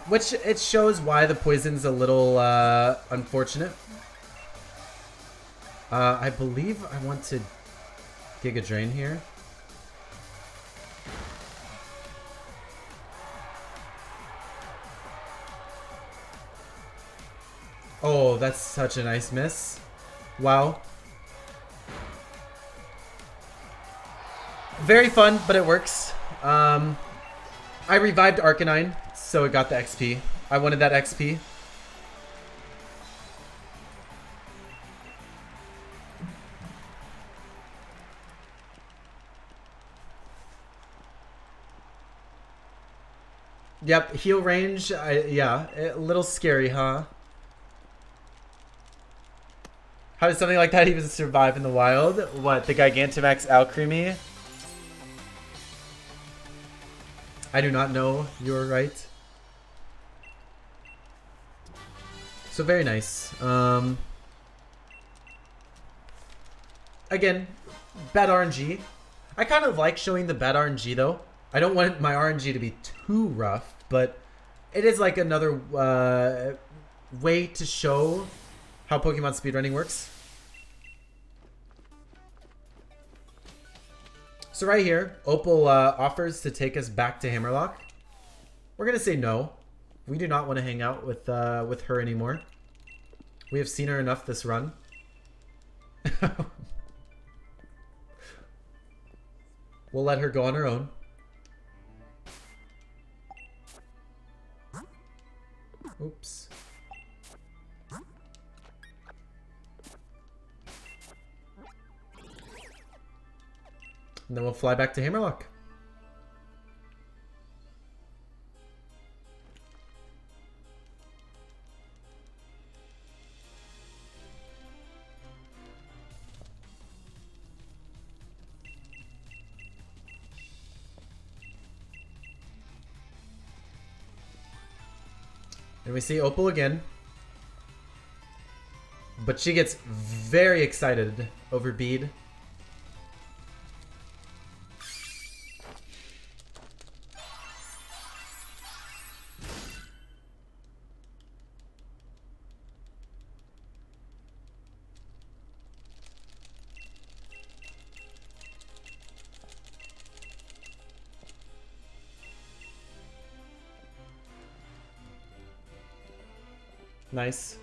which it shows why the poison's a little unfortunate. I believe I want to Giga Drain here. Oh, that's such a nice miss. Wow. Very fun, but it works. I revived Arcanine, so it got the XP. I wanted that XP. Yep, heal range, yeah, a little scary, huh? How did something like that even survive in the wild? What, the Gigantamax Alcremie? I do not know. You're right. So very nice. Again, bad RNG. I kind of like showing the bad RNG though. I don't want my RNG to be too rough, but it is like another way to show how Pokemon speedrunning works. So right here, Opal offers to take us back to Hammerlock. We're gonna say no. We do not want to hang out with her anymore. We have seen her enough this run. We'll let her go on her own. Oops. And then we'll fly back to Hammerlock. And we see Opal again. But she gets very excited over Bead. Nice.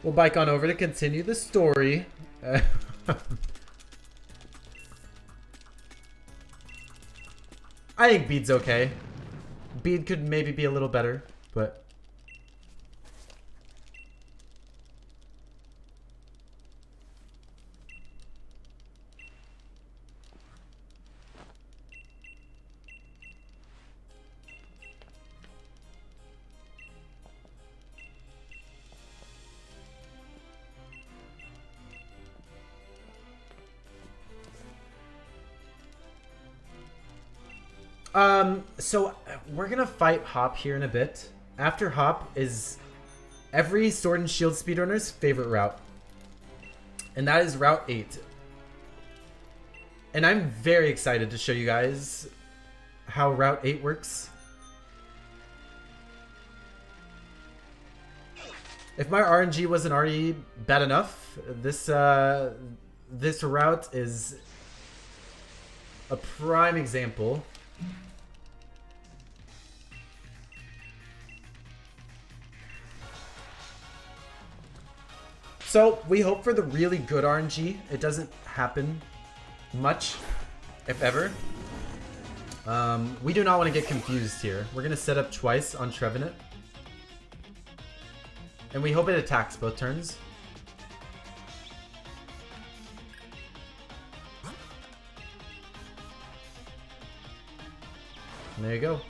We'll bike on over to continue the story. I think Bead's okay. Bead could maybe be a little better, but... So we're gonna fight Hop here in a bit. After Hop is every Sword and Shield speedrunner's favorite route. And that is Route 8. And I'm very excited to show you guys how Route 8 works. If my RNG wasn't already bad enough, this route is a prime example. So we hope for the really good RNG. It doesn't happen much, if ever. We do not want to get confused here. We're gonna set up twice on Trevenant. And we hope it attacks both turns. And there you go.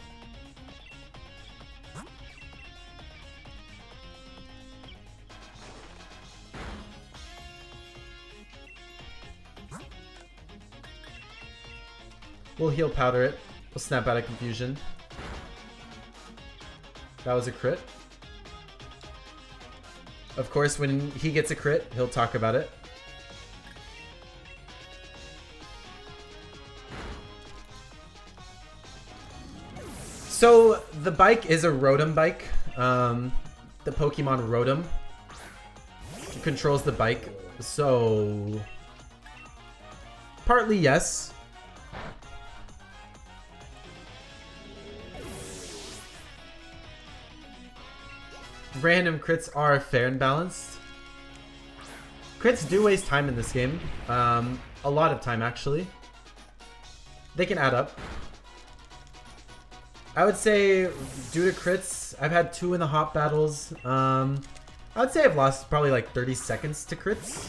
We'll heal powder it. We'll snap out of confusion. That was a crit. Of course, when he gets a crit, he'll talk about it. So the bike is a Rotom bike. The Pokemon Rotom controls the bike. So partly yes. Random crits are fair and balanced. Crits do waste time in this game. A lot of time, actually. They can add up. I would say, due to crits, I've had 2 in the hop battles. I would say I've lost probably like 30 seconds to crits.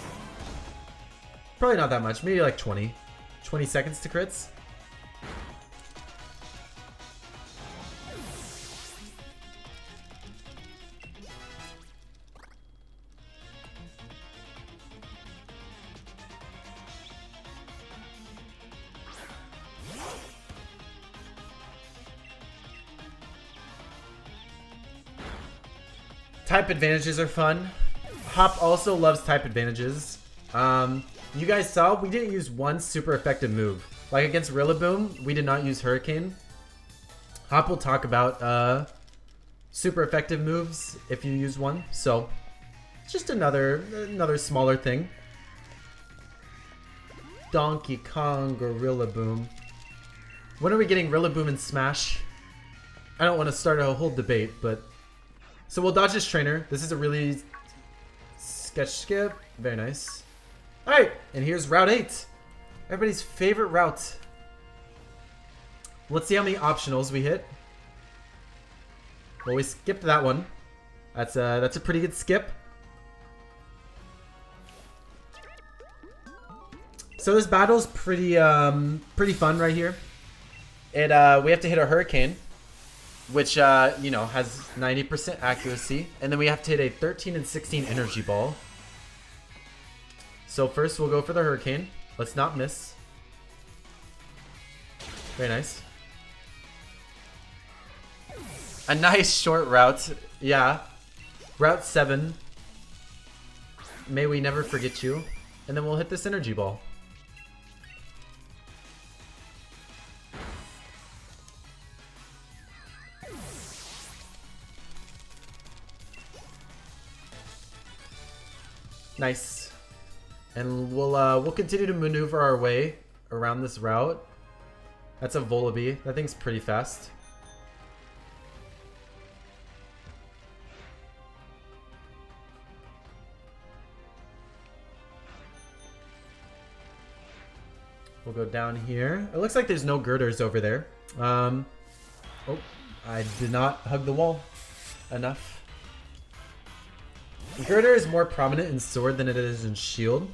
Probably not that much. Maybe like 20. 20 seconds to crits. Type advantages are fun. Hop also loves type advantages. You guys saw we didn't use one super effective move. Like against Rillaboom, we did not use Hurricane. Hop will talk about super effective moves if you use one. So it's just another smaller thing. Donkey Kong or Rillaboom. When are we getting Rillaboom in Smash? I don't want to start a whole debate, but... So we'll dodge this trainer. This is a really sketch skip. Very nice. Alright, and here's Route 8. Everybody's favorite route. Let's see how many optionals we hit. Well, we skipped that one. That's a pretty good skip. So this battle's pretty fun right here. We have to hit a Hurricane, which you know, has 90% accuracy, and then we have to hit a 13 and 16 energy ball. So first we'll go for the Hurricane. Let's not miss. Very nice. A nice short route. Yeah. Route 7. May we never forget you. And then we'll hit this energy ball. Nice. And we'll continue to maneuver our way around this route. That's a Volibee. That thing's pretty fast. We'll go down here. It looks like there's no girders over there. Oh, I did not hug the wall enough. Girder is more prominent in Sword than it is in Shield.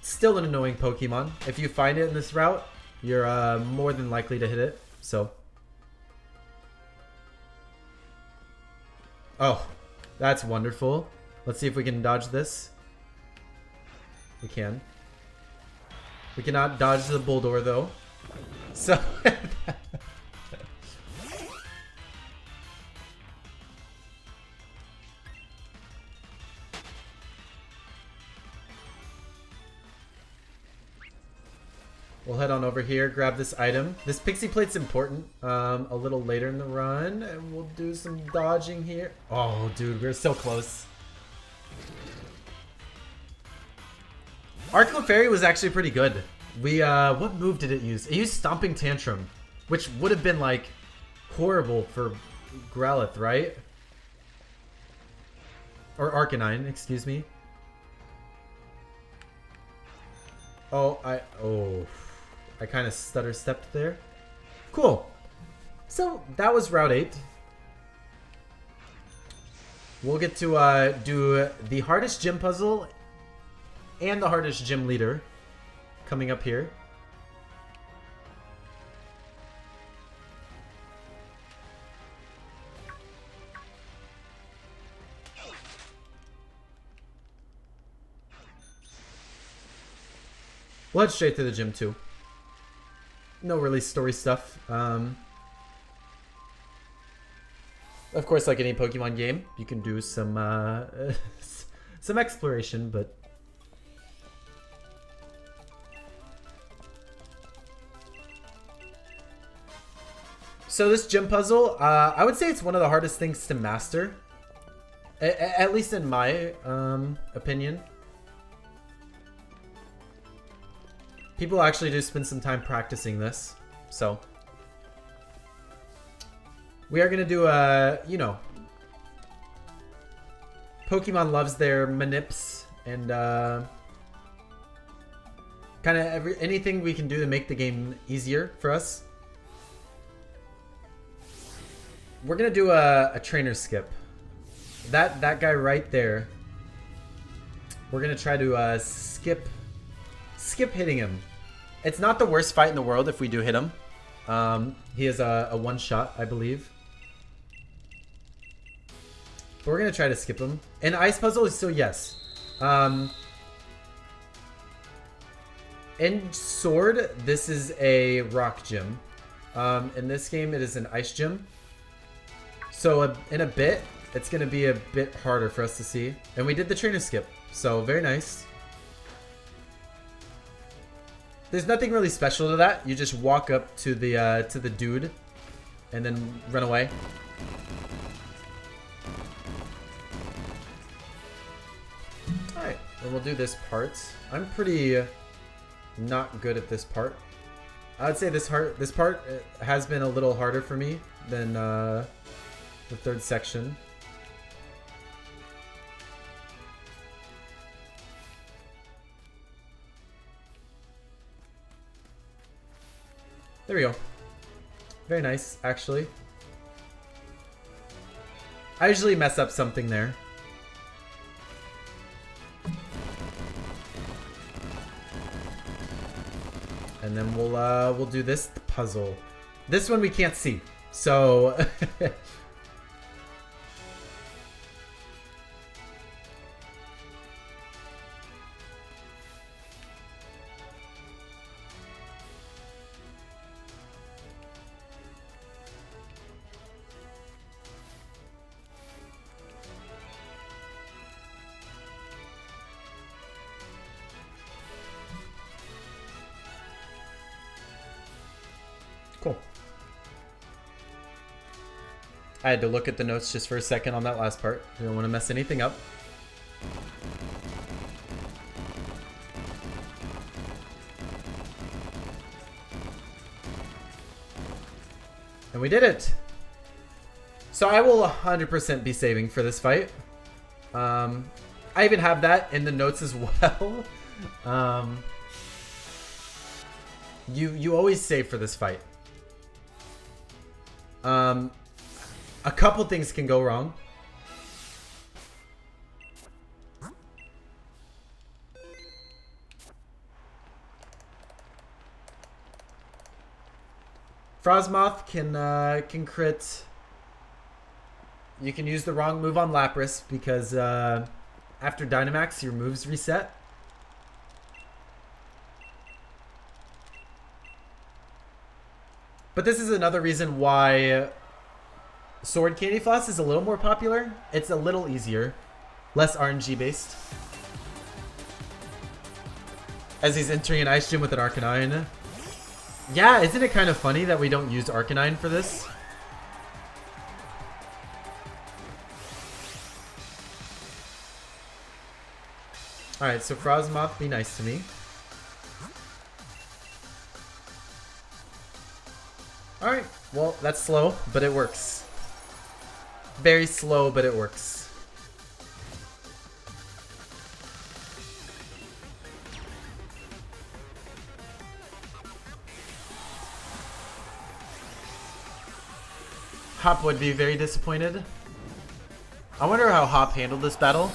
Still an annoying Pokemon. If you find it in this route, you're more than likely to hit it. So. Oh, that's wonderful. Let's see if we can dodge this. We can. We cannot dodge the Bulldor though. So. We'll head on over here, grab this item. This Pixie Plate's important a little later in the run, and we'll do some dodging here. Oh, dude, we're so close. Arc Fairy was actually pretty good. We, what move did it use? It used Stomping Tantrum, which would have been, like, horrible for Growlithe, right? Or Arcanine, excuse me. Oh, I kind of stutter stepped there. Cool. So that was Route 8. We'll get to do the hardest gym puzzle and the hardest gym leader coming up here. We'll head straight to the gym too. No really story stuff. Of course, like any Pokemon game, you can do some some exploration, but so this gym puzzle, I would say it's one of the hardest things to master, at least in my opinion. People actually do spend some time practicing this, so we are gonna do you know, Pokemon loves their manips and kind of anything we can do to make the game easier for us. We're gonna do a trainer skip. That guy right there. We're gonna try to skip hitting him. It's not the worst fight in the world if we do hit him. He has a one-shot, I believe. But we're going to try to skip him. And Ice Puzzle is still yes. In Sword, this is a Rock Gym. In this game, it is an Ice Gym. So in a bit, it's going to be a bit harder for us to see. And we did the trainer skip, so very nice. There's nothing really special to that. You just walk up to the dude and then run away. Alright, and we'll do this part. I'm pretty not good at this part. I would say this part has been a little harder for me than the third section. There we go. Very nice, actually. I usually mess up something there. And then we'll do this puzzle. This one we can't see, so cool. I had to look at the notes just for a second on that last part. We don't want to mess anything up. And we did it! So I will 100% be saving for this fight. I even have that in the notes as well. You always save for this fight. A couple things can go wrong. Frostmoth can crit. You can use the wrong move on Lapras because after Dynamax your moves reset. But this is another reason why Sword Candyfloss is a little more popular. It's a little easier. Less RNG based. As he's entering an Ice Gym with an Arcanine. Yeah, isn't it kind of funny that we don't use Arcanine for this? Alright, so Frostmoth, be nice to me. Alright, well, that's slow, but it works. Very slow, but it works. Hop would be very disappointed. I wonder how Hop handled this battle.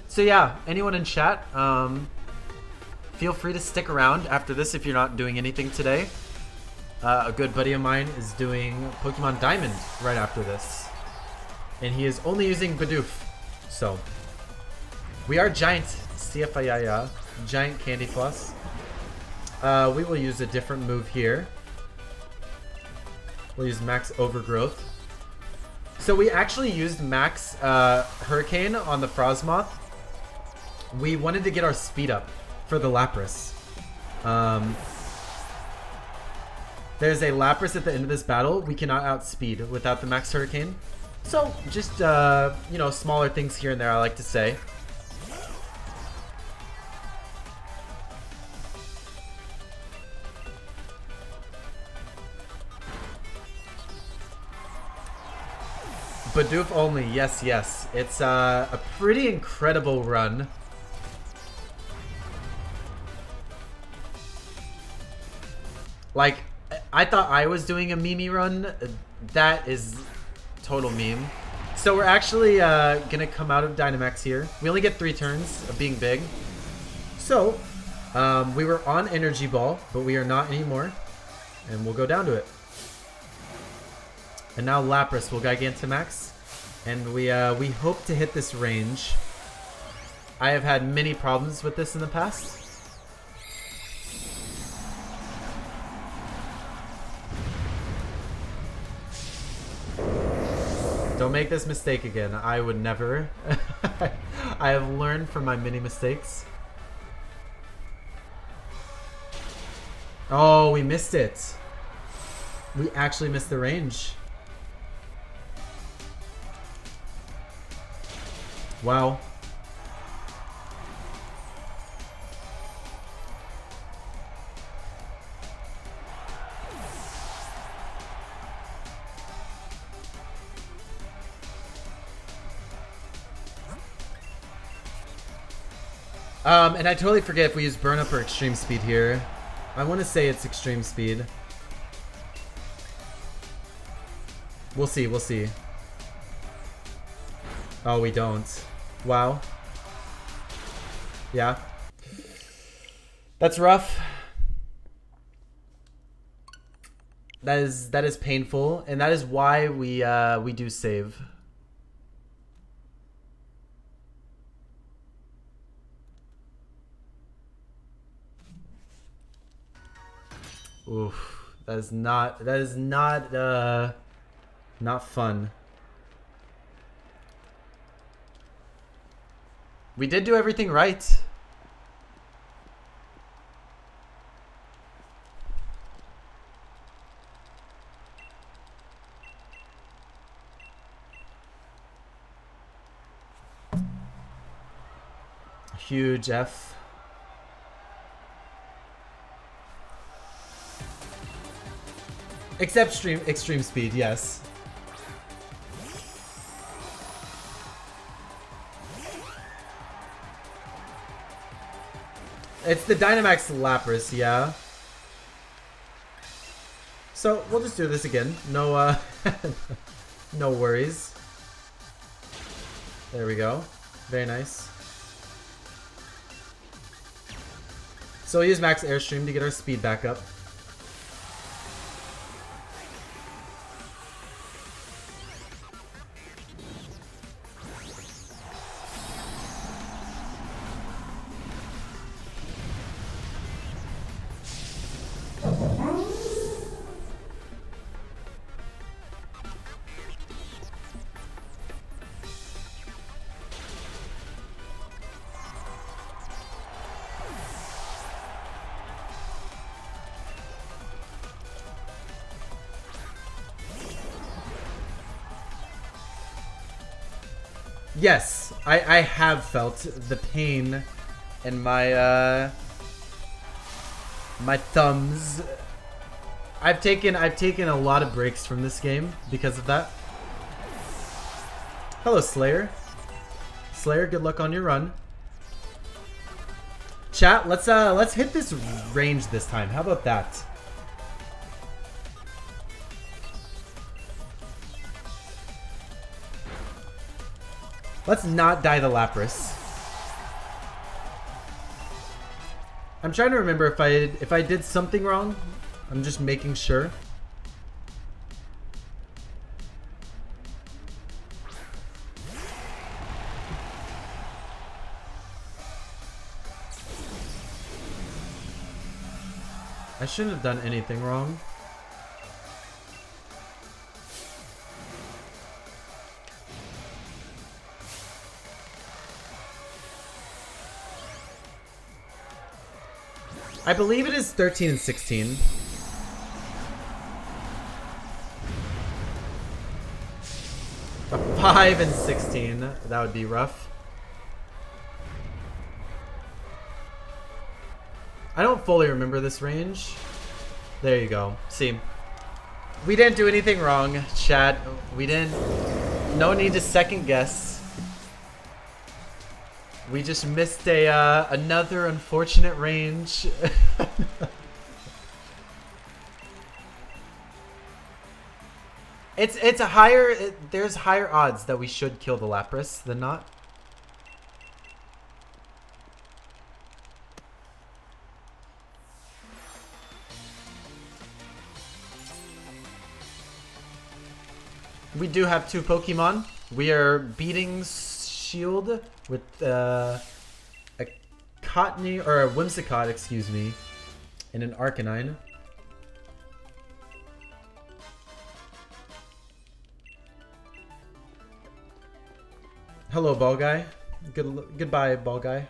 So yeah, anyone in chat, feel free to stick around after this if you're not doing anything today. A good buddy of mine is doing Pokemon Diamond right after this. And he is only using Bidoof. So, we are giant CFIIA, giant candyfloss. We will use a different move here. We'll use Max Overgrowth. So we actually used Max Hurricane on the Frostmoth. We wanted to get our speed up for the Lapras. There's a Lapras at the end of this battle. We cannot outspeed without the Max Hurricane. So, just, you know, smaller things here and there, I like to say. Bidoof only, yes, yes. It's a pretty incredible run. Like, I thought I was doing a meme run. That is total meme. So we're actually gonna come out of Dynamax here. We only get 3 turns of being big. So, we were on Energy Ball, but we are not anymore. And we'll go down to it. And now Lapras will Gigantamax. And we hope to hit this range. I have had many problems with this in the past. Don't make this mistake again. I would never. I have learned from my many mistakes. Oh, we missed it. We actually missed the range. Wow. And I totally forget if we use burn up or extreme speed here. I want to say it's extreme speed. We'll see, we'll see. Oh, we don't. Wow. Yeah. That's rough. That is painful, and that is why we do save. Oof. That is not not fun. We did do everything right. Huge F. Except extreme speed, yes. It's the Dynamax Lapras, yeah. So we'll just do this again. No no worries. There we go. Very nice. So we'll use Max Airstream to get our speed back up. Yes, I have felt the pain in my my thumbs. I've taken a lot of breaks from this game because of that. Hello, Slayer. Slayer, good luck on your run. Chat, let's hit this range this time. How about that? Let's not die the Lapras. I'm trying to remember if I did something wrong. I'm just making sure. I shouldn't have done anything wrong. I believe it is 13 and 16. A 5 and 16. That would be rough. I don't fully remember this range. There you go. See. We didn't do anything wrong, chat. We didn't... No need to second guess. We just missed a another unfortunate range. It's a higher... there's higher odds that we should kill the Lapras than not. We do have 2 Pokemon. We are beating Shield with a Cottonee, or a Whimsicott, excuse me, and an Arcanine. Hello, ball guy. Goodbye, ball guy.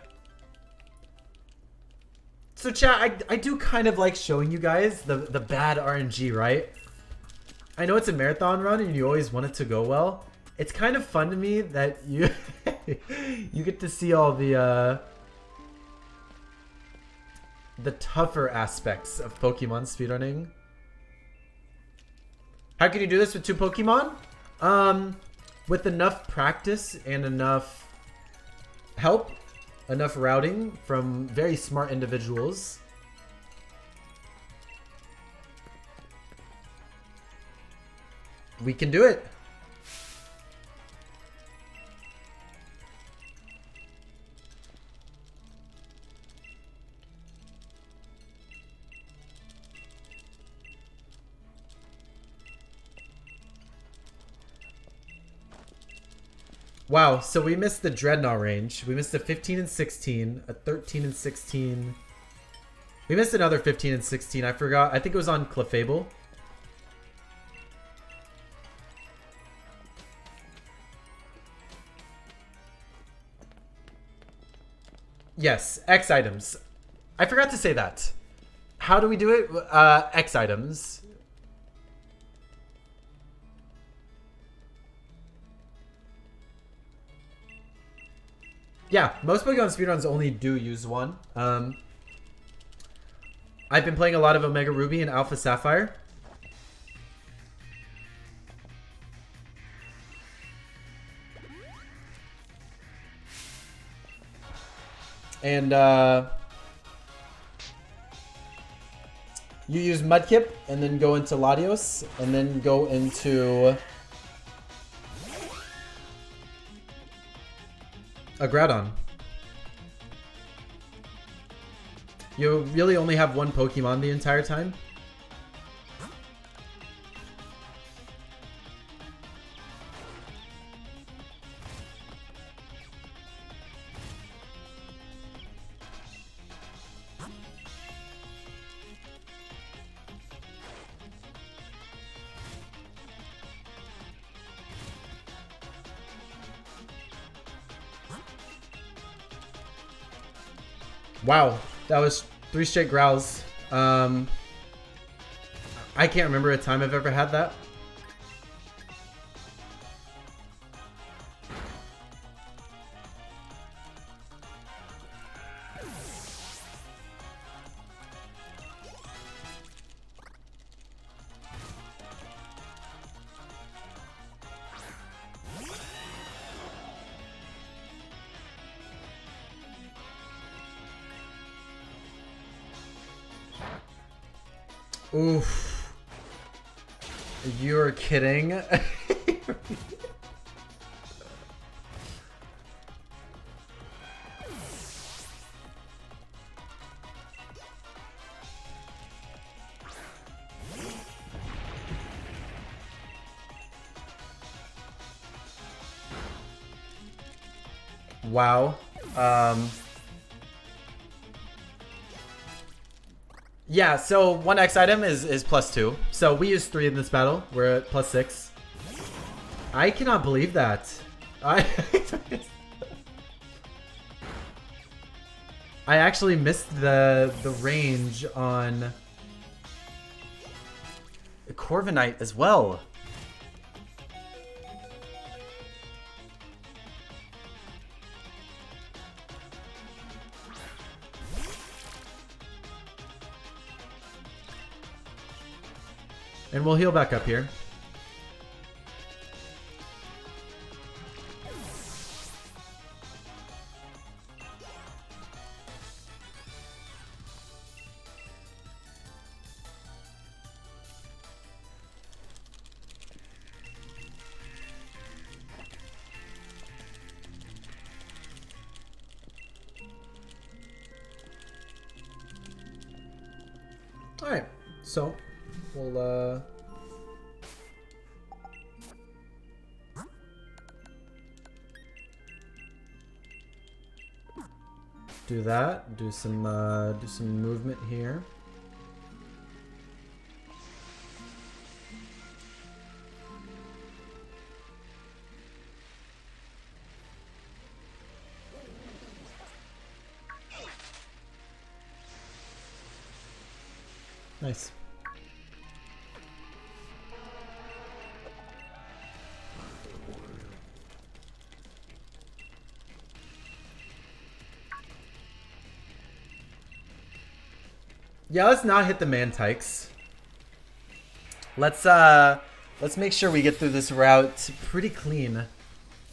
So chat, I do kind of like showing you guys the bad RNG, right? I know it's a marathon run and you always want it to go well. It's kind of fun to me that you you get to see all the tougher aspects of Pokemon speedrunning. How can you do this with 2 Pokemon? With enough practice and enough help, enough routing from very smart individuals. We can do it. Wow, so we missed the Dreadnought range. We missed a 15 and 16, a 13 and 16. We missed another 15 and 16. I forgot. I think it was on Clefable. Yes, X items. I forgot to say that. How do we do it? X items. Yeah, most Pokemon speedruns only do use one. I've been playing a lot of Omega Ruby and Alpha Sapphire. And you use Mudkip and then go into Latios and then go into a Groudon. You really only have one Pokemon the entire time. Wow, that was 3 straight growls. I can't remember a time I've ever had that. Oof. You're kidding. Wow. Yeah, so one X item is +2. So we use 3 in this battle. We're at +6. I cannot believe that. I actually missed the range on Corviknight as well. And we'll heal back up here. All right, so we'll do that. Do some movement here. Nice. Yeah, let's not hit the Mantykes. Let's make sure we get through this route pretty clean.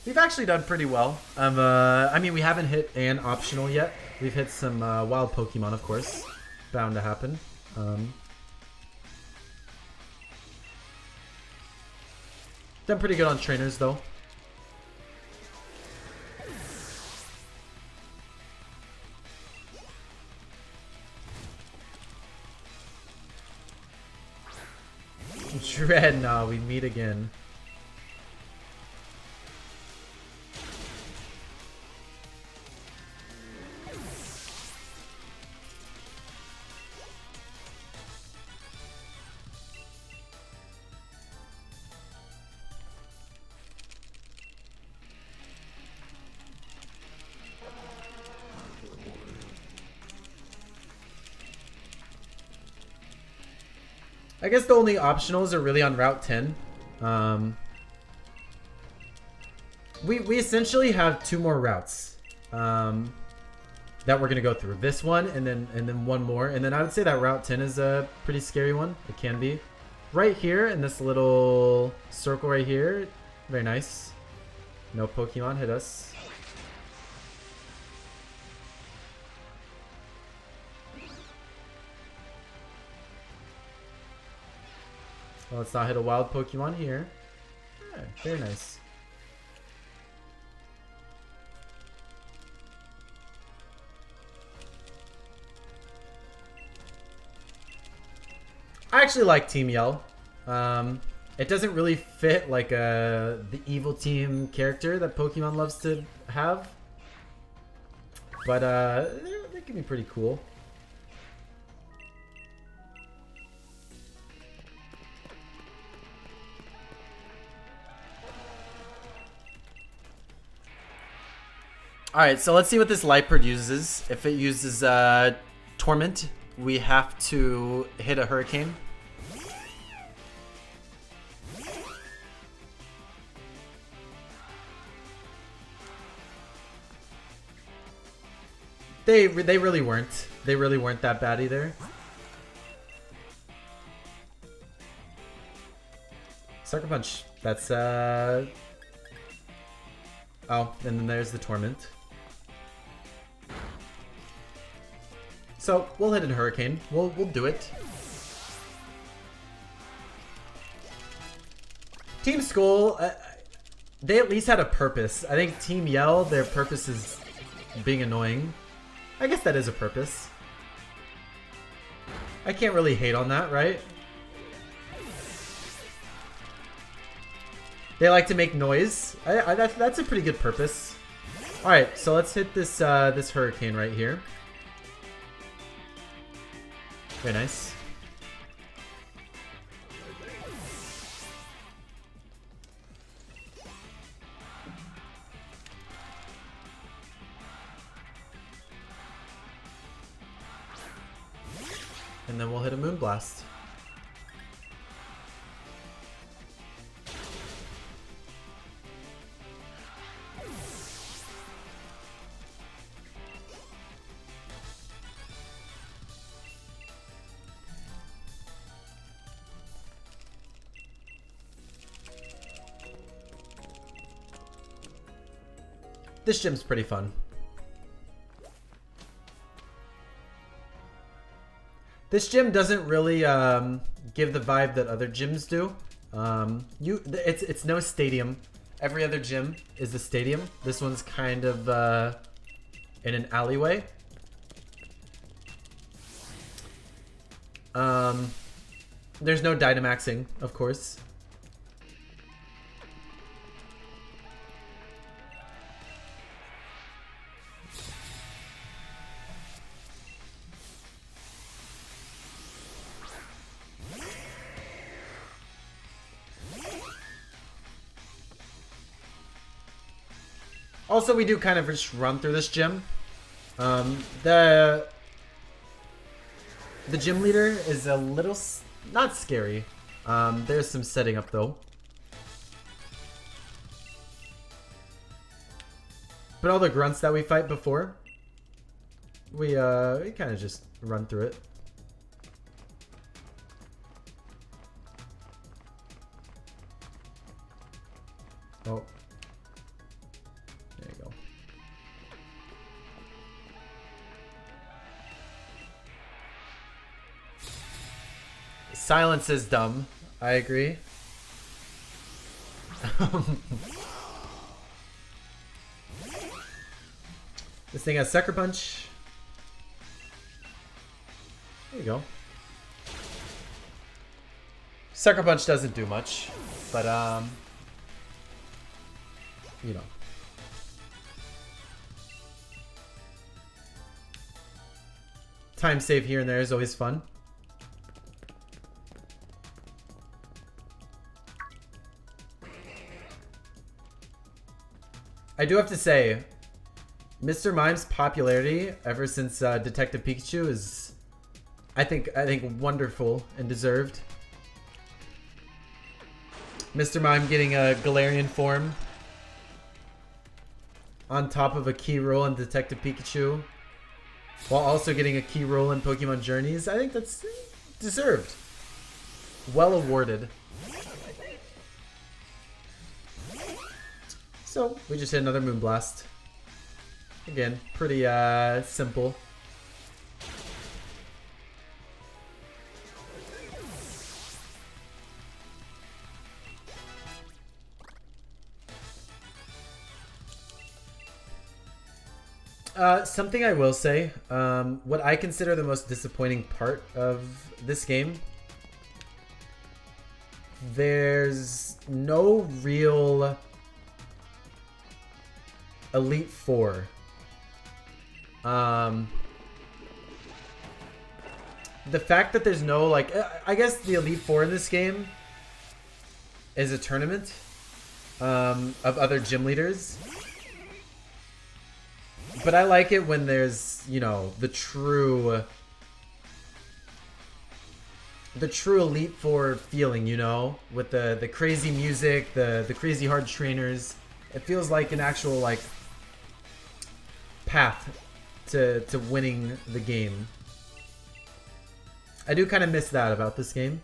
We've actually done pretty well. I mean, we haven't hit an optional yet. We've hit some wild Pokemon, of course. Bound to happen. Done pretty good on trainers, though. Dreadnought, we meet again. I guess the only optionals are really on Route 10. We essentially have 2 more routes that we're gonna go through. This one and then one more, and then I would say that Route 10 is a pretty scary one. It can be. Right here in this little circle right here, very nice. No Pokemon hit us. Well, let's not hit a wild Pokemon here. Yeah, very nice. I actually like Team Yell. It doesn't really fit like the evil team character that Pokemon loves to have. But they can be pretty cool. Alright, so let's see what this Lightbird uses. If it uses Torment, we have to hit a Hurricane. They really weren't. They really weren't that bad either. Sucker Punch. That's oh, and then there's the Torment. So we'll hit a Hurricane. We'll do it. Team Skull, they at least had a purpose. I think Team Yell, their purpose is being annoying. I guess that is a purpose. I can't really hate on that, right? They like to make noise. That's a pretty good purpose. All right, so let's hit this this Hurricane right here. Very nice. And then we'll hit a Moonblast. This gym's pretty fun. This gym doesn't really give the vibe that other gyms do. It's no stadium. Every other gym is a stadium. This one's kind of in an alleyway. There's no Dynamaxing, of course. Also, we do kind of just run through this gym. The The gym leader is a little not scary. There's some setting up though. But all the grunts that we fight before, we kind of just run through it. Oh. There you go. Silence is dumb. I agree. This thing has Sucker Punch. There you go. Sucker Punch doesn't do much, but you know. Time save here and there is always fun. I do have to say, Mr. Mime's popularity ever since Detective Pikachu is, I think wonderful and deserved. Mr. Mime getting a Galarian form on top of a key role in Detective Pikachu, while also getting a key role in Pokemon Journeys. I think that's deserved. Well awarded. So, we just hit another Moonblast. Again, pretty simple. Something I will say, what I consider the most disappointing part of this game, there's no real Elite Four. The fact that there's no, like, I guess the Elite Four in this game is a tournament of other gym leaders. But I like it when there's, you know, the true Elite Four feeling, you know, with the crazy music, the crazy hard trainers. It feels like an actual, like, path to winning the game. I do kind of miss that about this game.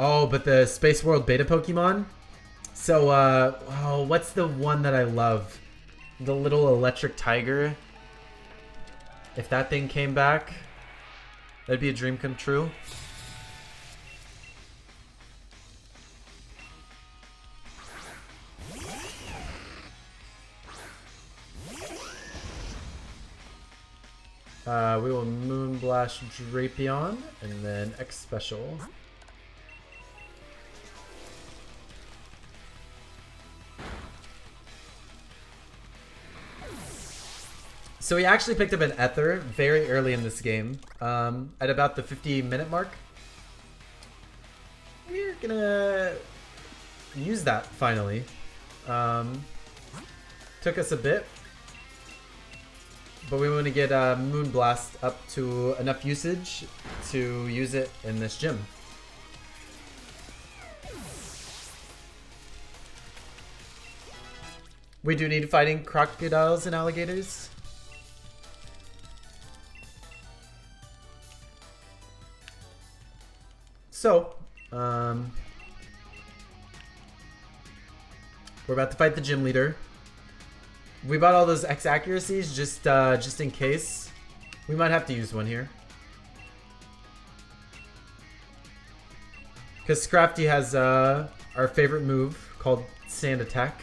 Oh, but the Space World beta Pokemon? So, oh, what's the one that I love? The little electric tiger. If that thing came back, that'd be a dream come true. We will Moonblast Drapion and then X Special. So we actually picked up an Ether very early in this game, at about the 50-minute mark. We're gonna use that finally. Took us a bit, but we want to get Moonblast up to enough usage to use it in this gym. We do need fighting crocodiles and alligators. So, we're about to fight the gym leader. We bought all those X accuracies just in case. We might have to use one here. Because Scrafty has our favorite move called Sand Attack.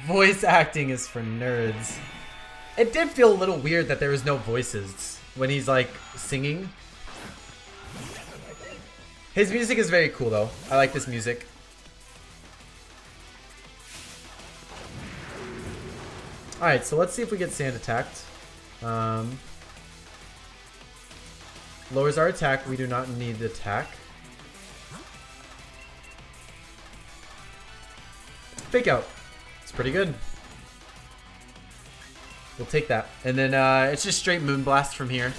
Voice acting is for nerds. It did feel a little weird that there was no voices when he's like singing. His music is very cool though. I like this music. Alright, so let's see if we get sand attacked. Lowers our attack. We do not need attack. Fake out. It's pretty good. We'll take that. And then it's just straight Moonblast from here.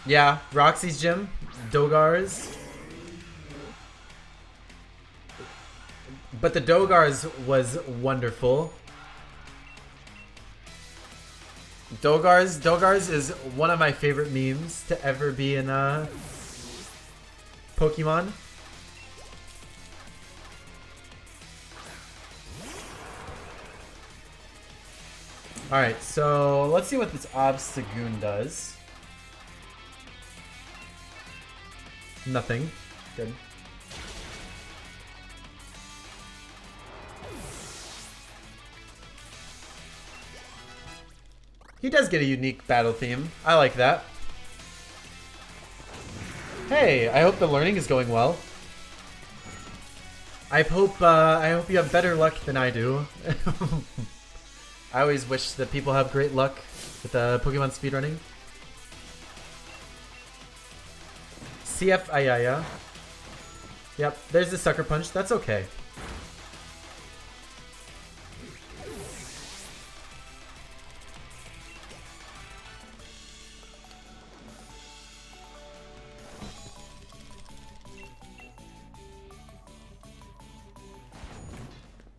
Yeah, Roxy's gym. Dogar's. But the Dogar's was wonderful. Dogar's is one of my favorite memes to ever be in Pokemon. Alright, so let's see what this Obstagoon does. Nothing. Good. He does get a unique battle theme. I like that. Hey, I hope the learning is going well. I hope you have better luck than I do. I always wish that people have great luck with Pokemon speedrunning. CF Ayaya. Yep, there's the Sucker Punch. That's okay.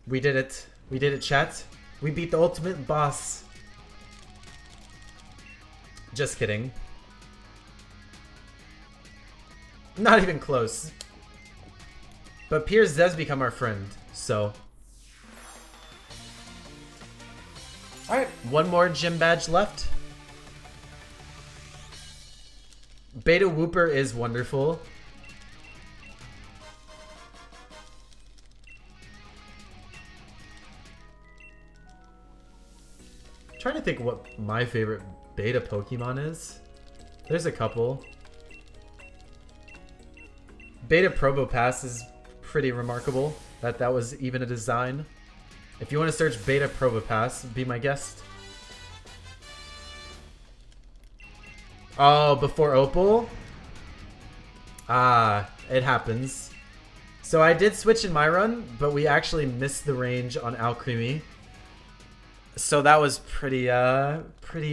We did it. We did it, chat. We beat the ultimate boss. Just kidding. Not even close. But Piers does become our friend, so. Alright, one more gym badge left. Beta Wooper is wonderful. Trying to think what my favorite beta Pokemon is. There's a couple. Beta Probopass is pretty remarkable that that was even a design. If you want to search Beta Probopass, be my guest. Oh, before Opal? Ah, it happens. So I did switch in my run, but we actually missed the range on Alcremie. So that was pretty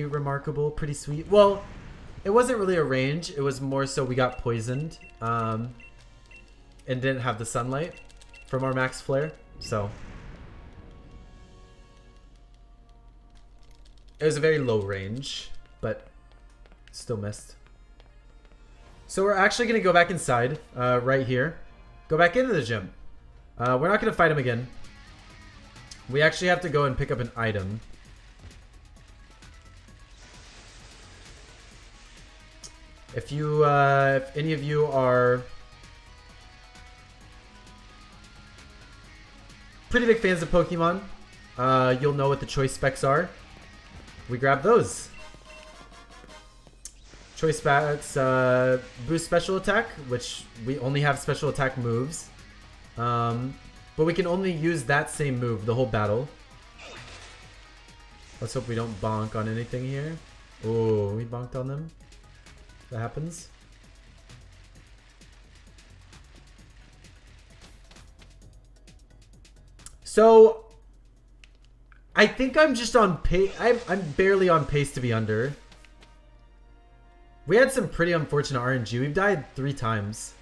remarkable, pretty sweet. Well, it wasn't really a range. It was more so we got poisoned and didn't have the sunlight from our max flare. So it was a very low range, but still missed. So we're actually going to go back inside right here. Go back into the gym. We're not going to fight him again. We actually have to go and pick up an item. If you, if any of you are pretty big fans of Pokemon, you'll know what the choice specs are. We grab those. Choice specs, boost special attack, which we only have special attack moves. But we can only use that same move the whole battle. Let's hope we don't bonk on anything here. Oh, we bonked on them. That happens. So, I think I'm just on pace. I'm barely on pace to be under. We had some pretty unfortunate RNG. We've died 3 times.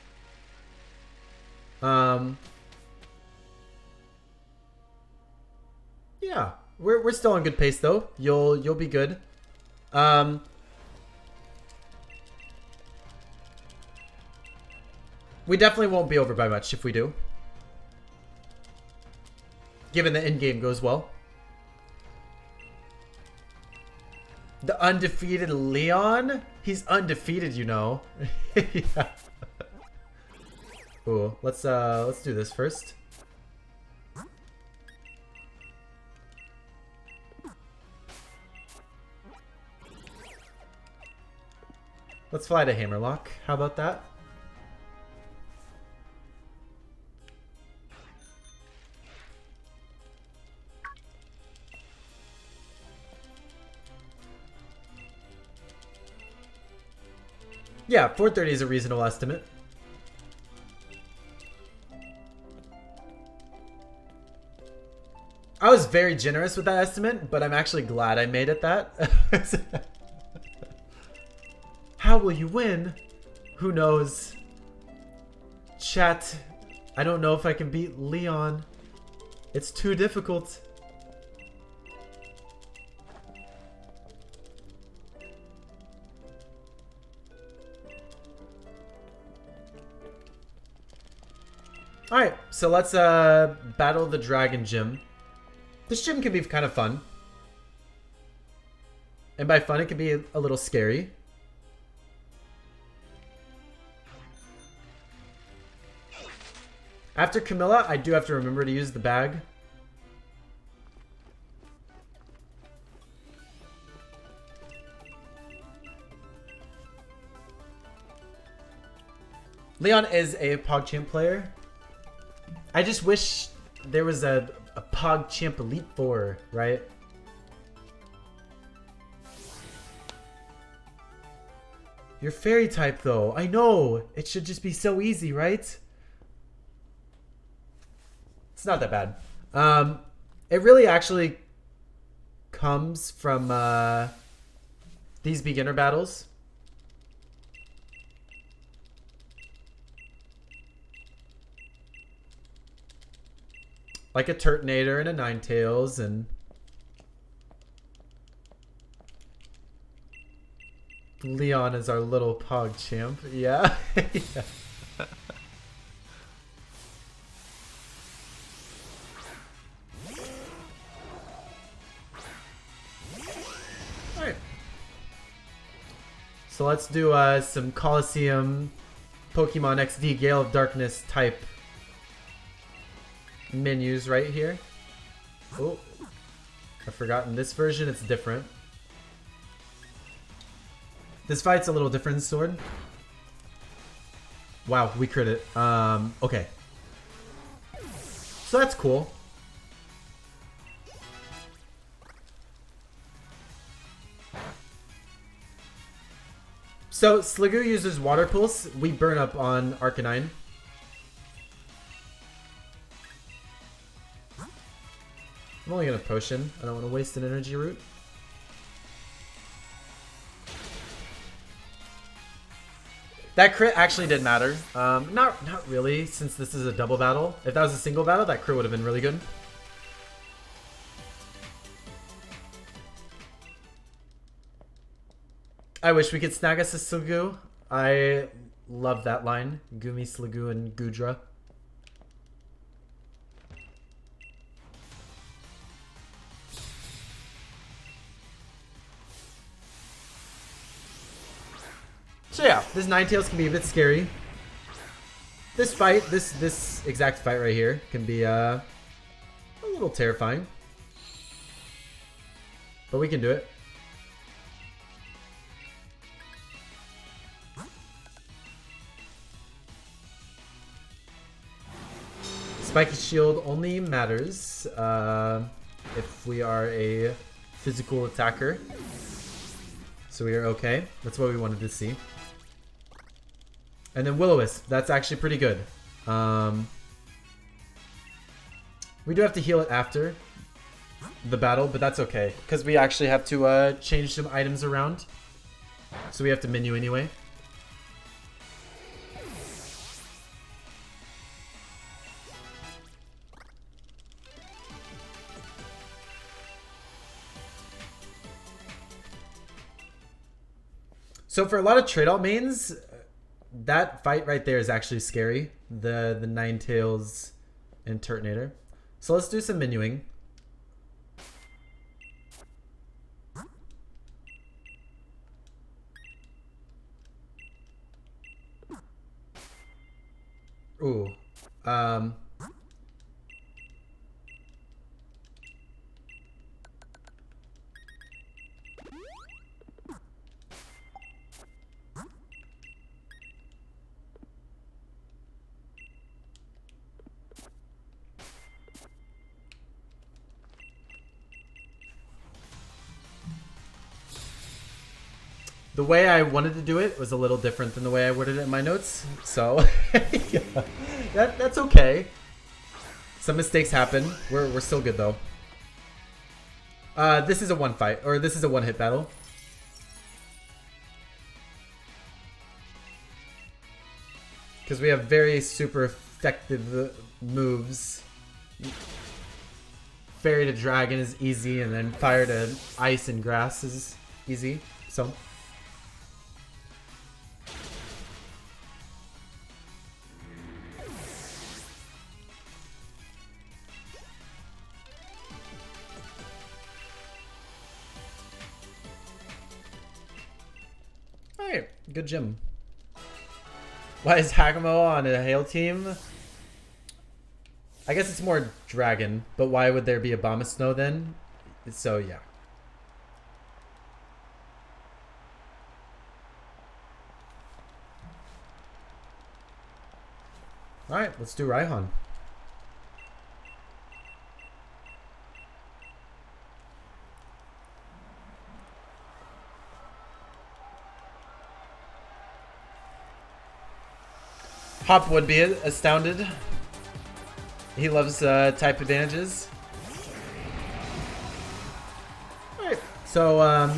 Yeah, we're still on good pace though. You'll be good. We definitely won't be over by much if we do. Given the end game goes well. The undefeated Leon? He's undefeated, you know. Yeah. Ooh, let's do this first. Let's fly to Hammerlock. How about that? Yeah, 430 is a reasonable estimate. I was very generous with that estimate, but I'm actually glad I made it that. How will you win? Who knows? Chat, I don't know if I can beat Leon. It's too difficult. Alright, so let's battle the Dragon Gym. This gym can be kind of fun. And by fun, it can be a little scary. After Camilla, I do have to remember to use the bag. Leon is a PogChamp player. I just wish there was a PogChamp Elite 4, right? You're fairy type though. I know. It should just be so easy, right? It's not that bad. It really actually comes from these beginner battles. Like a Turtonator and a Ninetales and... Leon is our little PogChamp. Yeah. Yeah. Alright. So let's do some Coliseum Pokemon XD Gale of Darkness type menus right here. Oh, I've forgotten. This version, it's different. This fight's a little different, Sword. Wow, we crit it. Okay. So that's cool. So Sliggoo uses Water Pulse. We burn up on Arcanine. I'm only gonna potion. I don't want to waste an energy root. That crit actually did matter. Not really, since this is a double battle. If that was a single battle, that crit would have been really good. I wish we could snag us a Sliggoo. I love that line. Gumi, Sliggoo, and Gudra. So yeah, this Ninetales can be a bit scary. This fight, this exact fight right here, can be a little terrifying. But we can do it. Spiky Shield only matters if we are a physical attacker. So we are okay. That's what we wanted to see. And then Will-O-Wisp, that's actually pretty good. We do have to heal it after the battle, but that's okay. Because we actually have to change some items around. So we have to menu anyway. So for a lot of trade-out mains, that fight right there is actually scary. The Ninetales and Turtonator. So let's do some menuing. Ooh. Um. The way I wanted to do it was a little different than the way I worded it in my notes. So, yeah, that's okay. Some mistakes happen. We're still good though. This is a one fight, or this is a one hit battle. Because we have very super effective moves. Fairy to dragon is easy, and then fire to ice and grass is easy. So. Alright, good gym. Why is Hakamo on a Hail team? I guess it's more dragon, but why would there be a Bomb of Snow then? So, yeah. Alright, let's do Raihan. Hop would be astounded. He loves type advantages. Alright, so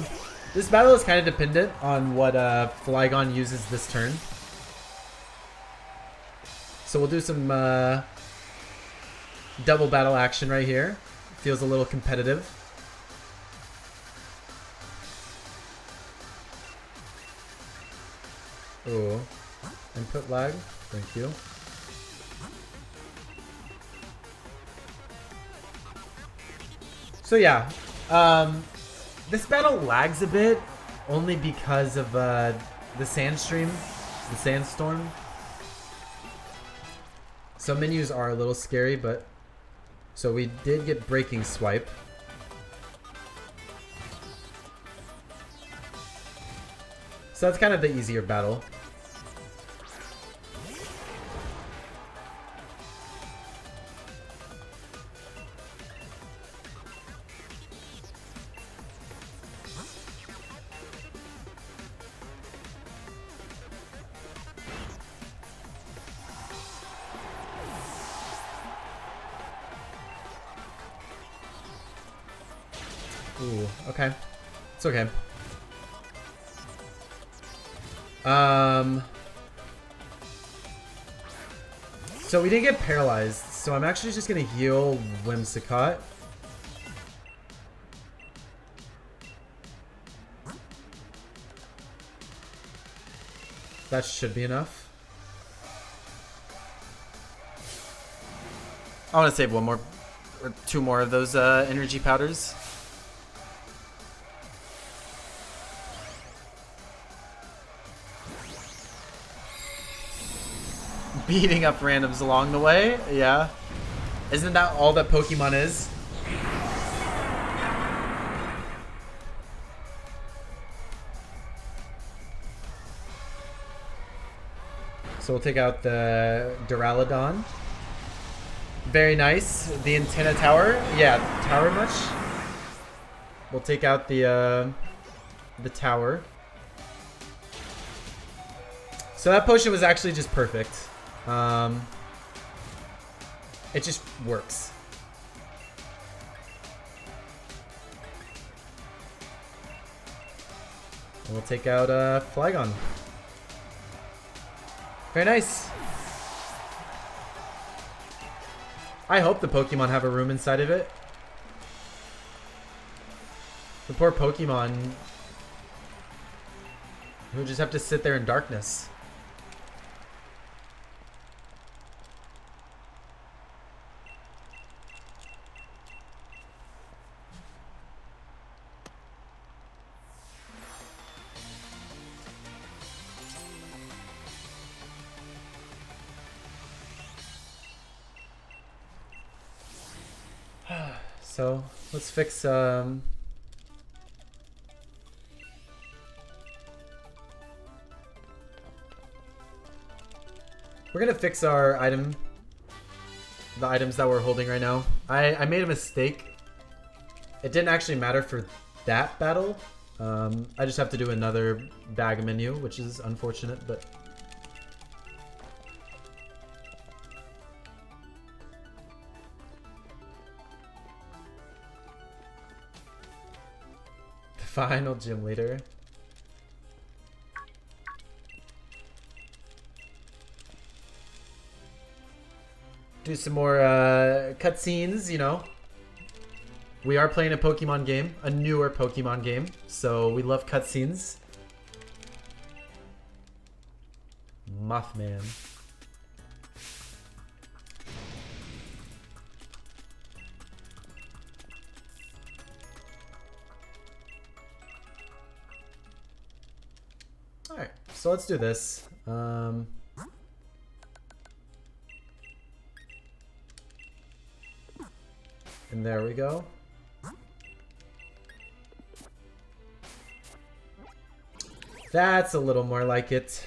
this battle is kind of dependent on what Flygon uses this turn. So we'll do some double battle action right here. Feels a little competitive. Ooh. Input lag. Thank you. So yeah, this battle lags a bit only because of the sandstorm. Some menus are a little scary, but so we did get Breaking Swipe. So that's kind of the easier battle. Ooh, okay. It's okay. So we didn't get paralyzed, so I'm actually just gonna heal Whimsicott. That should be enough. I want to save one more, or two more of those energy powders. Beating up randoms along the way, yeah. Isn't that all that Pokemon is? So we'll take out the Duraludon. Very nice. The antenna tower. Yeah, tower much. We'll take out the tower. So that potion was actually just perfect. It just works. And we'll take out Flygon. Very nice. I hope the Pokemon have a room inside of it. The poor Pokemon who just have to sit there in darkness. So let's fix we're gonna fix our the items that we're holding right now. I made a mistake. It didn't actually matter for that battle. I just have to do another bag menu, which is unfortunate, but the final gym leader. Do some more cutscenes, you know. We are playing a Pokemon game, a newer Pokemon game, so we love cutscenes. Mothman. Alright, so let's do this. And there we go. That's a little more like it.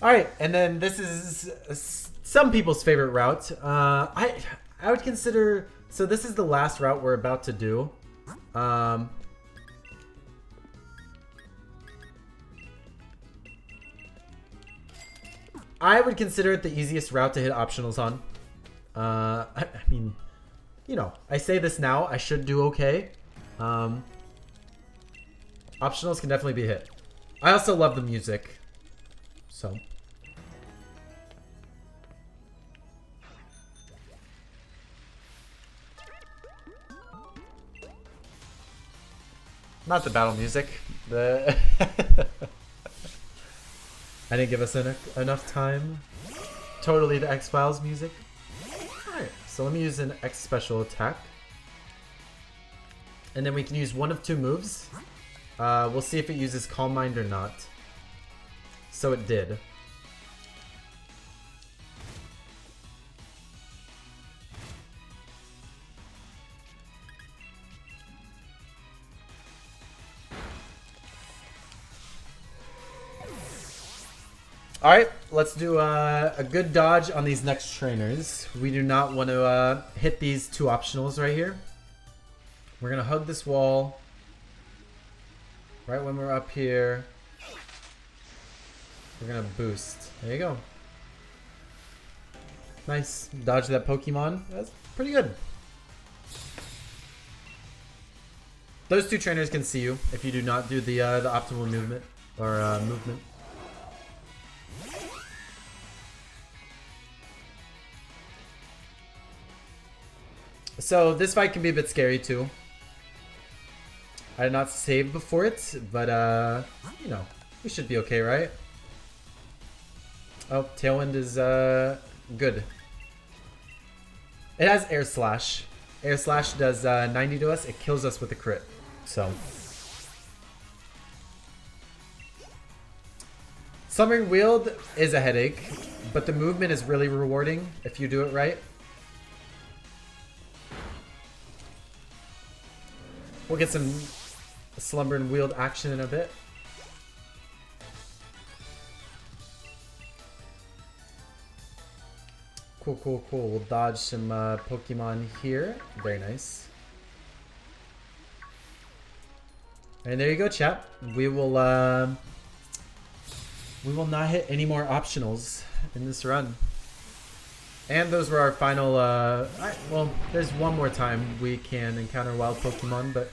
All right, and then this is some people's favorite route. I would consider, so this is the last route we're about to do. I would consider it the easiest route to hit optionals on. I mean, you know, I say this now, I should do okay. Optionals can definitely be hit. I also love the music, so. Not the battle music. The I didn't give us enough time. Totally the X-Files music. Alright, so let me use an X special attack. And then we can use one of two moves. We'll see if it uses Calm Mind or not. So it did. Alright, let's do a good dodge on these next trainers. We do not want to hit these two optionals right here. We're going to hug this wall right when we're up here. We're going to boost. There you go. Nice. Dodge that Pokemon. That's pretty good. Those two trainers can see you if you do not do the optimal movement or movement. So this fight can be a bit scary too. I did not save before it, but you know, we should be okay, right? Oh, Tailwind is good. It has Air Slash. Air Slash does 90 to us. It kills us with a crit. So. Submarine Wield is a headache, but the movement is really rewarding if you do it right. We'll get some Slumber and Wield action in a bit. Cool, cool, cool. We'll dodge some Pokemon here. Very nice. And there you go, chat. We will not hit any more optionals in this run. And those were our final, well, there's one more time we can encounter wild Pokemon, but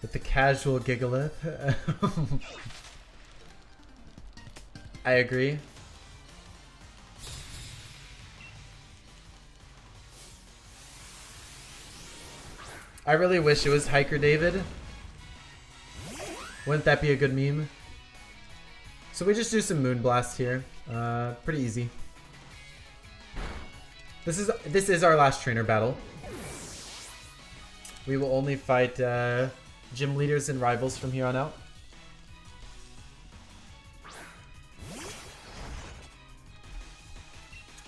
With the casual gigolith. I agree. I really wish it was Hiker David. Wouldn't that be a good meme? So we just do some Moonblast here. Pretty easy. This is our last trainer battle. We will only fight gym leaders and rivals from here on out.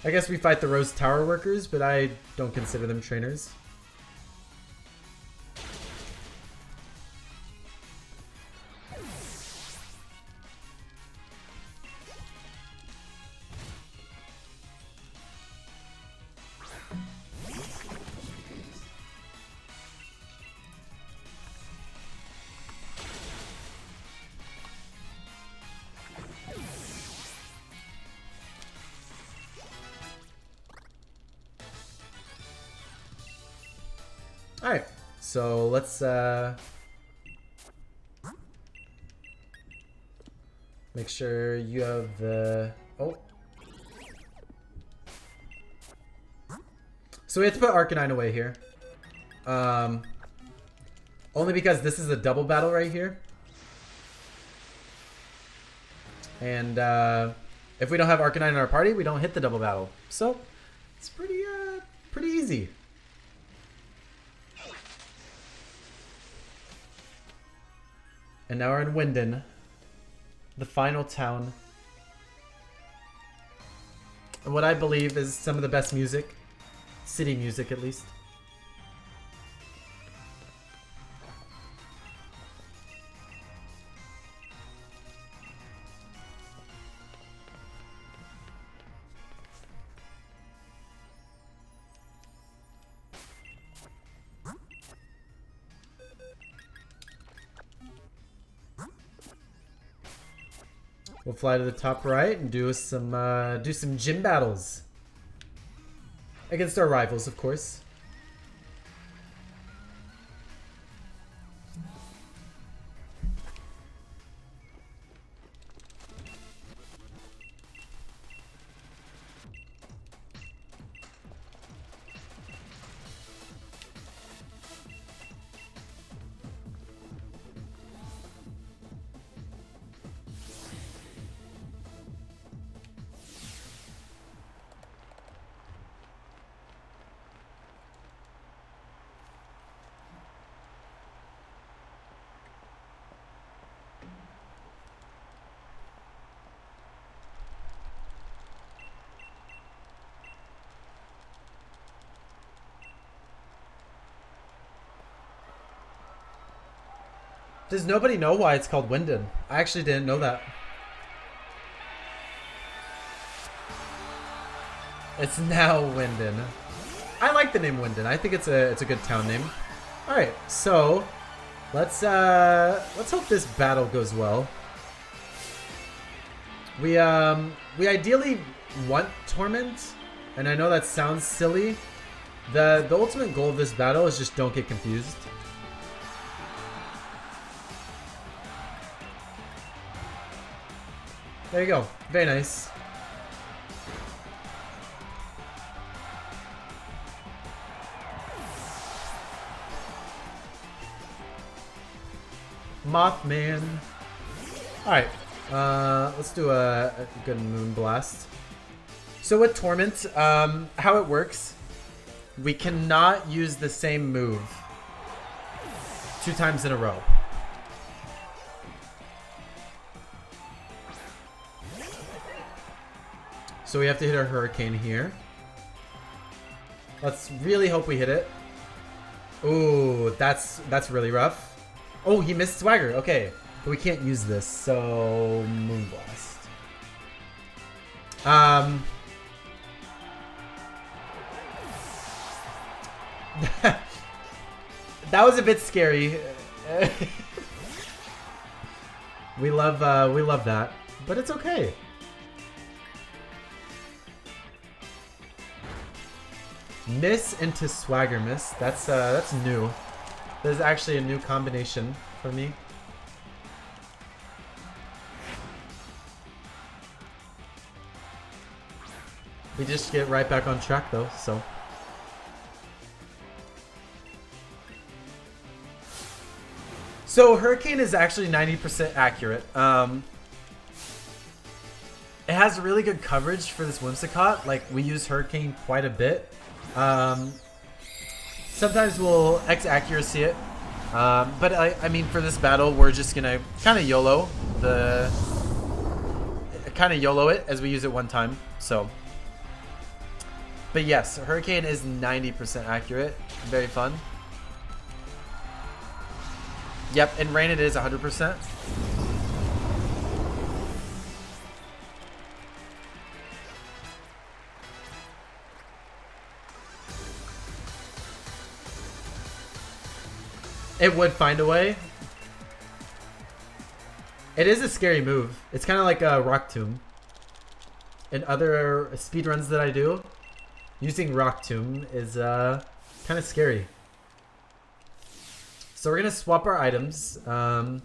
I guess we fight the Rose Tower workers, but I don't consider them trainers. Alright, so let's make sure you have the... Oh. So we have to put Arcanine away here. Only because this is a double battle right here. And if we don't have Arcanine in our party, we don't hit the double battle. So it's pretty easy. And now we're in Winden, the final town. And what I believe is some of the best music. City music, at least. We'll fly to the top right and do some gym battles against our rivals, of course. Does nobody know why it's called Winden? I actually didn't know that. It's now Winden. I like the name Winden. I think it's a good town name. All right, so let's hope this battle goes well. We ideally want Torment, and I know that sounds silly. The ultimate goal of this battle is just don't get confused. There you go. Very nice. Mothman. Alright. Let's do a good Moonblast. So with Torment, how it works, we cannot use the same move 2 times in a row. So we have to hit our Hurricane here. Let's really hope we hit it. Ooh, that's really rough. Oh, he missed Swagger. Okay, but we can't use this, so Moonblast. That was a bit scary. we love that, but it's okay. Miss into Swagger Miss. That's new. There's actually a new combination for me. We just get right back on track though, so. So Hurricane is actually 90% accurate. It has really good coverage for this Whimsicott. Like, we use Hurricane quite a bit. Sometimes we'll X-accuracy it. But I mean, for this battle, we're just gonna kind of YOLO it as we use it one time. So, but yes, Hurricane is 90% accurate. Very fun. Yep, and Rain it is 100%. It would find a way. It is a scary move. It's kind of like a Rock Tomb. In other speedruns that I do, using Rock Tomb is kind of scary. So we're going to swap our items. We're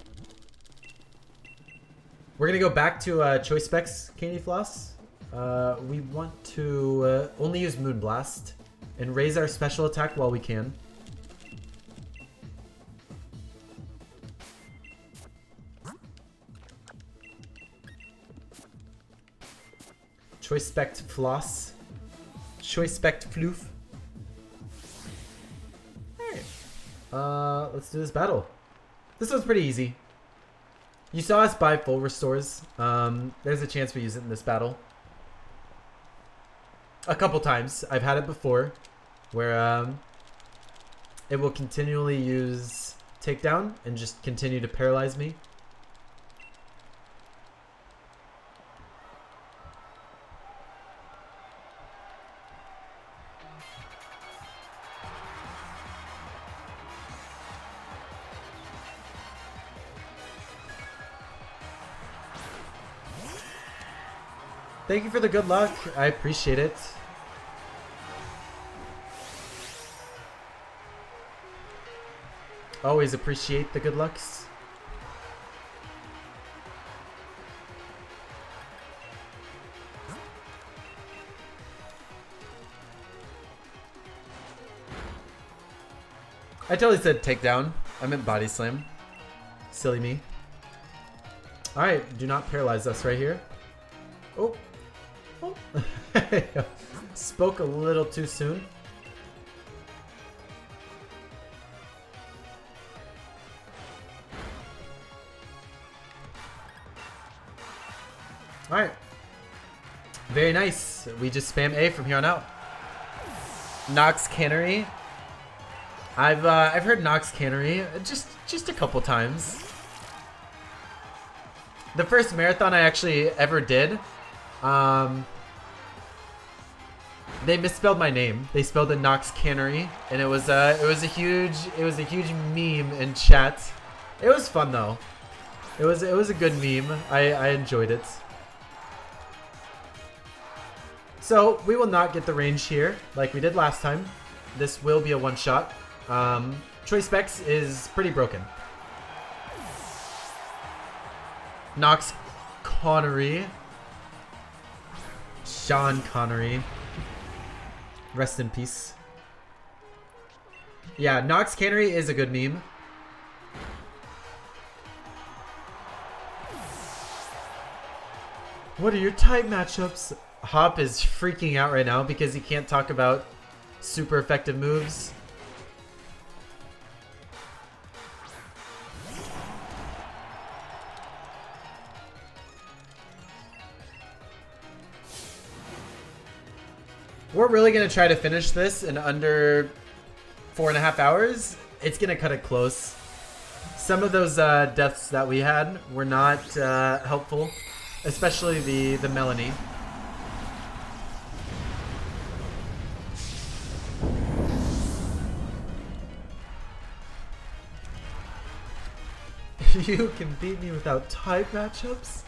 going to go back to Choice Specs Candyfloss. We want to only use Moonblast and raise our special attack while we can. Choice Spect Floss. Choice Spect Floof. Alright. Let's do this battle. This one's pretty easy. You saw us buy full restores. There's a chance we use it in this battle. A couple times. I've had it before. Where it will continually use Takedown and just continue to paralyze me. Thank you for the good luck. I appreciate it. Always appreciate the good lucks. I totally said takedown. I meant body slam. Silly me. Alright, do not paralyze us right here. Oh. Oh. Spoke a little too soon. Alright. Very nice. We just spam A from here on out. Knoxconary. I've heard Knoxconary just a couple times. The first marathon I actually ever did, they misspelled my name. They spelled it Knoxconary, and it was a huge meme in chat. It was fun though. It was a good meme. I enjoyed it. So we will not get the range here like we did last time. This will be a one shot. Choice Specs is pretty broken. Knoxconary. Sean Connery. Rest in peace. Yeah, Knoxconary is a good meme. What are your type matchups? Hop is freaking out right now because he can't talk about super effective moves. We're really going to try to finish this in under 4.5 hours. It's going to cut it close. Some of those deaths that we had were not helpful, especially the Melanie. You can beat me without type matchups?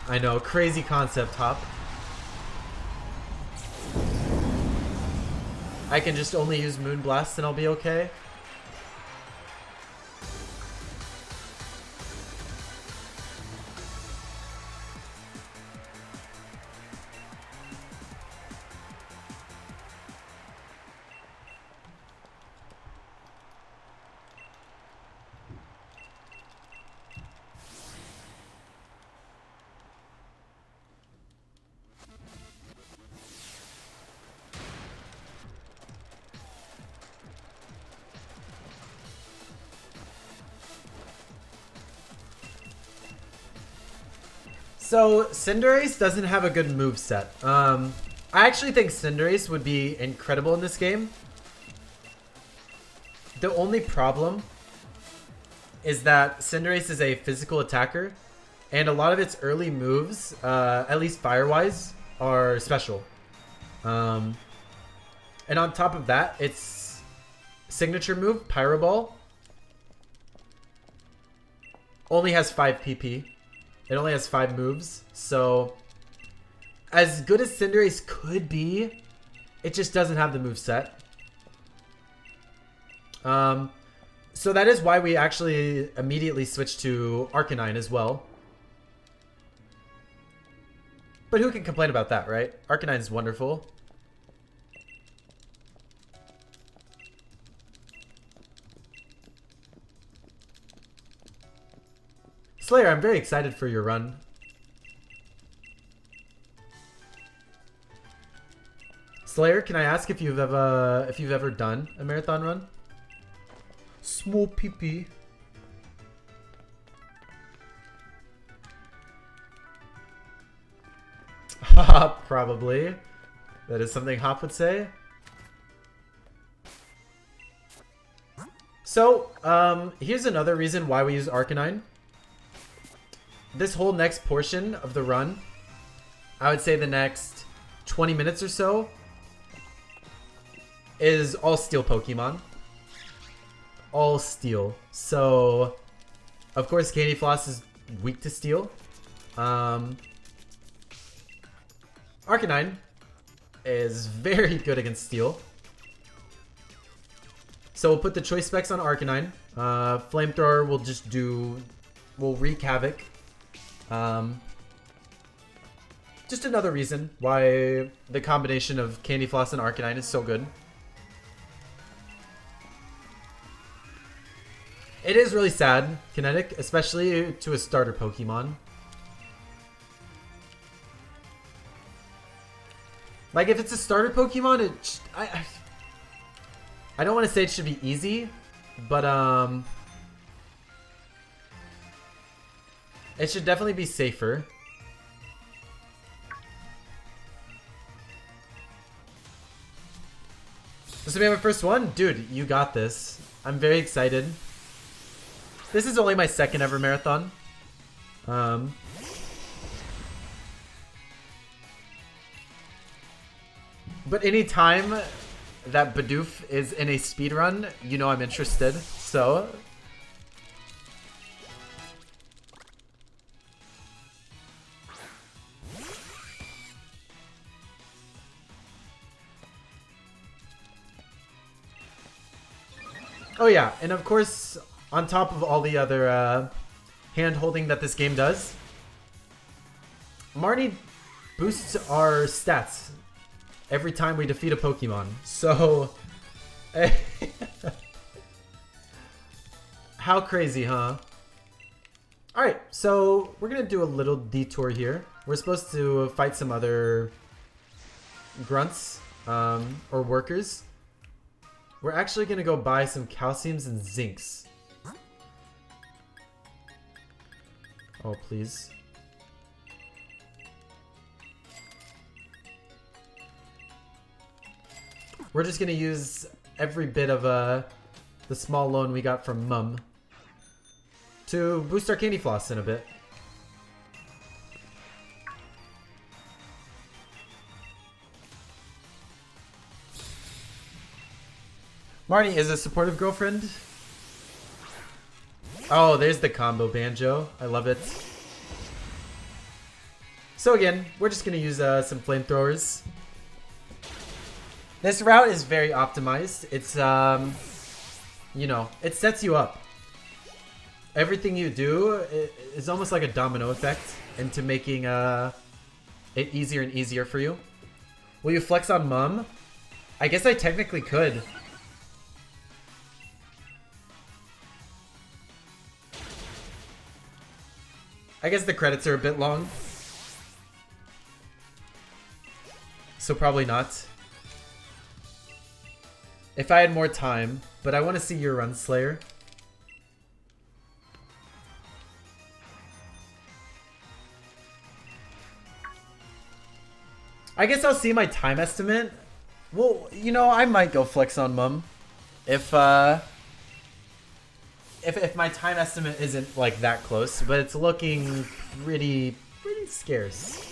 I know, crazy concept, Hop. I can just only use Moonblast and I'll be okay. So Cinderace doesn't have a good moveset. I actually think Cinderace would be incredible in this game. The only problem is that Cinderace is a physical attacker, and a lot of its early moves, at least fire-wise, are special. And on top of that, its signature move, Pyro Ball, only has 5 PP. It only has 5 moves, so as good as Cinderace could be, it just doesn't have the moveset. So that is why we actually immediately switched to Arcanine as well. But who can complain about that, right? Arcanine is wonderful. Slayer, I'm very excited for your run. Slayer, can I ask if you've ever done a marathon run? Small pee-pee. Probably. That is something Hop would say. So, here's another reason why we use Arcanine. This whole next portion of the run, I would say the next 20 minutes or so, is all steel Pokemon. All steel. So, of course, Candyfloss is weak to steel. Arcanine is very good against steel. So we'll put the choice specs on Arcanine. Flamethrower will wreak havoc. Just another reason why the combination of Candyfloss and Arcanine is so good. It is really sad, Kinetic, especially to a starter Pokemon. Like, if it's a starter Pokemon, I don't want to say it should be easy, but it should definitely be safer. So we have our first one? Dude, you got this. I'm very excited. This is only my second ever marathon. But any time that Bidoof is in a speedrun, you know I'm interested. So oh yeah, and of course, on top of all the other hand-holding that this game does, Marnie boosts our stats every time we defeat a Pokemon. So, how crazy, huh? Alright, so we're gonna do a little detour here. We're supposed to fight some other grunts, or workers. We're actually gonna go buy some calciums and zincs. Oh, please. We're just gonna use every bit of the small loan we got from Mum to boost our Candyfloss in a bit. Marnie is a supportive girlfriend. Oh, there's the combo banjo. I love it. So again, we're just gonna use some flamethrowers. This route is very optimized. It's, you know, it sets you up. Everything you do is almost like a domino effect into making it easier and easier for you. Will you flex on Mum? I guess I technically could. I guess the credits are a bit long. So probably not. If I had more time, but I want to see your run, Slayer. I guess I'll see my time estimate. Well, you know, I might go flex on Mum. If my time estimate isn't like that close, but it's looking pretty scarce.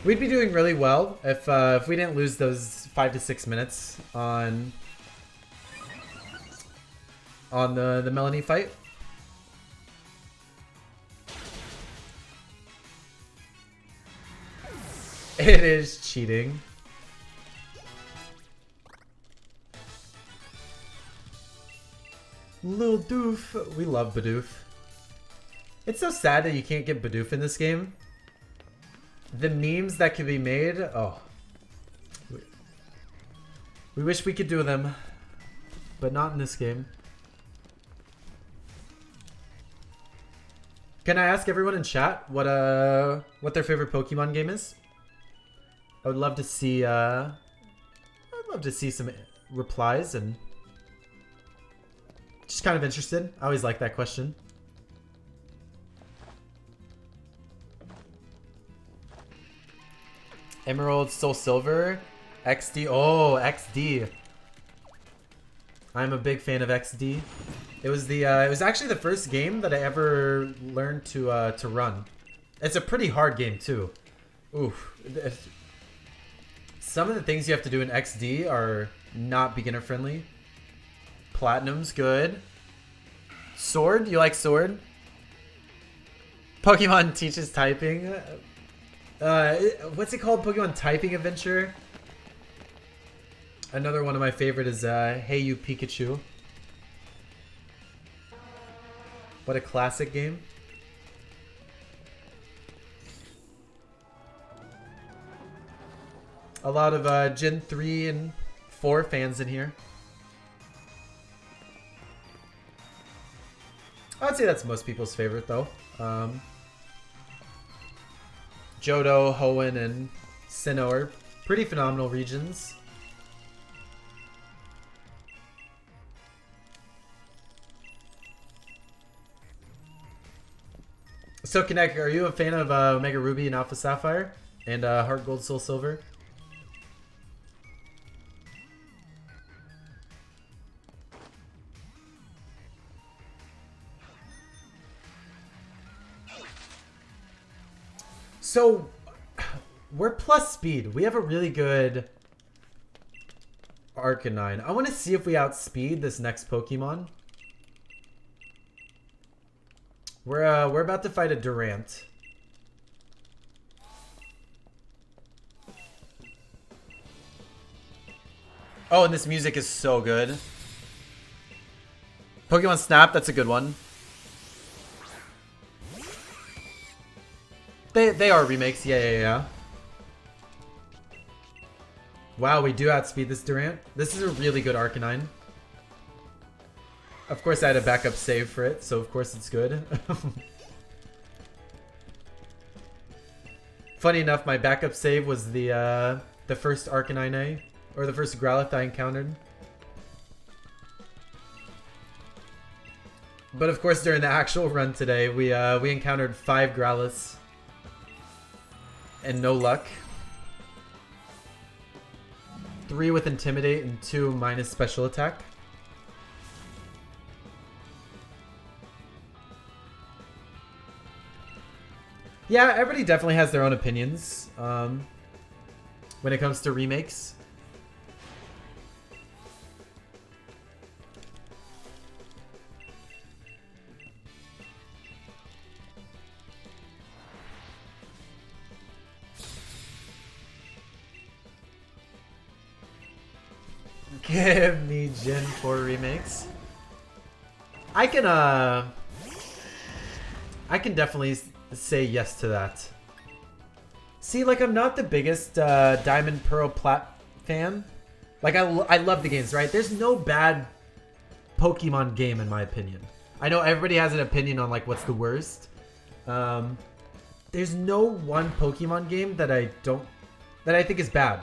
We'd be doing really well if we didn't lose those 5 to 6 minutes on the Melanie fight. It is cheating. Lil Doof. We love Bidoof. It's so sad that you can't get Bidoof in this game. The memes that can be made, oh. We wish we could do them, but not in this game. Can I ask everyone in chat what their favorite Pokemon game is? I would love to see some replies, and just kind of interested. I always like that question. Emerald, Soul Silver, XD. Oh, XD. I'm a big fan of XD. It was actually the first game that I ever learned to run. It's a pretty hard game too. Oof. Some of the things you have to do in XD are not beginner friendly. Platinum's good. Sword? You like Sword? Pokemon teaches typing. What's it called? Pokemon Typing Adventure. Another one of my favorite is Hey You Pikachu. What a classic game. A lot of Gen 3 and 4 fans in here. I'd say that's most people's favorite though. Johto, Hoenn, and Sinnoh are pretty phenomenal regions. So, Connect, are you a fan of Omega Ruby and Alpha Sapphire? And Heart Gold, Soul Silver? So, we're plus speed. We have a really good Arcanine. I want to see if we outspeed this next Pokemon. We're about to fight a Durant. Oh, and this music is so good. Pokemon Snap, that's a good one. They are remakes, yeah. Wow, we do outspeed this Durant. This is a really good Arcanine. Of course, I had a backup save for it, so of course it's good. Funny enough, my backup save was the first Arcanine, or the first Growlithe I encountered. But of course, during the actual run today, we encountered 5 Growliths. And no luck. 3 with Intimidate and 2 minus Special Attack. Yeah, everybody definitely has their own opinions when it comes to remakes. Give me Gen 4 remakes. I can definitely say yes to that. See, like, I'm not the biggest Diamond, Pearl, Plat fan. Like, I love the games, right? There's no bad Pokemon game, in my opinion. I know everybody has an opinion on, like, what's the worst. There there's no one Pokemon game that I think is bad.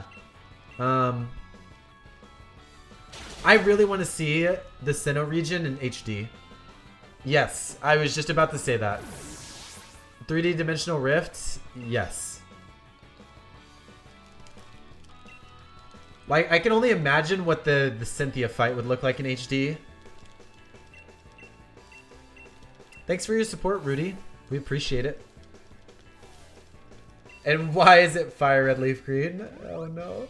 I really want to see the Sinnoh region in HD. Yes, I was just about to say that. 3D Dimensional Rift, yes. Like, I can only imagine what the Cynthia fight would look like in HD. Thanks for your support, Rudy. We appreciate it. And why is it fire red leaf green? Oh no.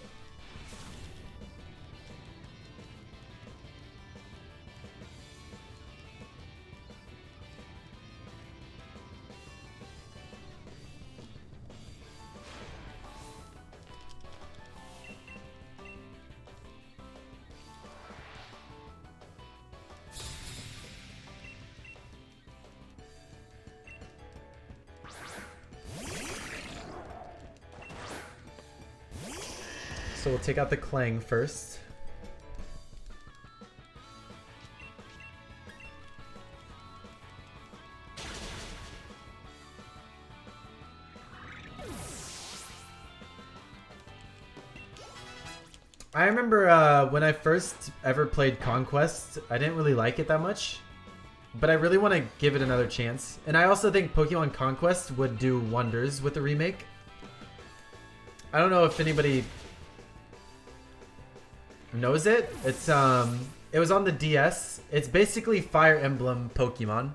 So we'll take out the Clang first. I remember when I first ever played Conquest, I didn't really like it that much. But I really want to give it another chance. And I also think Pokemon Conquest would do wonders with the remake. I don't know if anybody knows it. It's it was on the DS. It's basically Fire Emblem Pokemon.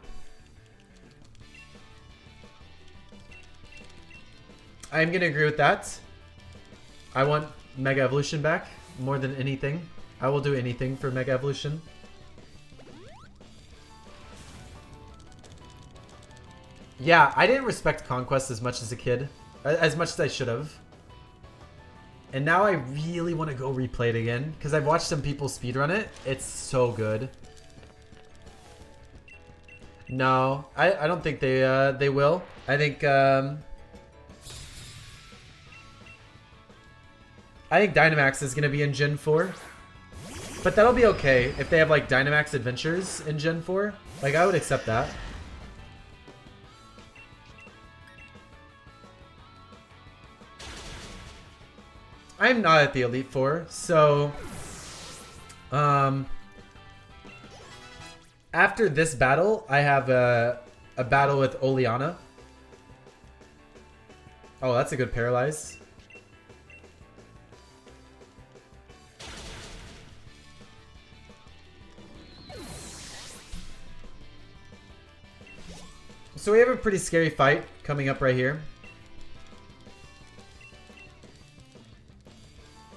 I'm gonna agree with that. I want Mega Evolution back more than anything. I will do anything for Mega Evolution. Yeah, I didn't respect Conquest as much as a kid, as much as I should have. And now I really want to go replay it again because I've watched some people speedrun it. It's so good. No, I don't think they will. I think Dynamax is gonna be in Gen 4, but that'll be okay if they have like Dynamax Adventures in Gen 4. Like I would accept that. I'm not at the Elite Four, so after this battle, I have a battle with Oleana. Oh, that's a good Paralyze. So we have a pretty scary fight coming up right here.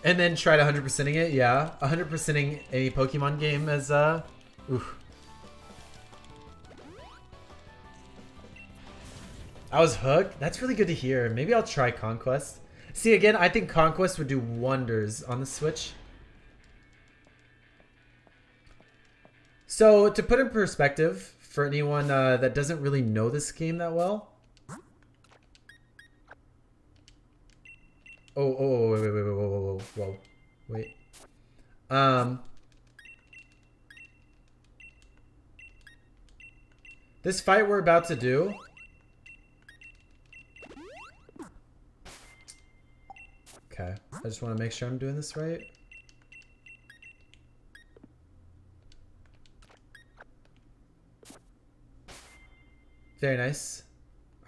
And then try to 100%ing it, yeah. 100%ing any Pokemon game is, oof. I was hooked? That's really good to hear. Maybe I'll try Conquest. See, again, I think Conquest would do wonders on the Switch. So, to put in perspective, for anyone that doesn't really know this game that well. Oh, wait. This fight we're about to do. Okay, I just want to make sure I'm doing this right. Very nice.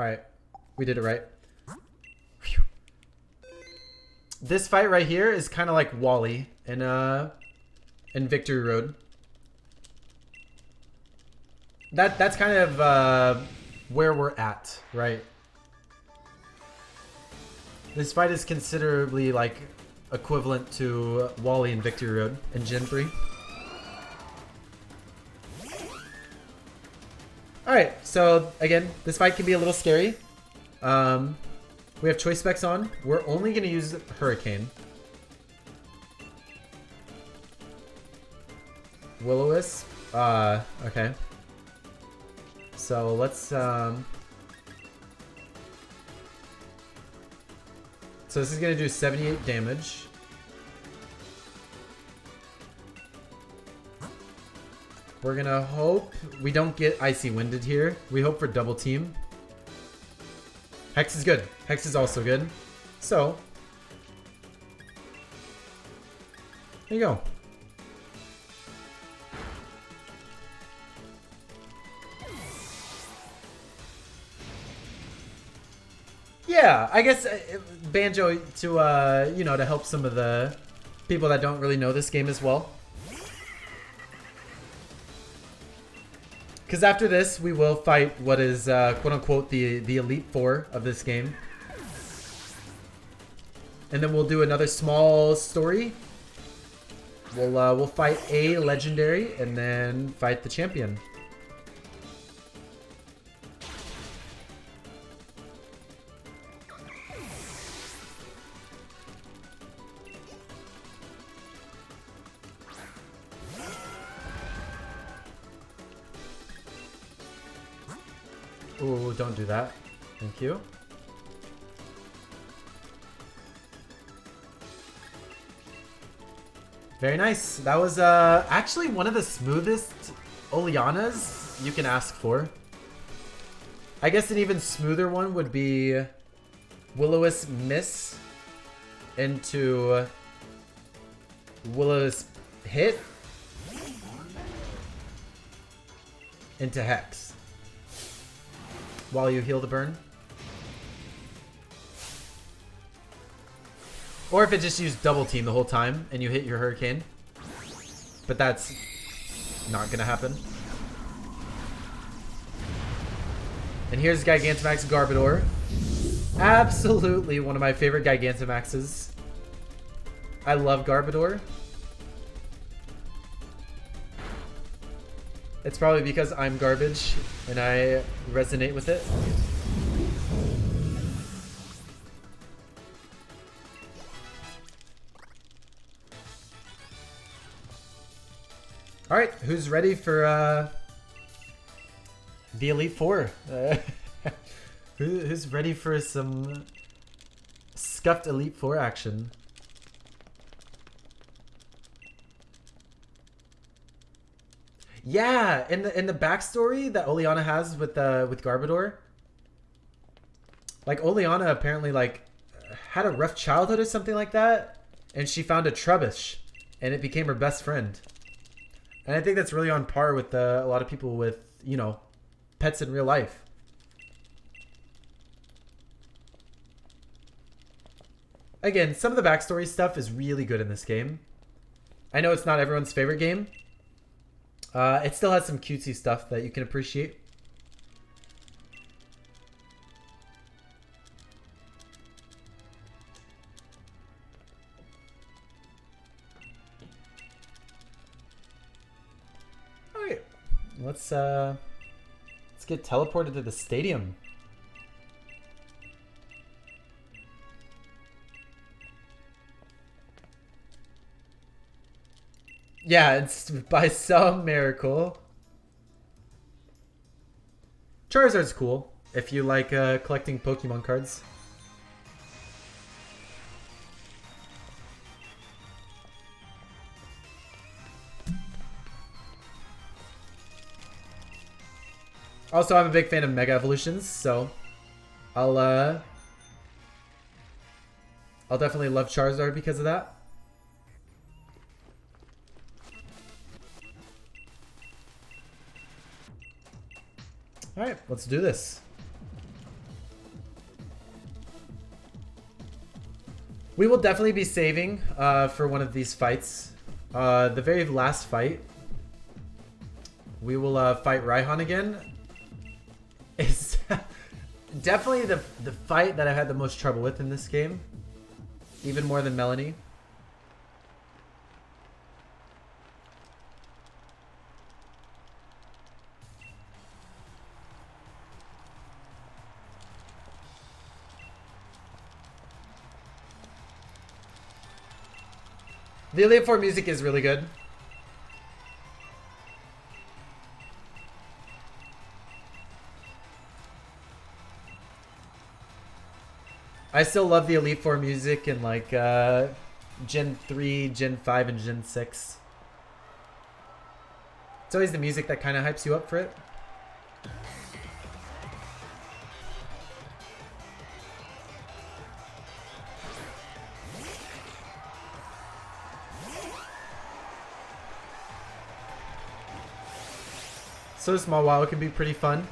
Alright, we did it right. Whew. This fight right here is kind of like Wally in Victory Road. That's kind of where we're at, right? This fight is considerably like equivalent to Wally in Victory Road in Gen 3. Alright, so again, this fight can be a little scary. We have choice specs on. We're only going to use Hurricane. Will-O-Wisp. Okay. So let's so this is going to do 78 damage. We're going to hope we don't get Icy Winded here. We hope for double team. Hex is good. Hex is also good. So, there you go. Yeah, I guess Banjo to, you know, to help some of the people that don't really know this game as well. Because after this, we will fight what is, quote-unquote, the Elite Four of this game. And then we'll do another small story. We'll fight a legendary and then fight the champion. Ooh, don't do that. Thank you. Very nice. That was actually one of the smoothest Oleanas you can ask for. I guess an even smoother one would be Will-O-Wisp Miss into Will-O-Wisp Hit into Hex while you heal the burn. Or if it just used double team the whole time and you hit your Hurricane. But that's not gonna happen. And here's Gigantamax Garbodor. Absolutely one of my favorite Gigantamaxes. I love Garbodor. It's probably because I'm garbage and I resonate with it. Alright, who's ready for the Elite Four? Who's ready for some scuffed Elite Four action? Yeah, in the backstory that Oleana has with Garbodor, like Oleana apparently like had a rough childhood or something like that, and she found a Trubbish, and it became her best friend. And I think that's really on par with a lot of people with, you know, pets in real life. Again, some of the backstory stuff is really good in this game. I know it's not everyone's favorite game. It still has some cutesy stuff that you can appreciate. Alright, let's get teleported to the stadium. Yeah, it's by some miracle. Charizard's cool if you like collecting Pokemon cards. Also, I'm a big fan of Mega Evolutions, so I'll definitely love Charizard because of that. Alright, let's do this. We will definitely be saving for one of these fights. The very last fight, we will fight Raihan again. It's definitely the fight that I've had the most trouble with in this game. Even more than Melanie. The Elite Four music is really good. I still love the Elite Four music in like Gen 3, Gen 5, and Gen 6. It's always the music that kind of hypes you up for it. So does Mawile can be pretty fun.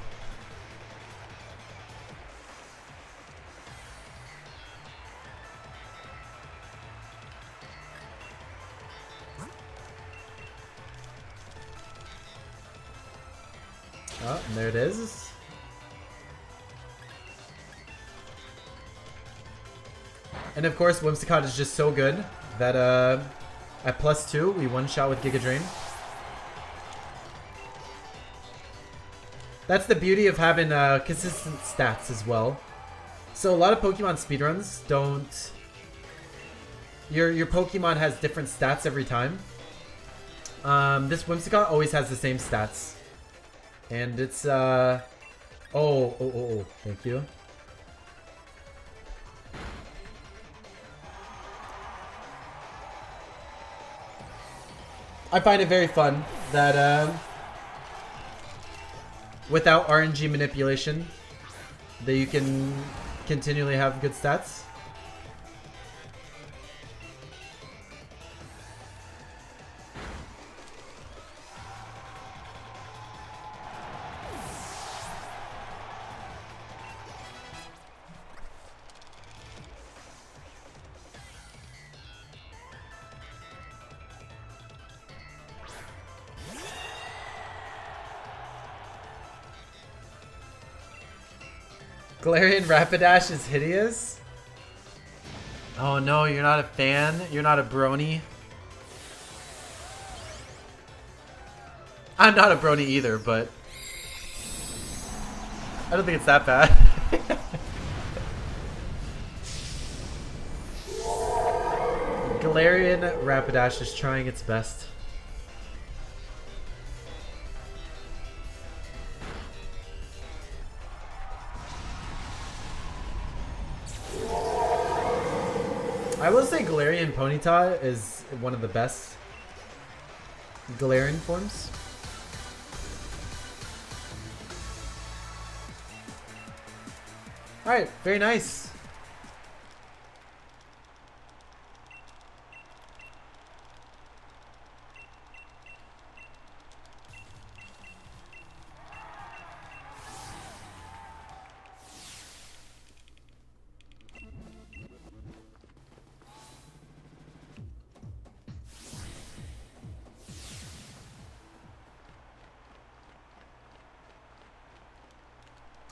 Oh, and there it is. And of course, Whimsicott is just so good that at +2, we one-shot with Giga Drain. That's the beauty of having consistent stats as well. So a lot of Pokemon speedruns don't... Your Pokemon has different stats every time. This Whimsicott always has the same stats. And it's, oh, thank you. I find it very fun that, without RNG manipulation, that you can continually have good stats. Galarian Rapidash is hideous? Oh no, you're not a fan? You're not a brony? I'm not a brony either, but... I don't think it's that bad. Galarian Rapidash is trying its best. I will say Galarian Ponyta is one of the best Galarian forms. Alright, very nice.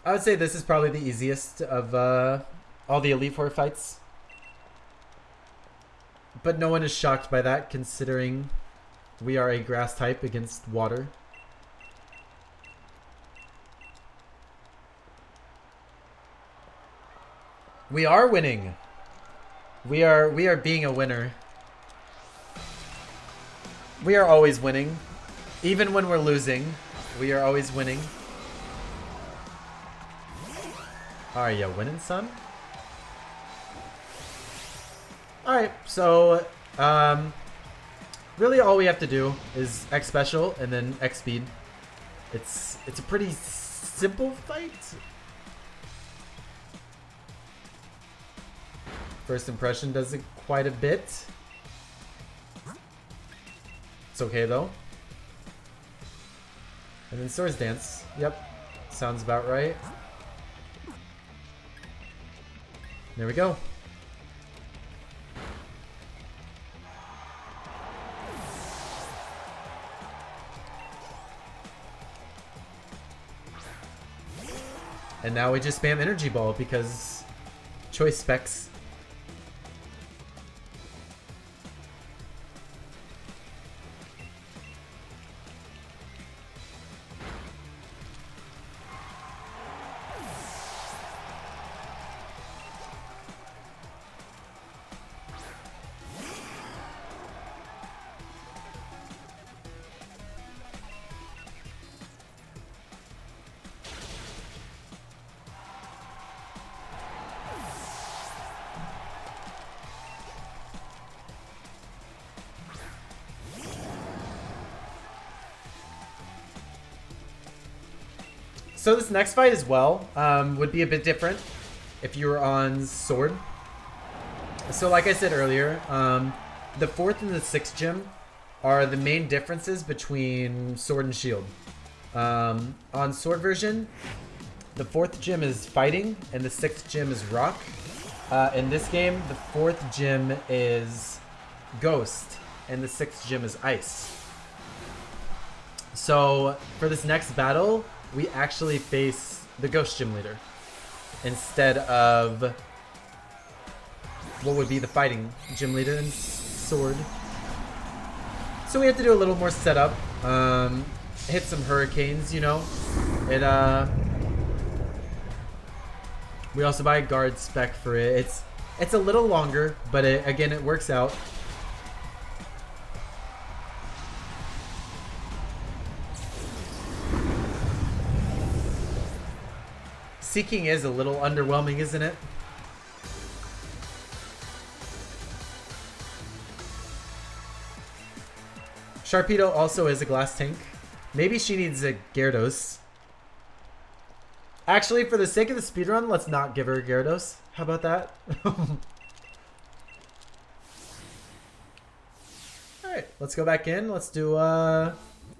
I would say this is probably the easiest of all the Elite Four fights. But no one is shocked by that, considering we are a grass type against water. We are winning. We are being a winner. We are always winning. Even when we're losing, we are always winning. Are ya winning, son? Alright, so really all we have to do is X special and then X speed. It's a pretty simple fight. First impression does it quite a bit. It's okay though. And then Swords Dance. Yep. Sounds about right. There we go. And now we just spam Energy Ball because choice specs. So this next fight as well would be a bit different if you were on Sword. So like I said earlier, the 4th and the 6th gym are the main differences between Sword and Shield. On sword version, the 4th gym is fighting and the 6th gym is rock. In this game, the 4th gym is ghost and the 6th gym is ice. So for this next battle, we actually face the ghost gym leader instead of what would be the fighting gym leader and sword. So we have to do a little more setup. Hit some hurricanes, you know. We also buy a guard spec for it. It's a little longer, but again, it works out. Seeking is a little underwhelming, isn't it? Sharpedo also is a glass tank. Maybe she needs a Gyarados. Actually, for the sake of the speedrun, let's not give her a Gyarados. How about that? Alright, let's go back in. Let's do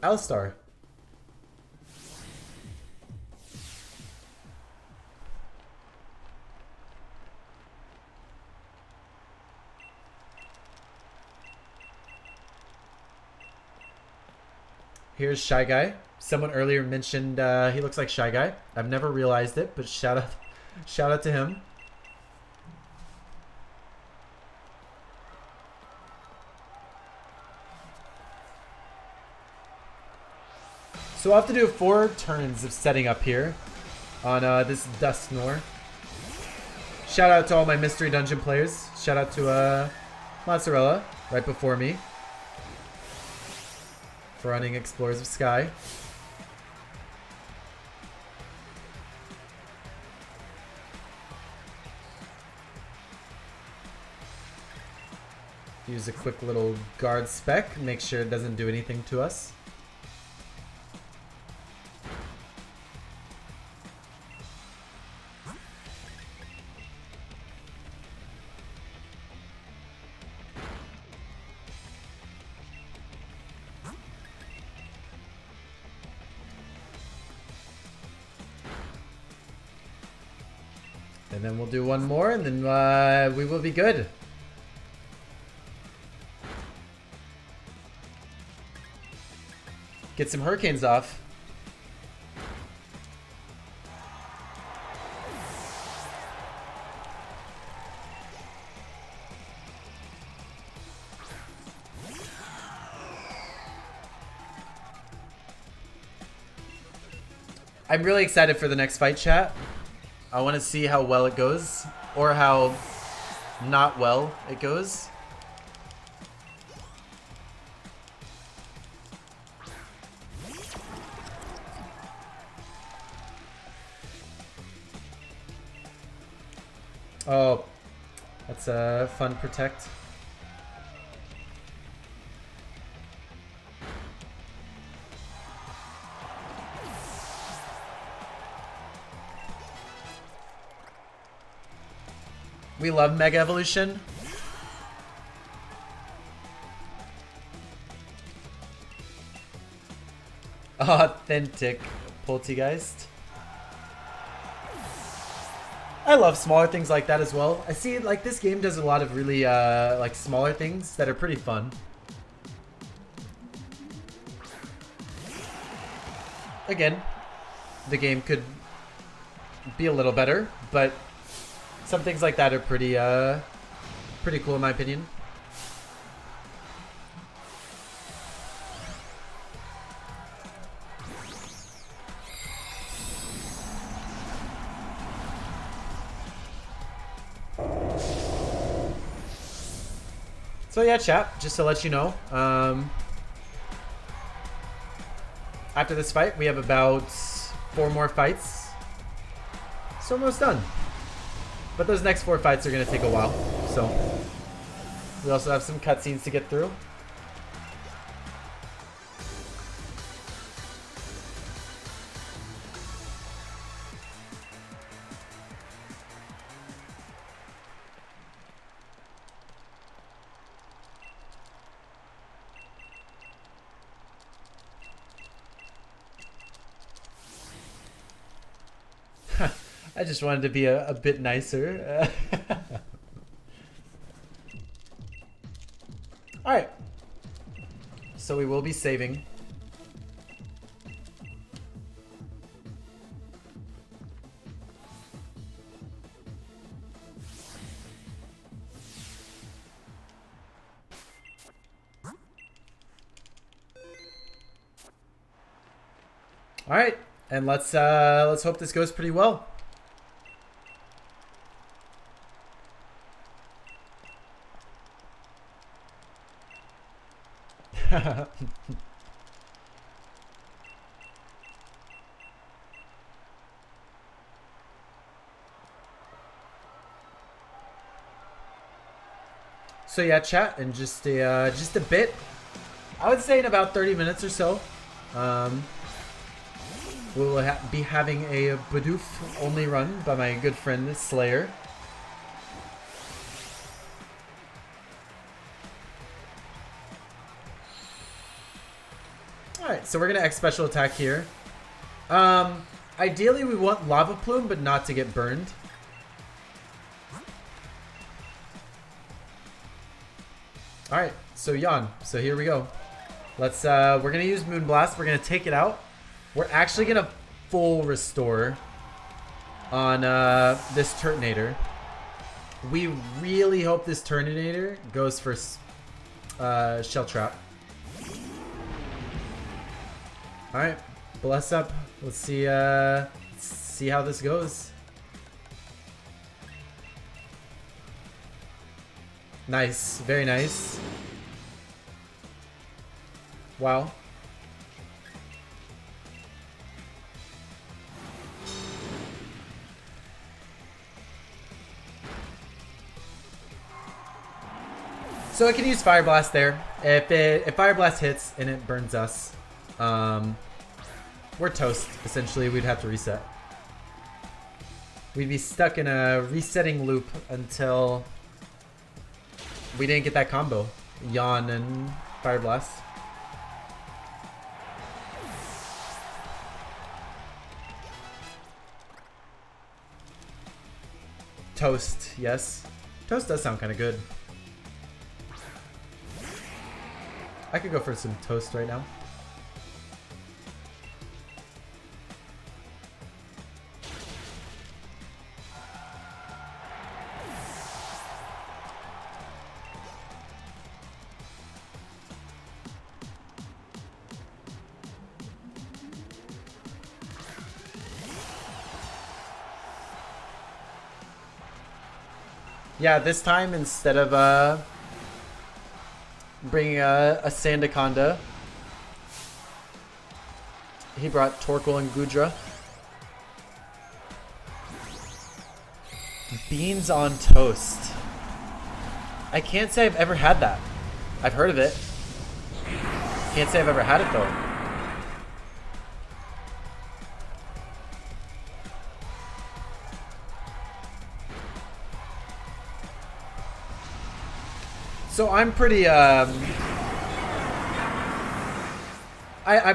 Alistar. Here's Shy Guy. Someone earlier mentioned he looks like Shy Guy. I've never realized it, but shout out to him. So I'll have to do 4 turns of setting up here on this Dusknoir. Shout out to all my Mystery Dungeon players. Shout out to Mozzarella right before me for running Explorers of Sky. Use a quick little guard spec, make sure it doesn't do anything to us. And then we'll do one more, and then we will be good. Get some hurricanes off. I'm really excited for the next fight, chat. I want to see how well it goes, or how not well it goes. Oh, that's a fun protect. We love Mega Evolution. Authentic Poltergeist. I love smaller things like that as well. I see, like, this game does a lot of really, like, smaller things that are pretty fun. Again, the game could be a little better, but some things like that are pretty, pretty cool in my opinion. So yeah, chat, just to let you know, after this fight, we have about 4 more fights. So almost done. But those next 4 fights are going to take a while. So we also have some cutscenes to get through. I just wanted to be a bit nicer. Alright. So we will be saving. All right, and let's hope this goes pretty well. So yeah, chat, in just a bit. I would say in about 30 minutes or so. We will be having a Bidoof only run by my good friend Slayer. Alright, so we're going to X special attack here. Ideally we want Lava Plume, but not to get burned. Alright, so Yon. So here we go. Let's we're going to use Moonblast. We're going to take it out. We're actually going to full restore on this Turtonator. We really hope this Turtonator goes for Shell Trap. Alright, bless up. Let's see how this goes. Nice, very nice. Wow. So I can use Fire Blast there. If Fire Blast hits and it burns us, we're toast. Essentially, we'd have to reset. We'd be stuck in a resetting loop until we didn't get that combo. Yawn and Fire Blast. Toast, yes. Toast does sound kind of good. I could go for some toast right now. Yeah, this time instead of bringing a Sandaconda, he brought Torkoal and Gudra. Beans on toast. I can't say I've ever had that. I've heard of it. Can't say I've ever had it though. So I'm pretty, I'm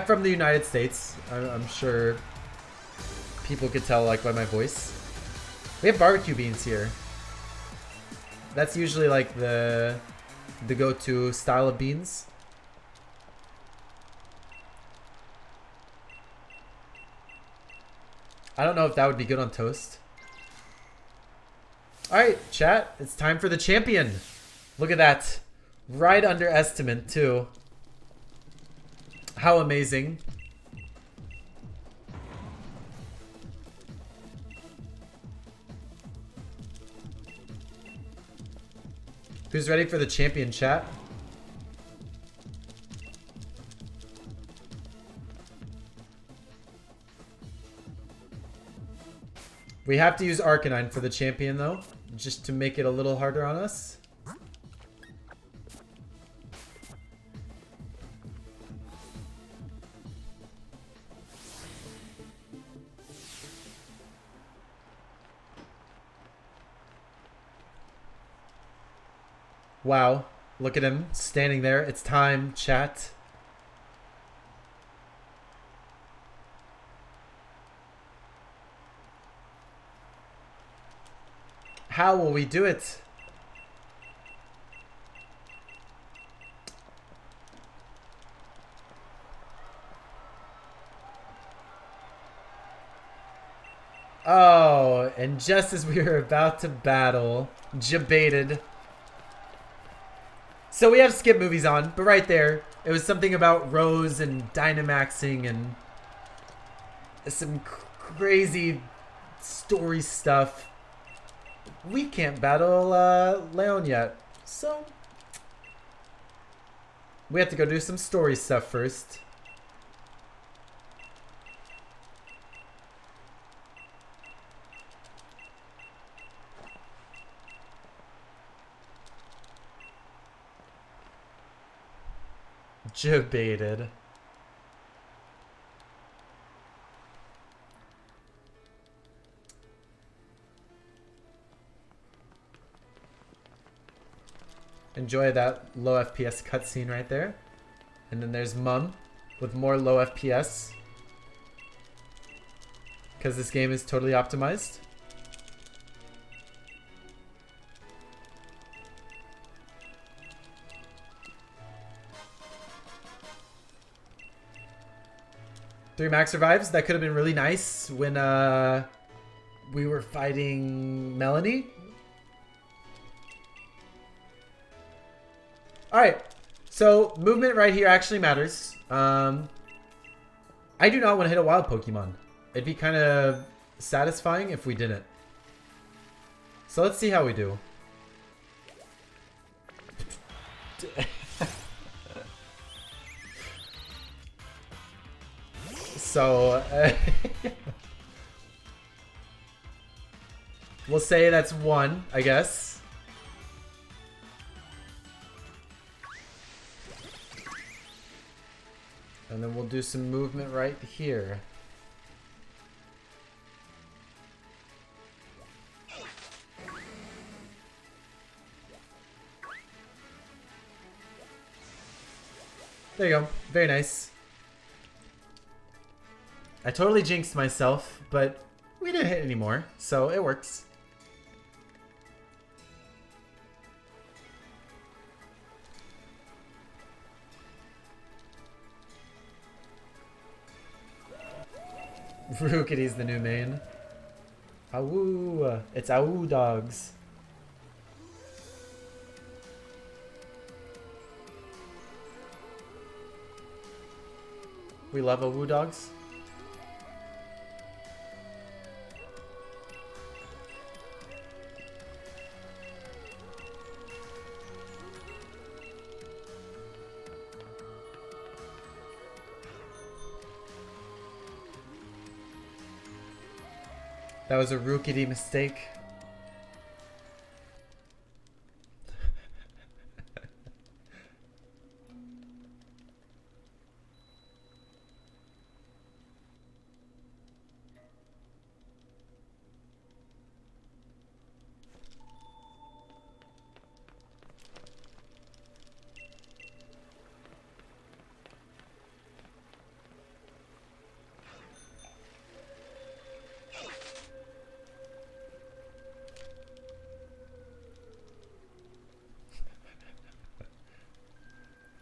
from the United States. I'm sure people could tell, like, by my voice. We have barbecue beans here. That's usually, like, the go-to style of beans. I don't know if that would be good on toast. Alright, chat. It's time for the champion. Look at that. Right under estimate, too. How amazing. Who's ready for the champion, chat? We have to use Arcanine for the champion, though, just to make it a little harder on us. Wow, look at him standing there. It's time, chat. How will we do it? Oh, and just as we were about to battle, debated. So we have skip movies on, but right there, it was something about Rose and Dynamaxing and some crazy story stuff. We can't battle Leon yet, so we have to go do some story stuff first. Debated. Enjoy that low FPS cutscene right there. And then there's Mum with more low FPS. Because this game is totally optimized. Three max revives. That could have been really nice when we were fighting Melanie. Alright, so movement right here actually matters. I do not want to hit a wild Pokemon. It'd be kind of satisfying if we didn't. So let's see how we do. So, we'll say that's 1, I guess. And then we'll do some movement right here. There you go. Very nice. I totally jinxed myself, but we didn't hit anymore, so it works. Rookity's the new main. Awoo! It's Awoo dogs. We love Awoo dogs. That was a Rookity mistake.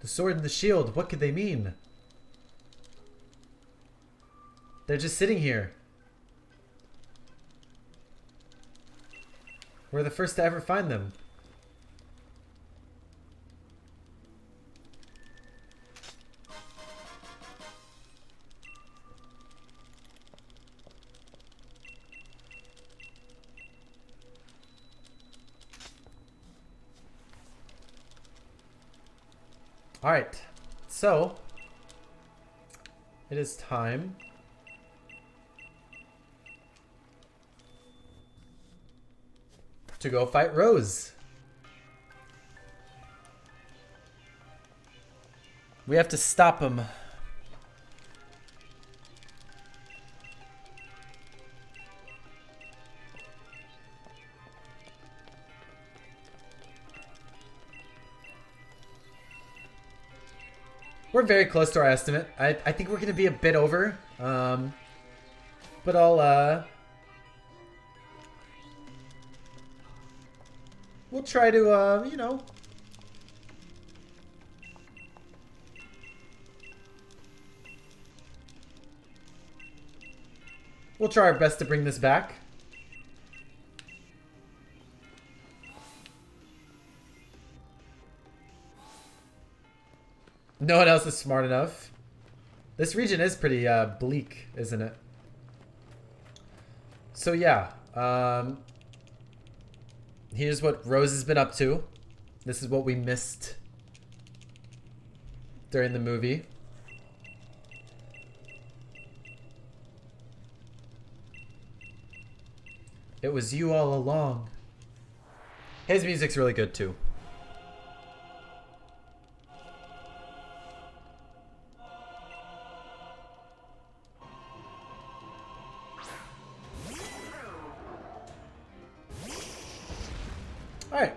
The sword and the shield, what could they mean? They're just sitting here. We're the first to ever find them. Alright, so it is time to go fight Rose. We have to stop him. We're very close to our estimate. I think we're going to be a bit over. But I'll we'll try to, you know. We'll try our best to bring this back. No one else is smart enough. This region is pretty bleak, isn't it? So yeah, here's what Rose has been up to. This is what we missed during the movie. It was you all along. His music's really good too. Alright.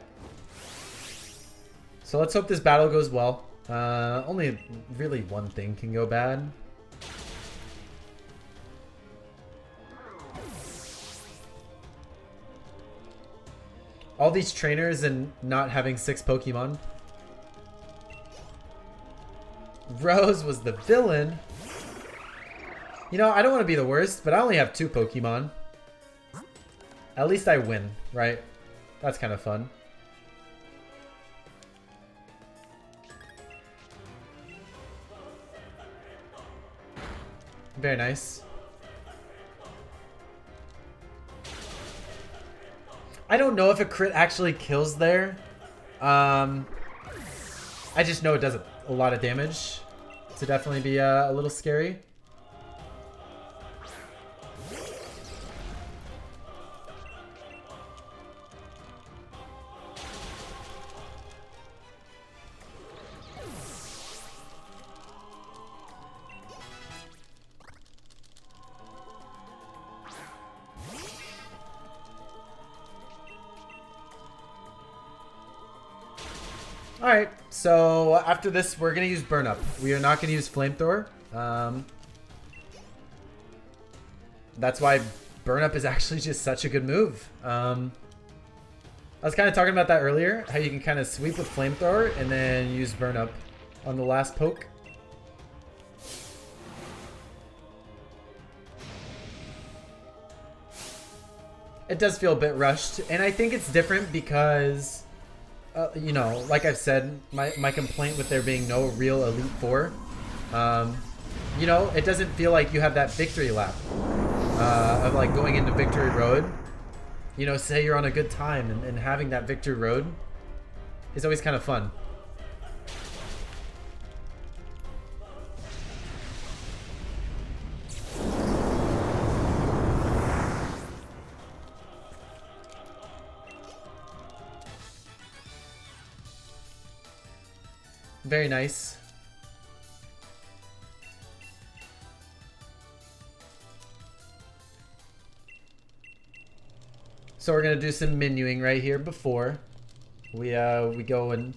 So let's hope this battle goes well. Only really one thing can go bad. All these trainers and not having 6 Pokemon. Rose was the villain. You know, I don't want to be the worst, but I only have 2 Pokemon. At least I win, right? That's kind of fun. Very nice. I don't know if a crit actually kills there. I just know it does a lot of damage. To definitely be a little scary. Alright, so after this, we're going to use Burn Up. We are not going to use Flamethrower. That's why Burn Up is actually just such a good move. I was kind of talking about that earlier, how you can kind of sweep with Flamethrower and then use Burn Up on the last poke. It does feel a bit rushed, and I think it's different because... you know, like I've said, my complaint with there being no real Elite Four, you know, it doesn't feel like you have that victory lap of like going into Victory Road. You know, say you're on a good time and having that Victory Road is always kind of fun. Very nice. So we're gonna do some menuing right here before we go and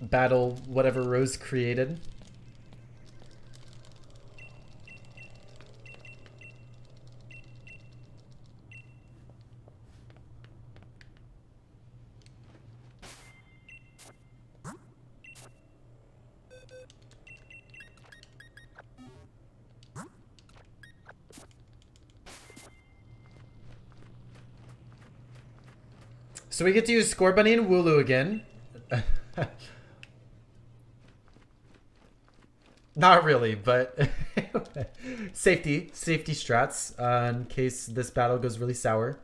battle whatever Rose created. So we get to use Scorbunny and Wooloo again. Not really, but safety strats in case this battle goes really sour.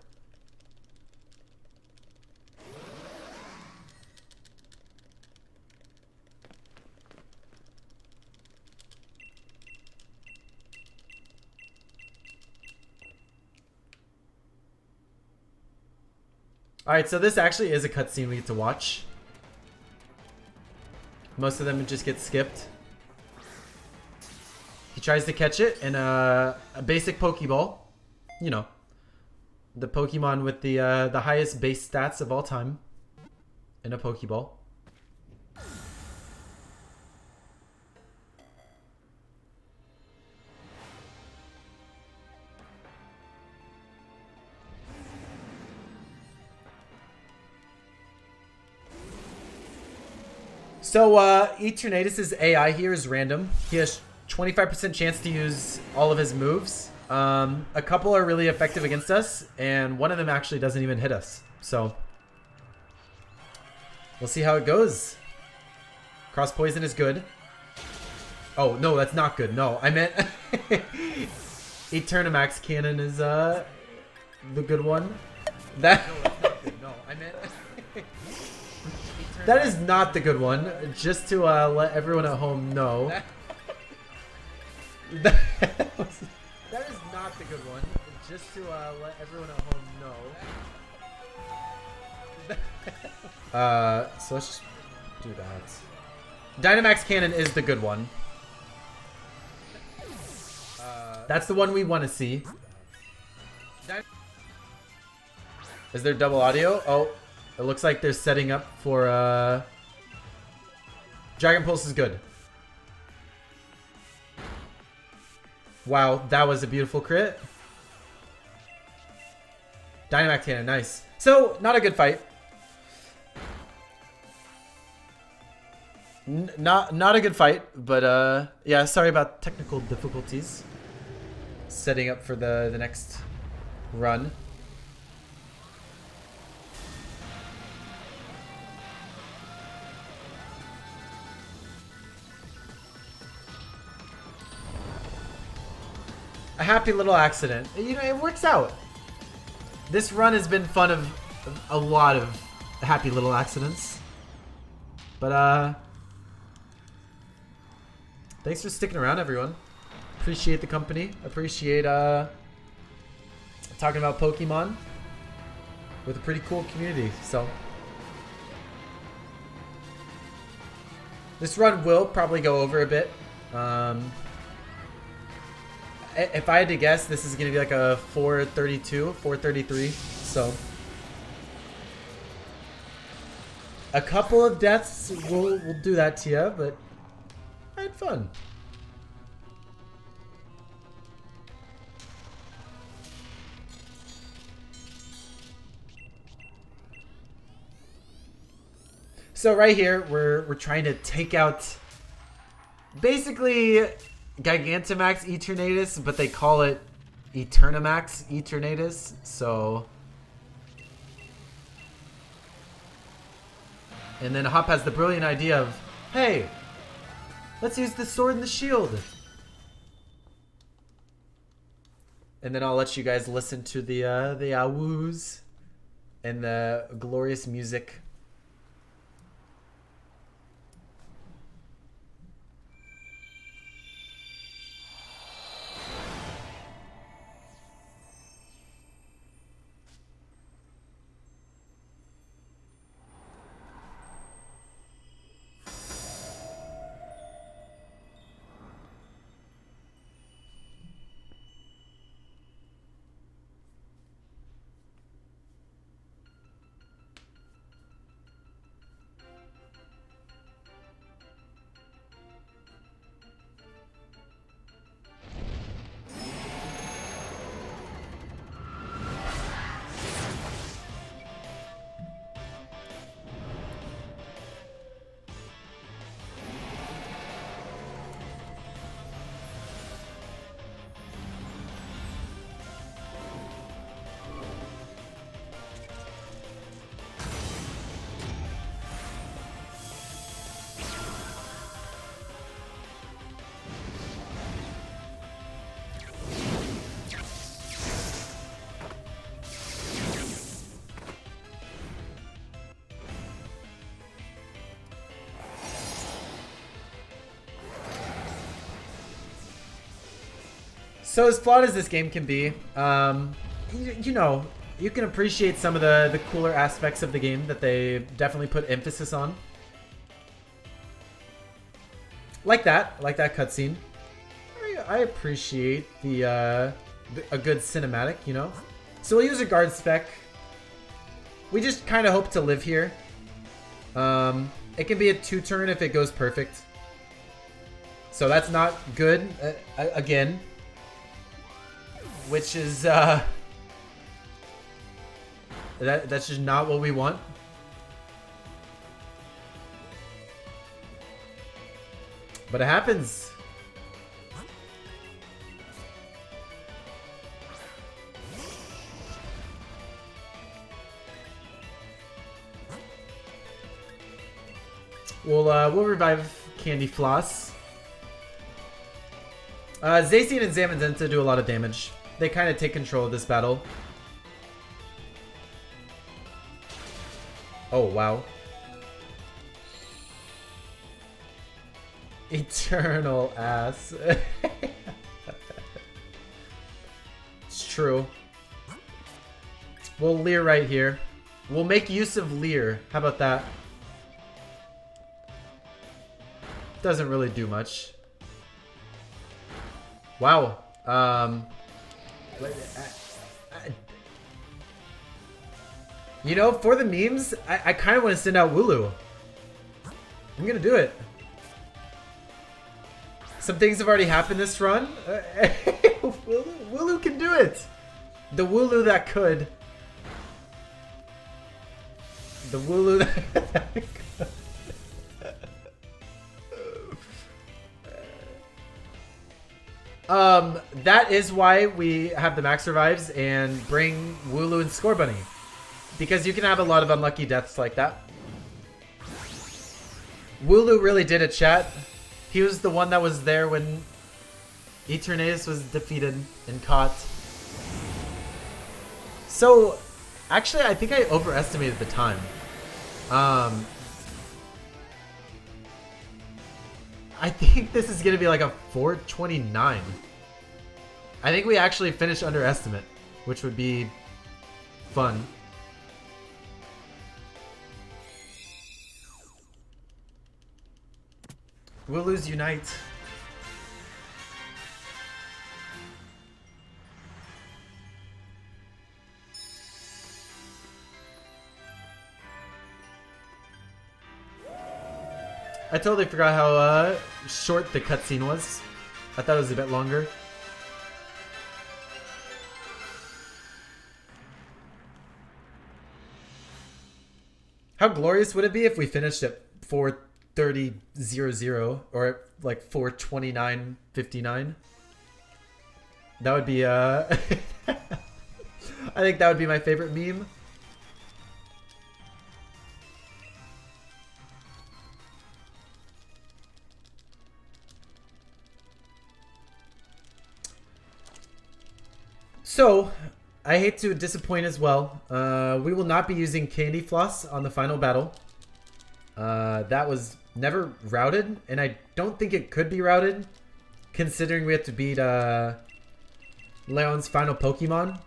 Alright, so this actually is a cutscene we get to watch. Most of them just get skipped. He tries to catch it in a basic Pokeball. You know, the Pokemon with the highest base stats of all time in a Pokeball. So, Eternatus' AI here is random. He has 25% chance to use all of his moves. A couple are really effective against us, and one of them actually doesn't even hit us. So, we'll see how it goes. Cross Poison is good. Oh, no, that's not good. No, I meant Eternamax Cannon is, the good one. That... No, that's not good. No, I meant... That is not the good one. Just to let everyone at home know. That is not the good one. Just to let everyone at home know. So let's just do that. Dynamax Cannon is the good one. That's the one we want to see. Is there double audio? Oh. It looks like they're setting up for, Dragon Pulse is good. Wow, that was a beautiful crit. Dynamax Cannon, nice. So, not a good fight. Not a good fight, but, yeah, sorry about technical difficulties. Setting up for the next run. A happy little accident. You know, it works out. This run has been fun of a lot of happy little accidents. But, thanks for sticking around, everyone. Appreciate the company. Appreciate, talking about Pokemon with a pretty cool community, so. This run will probably go over a bit. If I had to guess, this is going to be like a 432, 433. So, a couple of deaths will do that to you, but I had fun. So right here, we're trying to take out basically Gigantamax Eternatus, but they call it Eternamax Eternatus, so... And then Hop has the brilliant idea of, hey, let's use the sword and the shield. And then I'll let you guys listen to the awoos and the glorious music. So as flawed as this game can be, you know, you can appreciate some of the cooler aspects of the game that they definitely put emphasis on. Like that cutscene. I appreciate a good cinematic, you know. So we'll use a guard spec. We just kind of hope to live here. It can be a 2-turn if it goes perfect. So that's not good, again. Which is, that's just not what we want. But it happens. We'll revive Candyfloss. Zacian and Zamazenta do a lot of damage. They kind of take control of this battle. Oh, wow. Eternal ass. It's true. We'll Leer right here. We'll make use of Leer. How about that? Doesn't really do much. Wow. You know, for the memes, I kind of want to send out Wooloo. I'm gonna do it. Some things have already happened this run. Wooloo can do it. The Wooloo that could. The Wooloo that could. That is why we have the max revives and bring Wooloo and Scorbunny. Because you can have a lot of unlucky deaths like that. Wooloo really did it, chat. He was the one that was there when Eternatus was defeated and caught. So, actually, I think I overestimated the time. I think this is going to be like a 4:29. I think we actually finished under estimate, which would be fun. We'll lose Unite. I totally forgot how short the cutscene was. I thought it was a bit longer. How glorious would it be if we finished at 4:30:00 or at like 4:29:59? That would be I think that would be my favorite meme. So, I hate to disappoint as well. We will not be using candyfloss on the final battle. That was never routed, and I don't think it could be routed, considering we have to beat Leon's final Pokemon.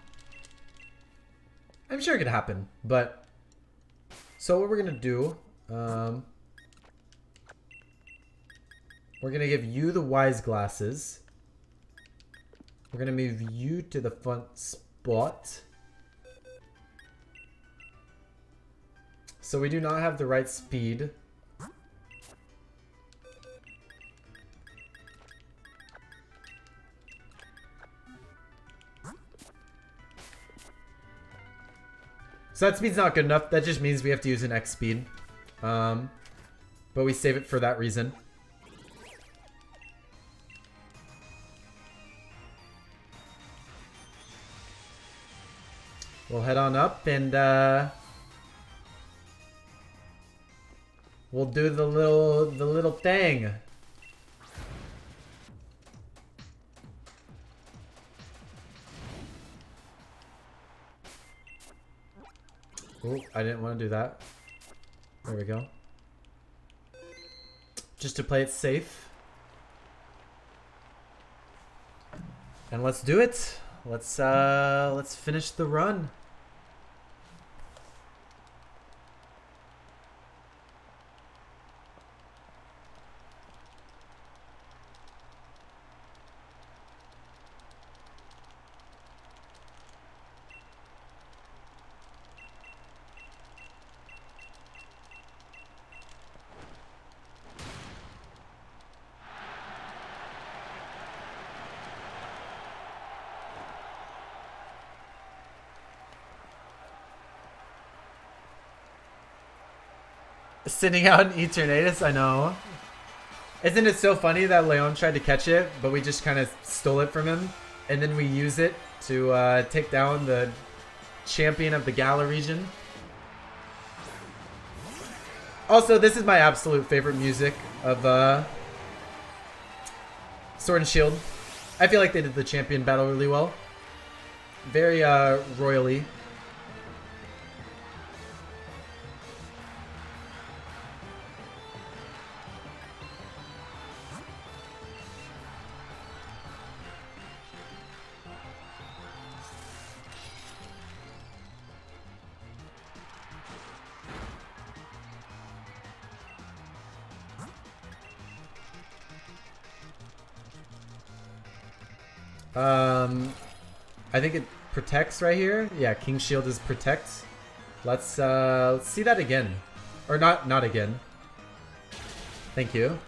I'm sure it could happen, but... So what we're going to do... we're going to give you the Wise Glasses. We're going to move you to the front spot. So we do not have the right speed. So that speed's not good enough. That just means we have to use an X speed. But we save it for that reason. We'll head on up and we'll do the little thing. Oh, I didn't want to do that. There we go. Just to play it safe. And let's do it. Let's finish the run. Sending out an Eternatus, I know. Isn't it so funny that Leon tried to catch it, but we just kind of stole it from him, and then we use it to take down the champion of the Gala region? Also, this is my absolute favorite music of Sword and Shield. I feel like they did the champion battle really well. Very royally. I think it protects right here. Yeah, King's Shield is protect. Let's see that again. Or not again. Thank you.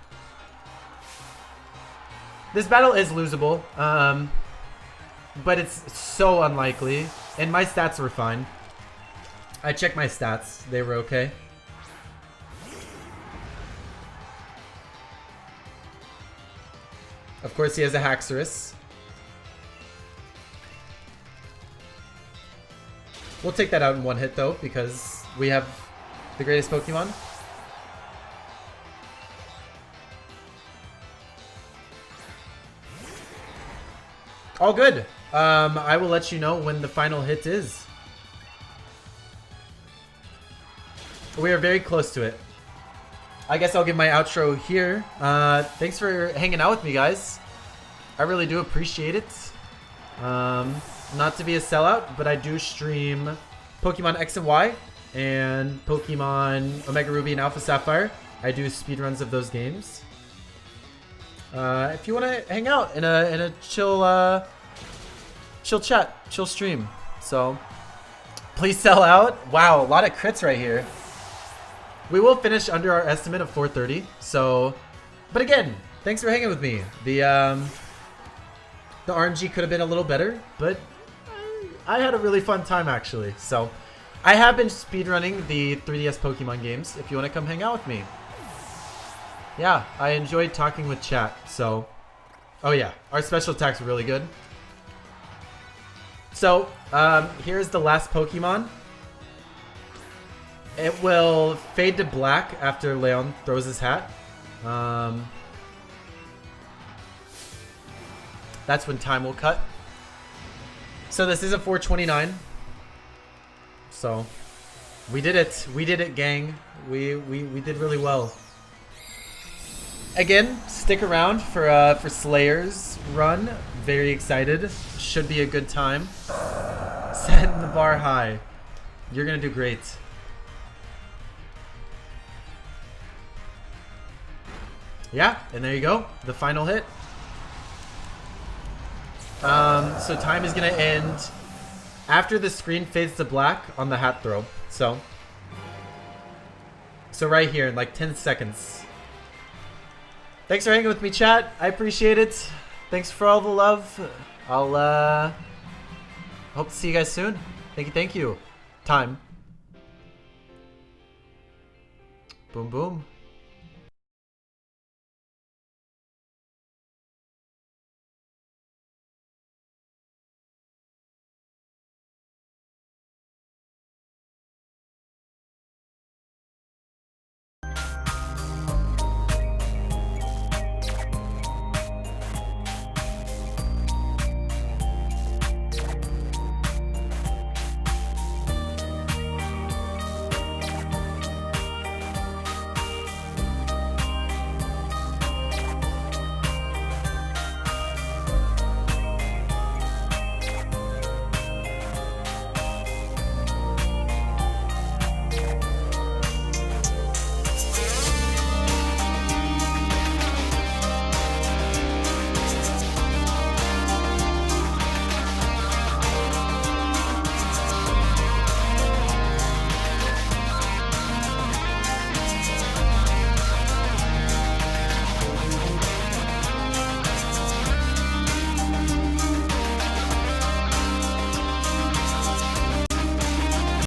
This battle is losable, but it's so unlikely. And my stats were fine. I checked my stats. They were okay. Of course, he has a Haxorus. We'll take that out in one hit, though, because we have the greatest Pokemon. All good. I will let you know when the final hit is. We are very close to it. I guess I'll give my outro here. Thanks for hanging out with me, guys. I really do appreciate it. Not to be a sellout, but I do stream Pokemon X and Y and Pokemon Omega Ruby and Alpha Sapphire. I do speedruns of those games. If you want to hang out in a chill chat, chill stream, so please sell out. Wow, a lot of crits right here. We will finish under our estimate of 430. So, but again, thanks for hanging with me. The RNG could have been a little better, but I had a really fun time actually. So, I have been speedrunning the 3DS Pokemon games. If you want to come hang out with me. Yeah, I enjoyed talking with chat. So, oh yeah, our special attacks are really good. So, here's the last Pokemon. It will fade to black after Leon throws his hat. That's when time will cut. So this is a 429. So we did it. We did it, gang. We did really well. Again, stick around for Slayer's run. Very excited. Should be a good time. Setting the bar high. You're gonna do great. Yeah, and there you go. The final hit. So time is gonna end after the screen fades to black on the hat throw. So right here in like 10 seconds. Thanks for hanging with me, chat. I appreciate it. Thanks for all the love. I'll hope to see you guys soon. Thank you. Time. Boom boom.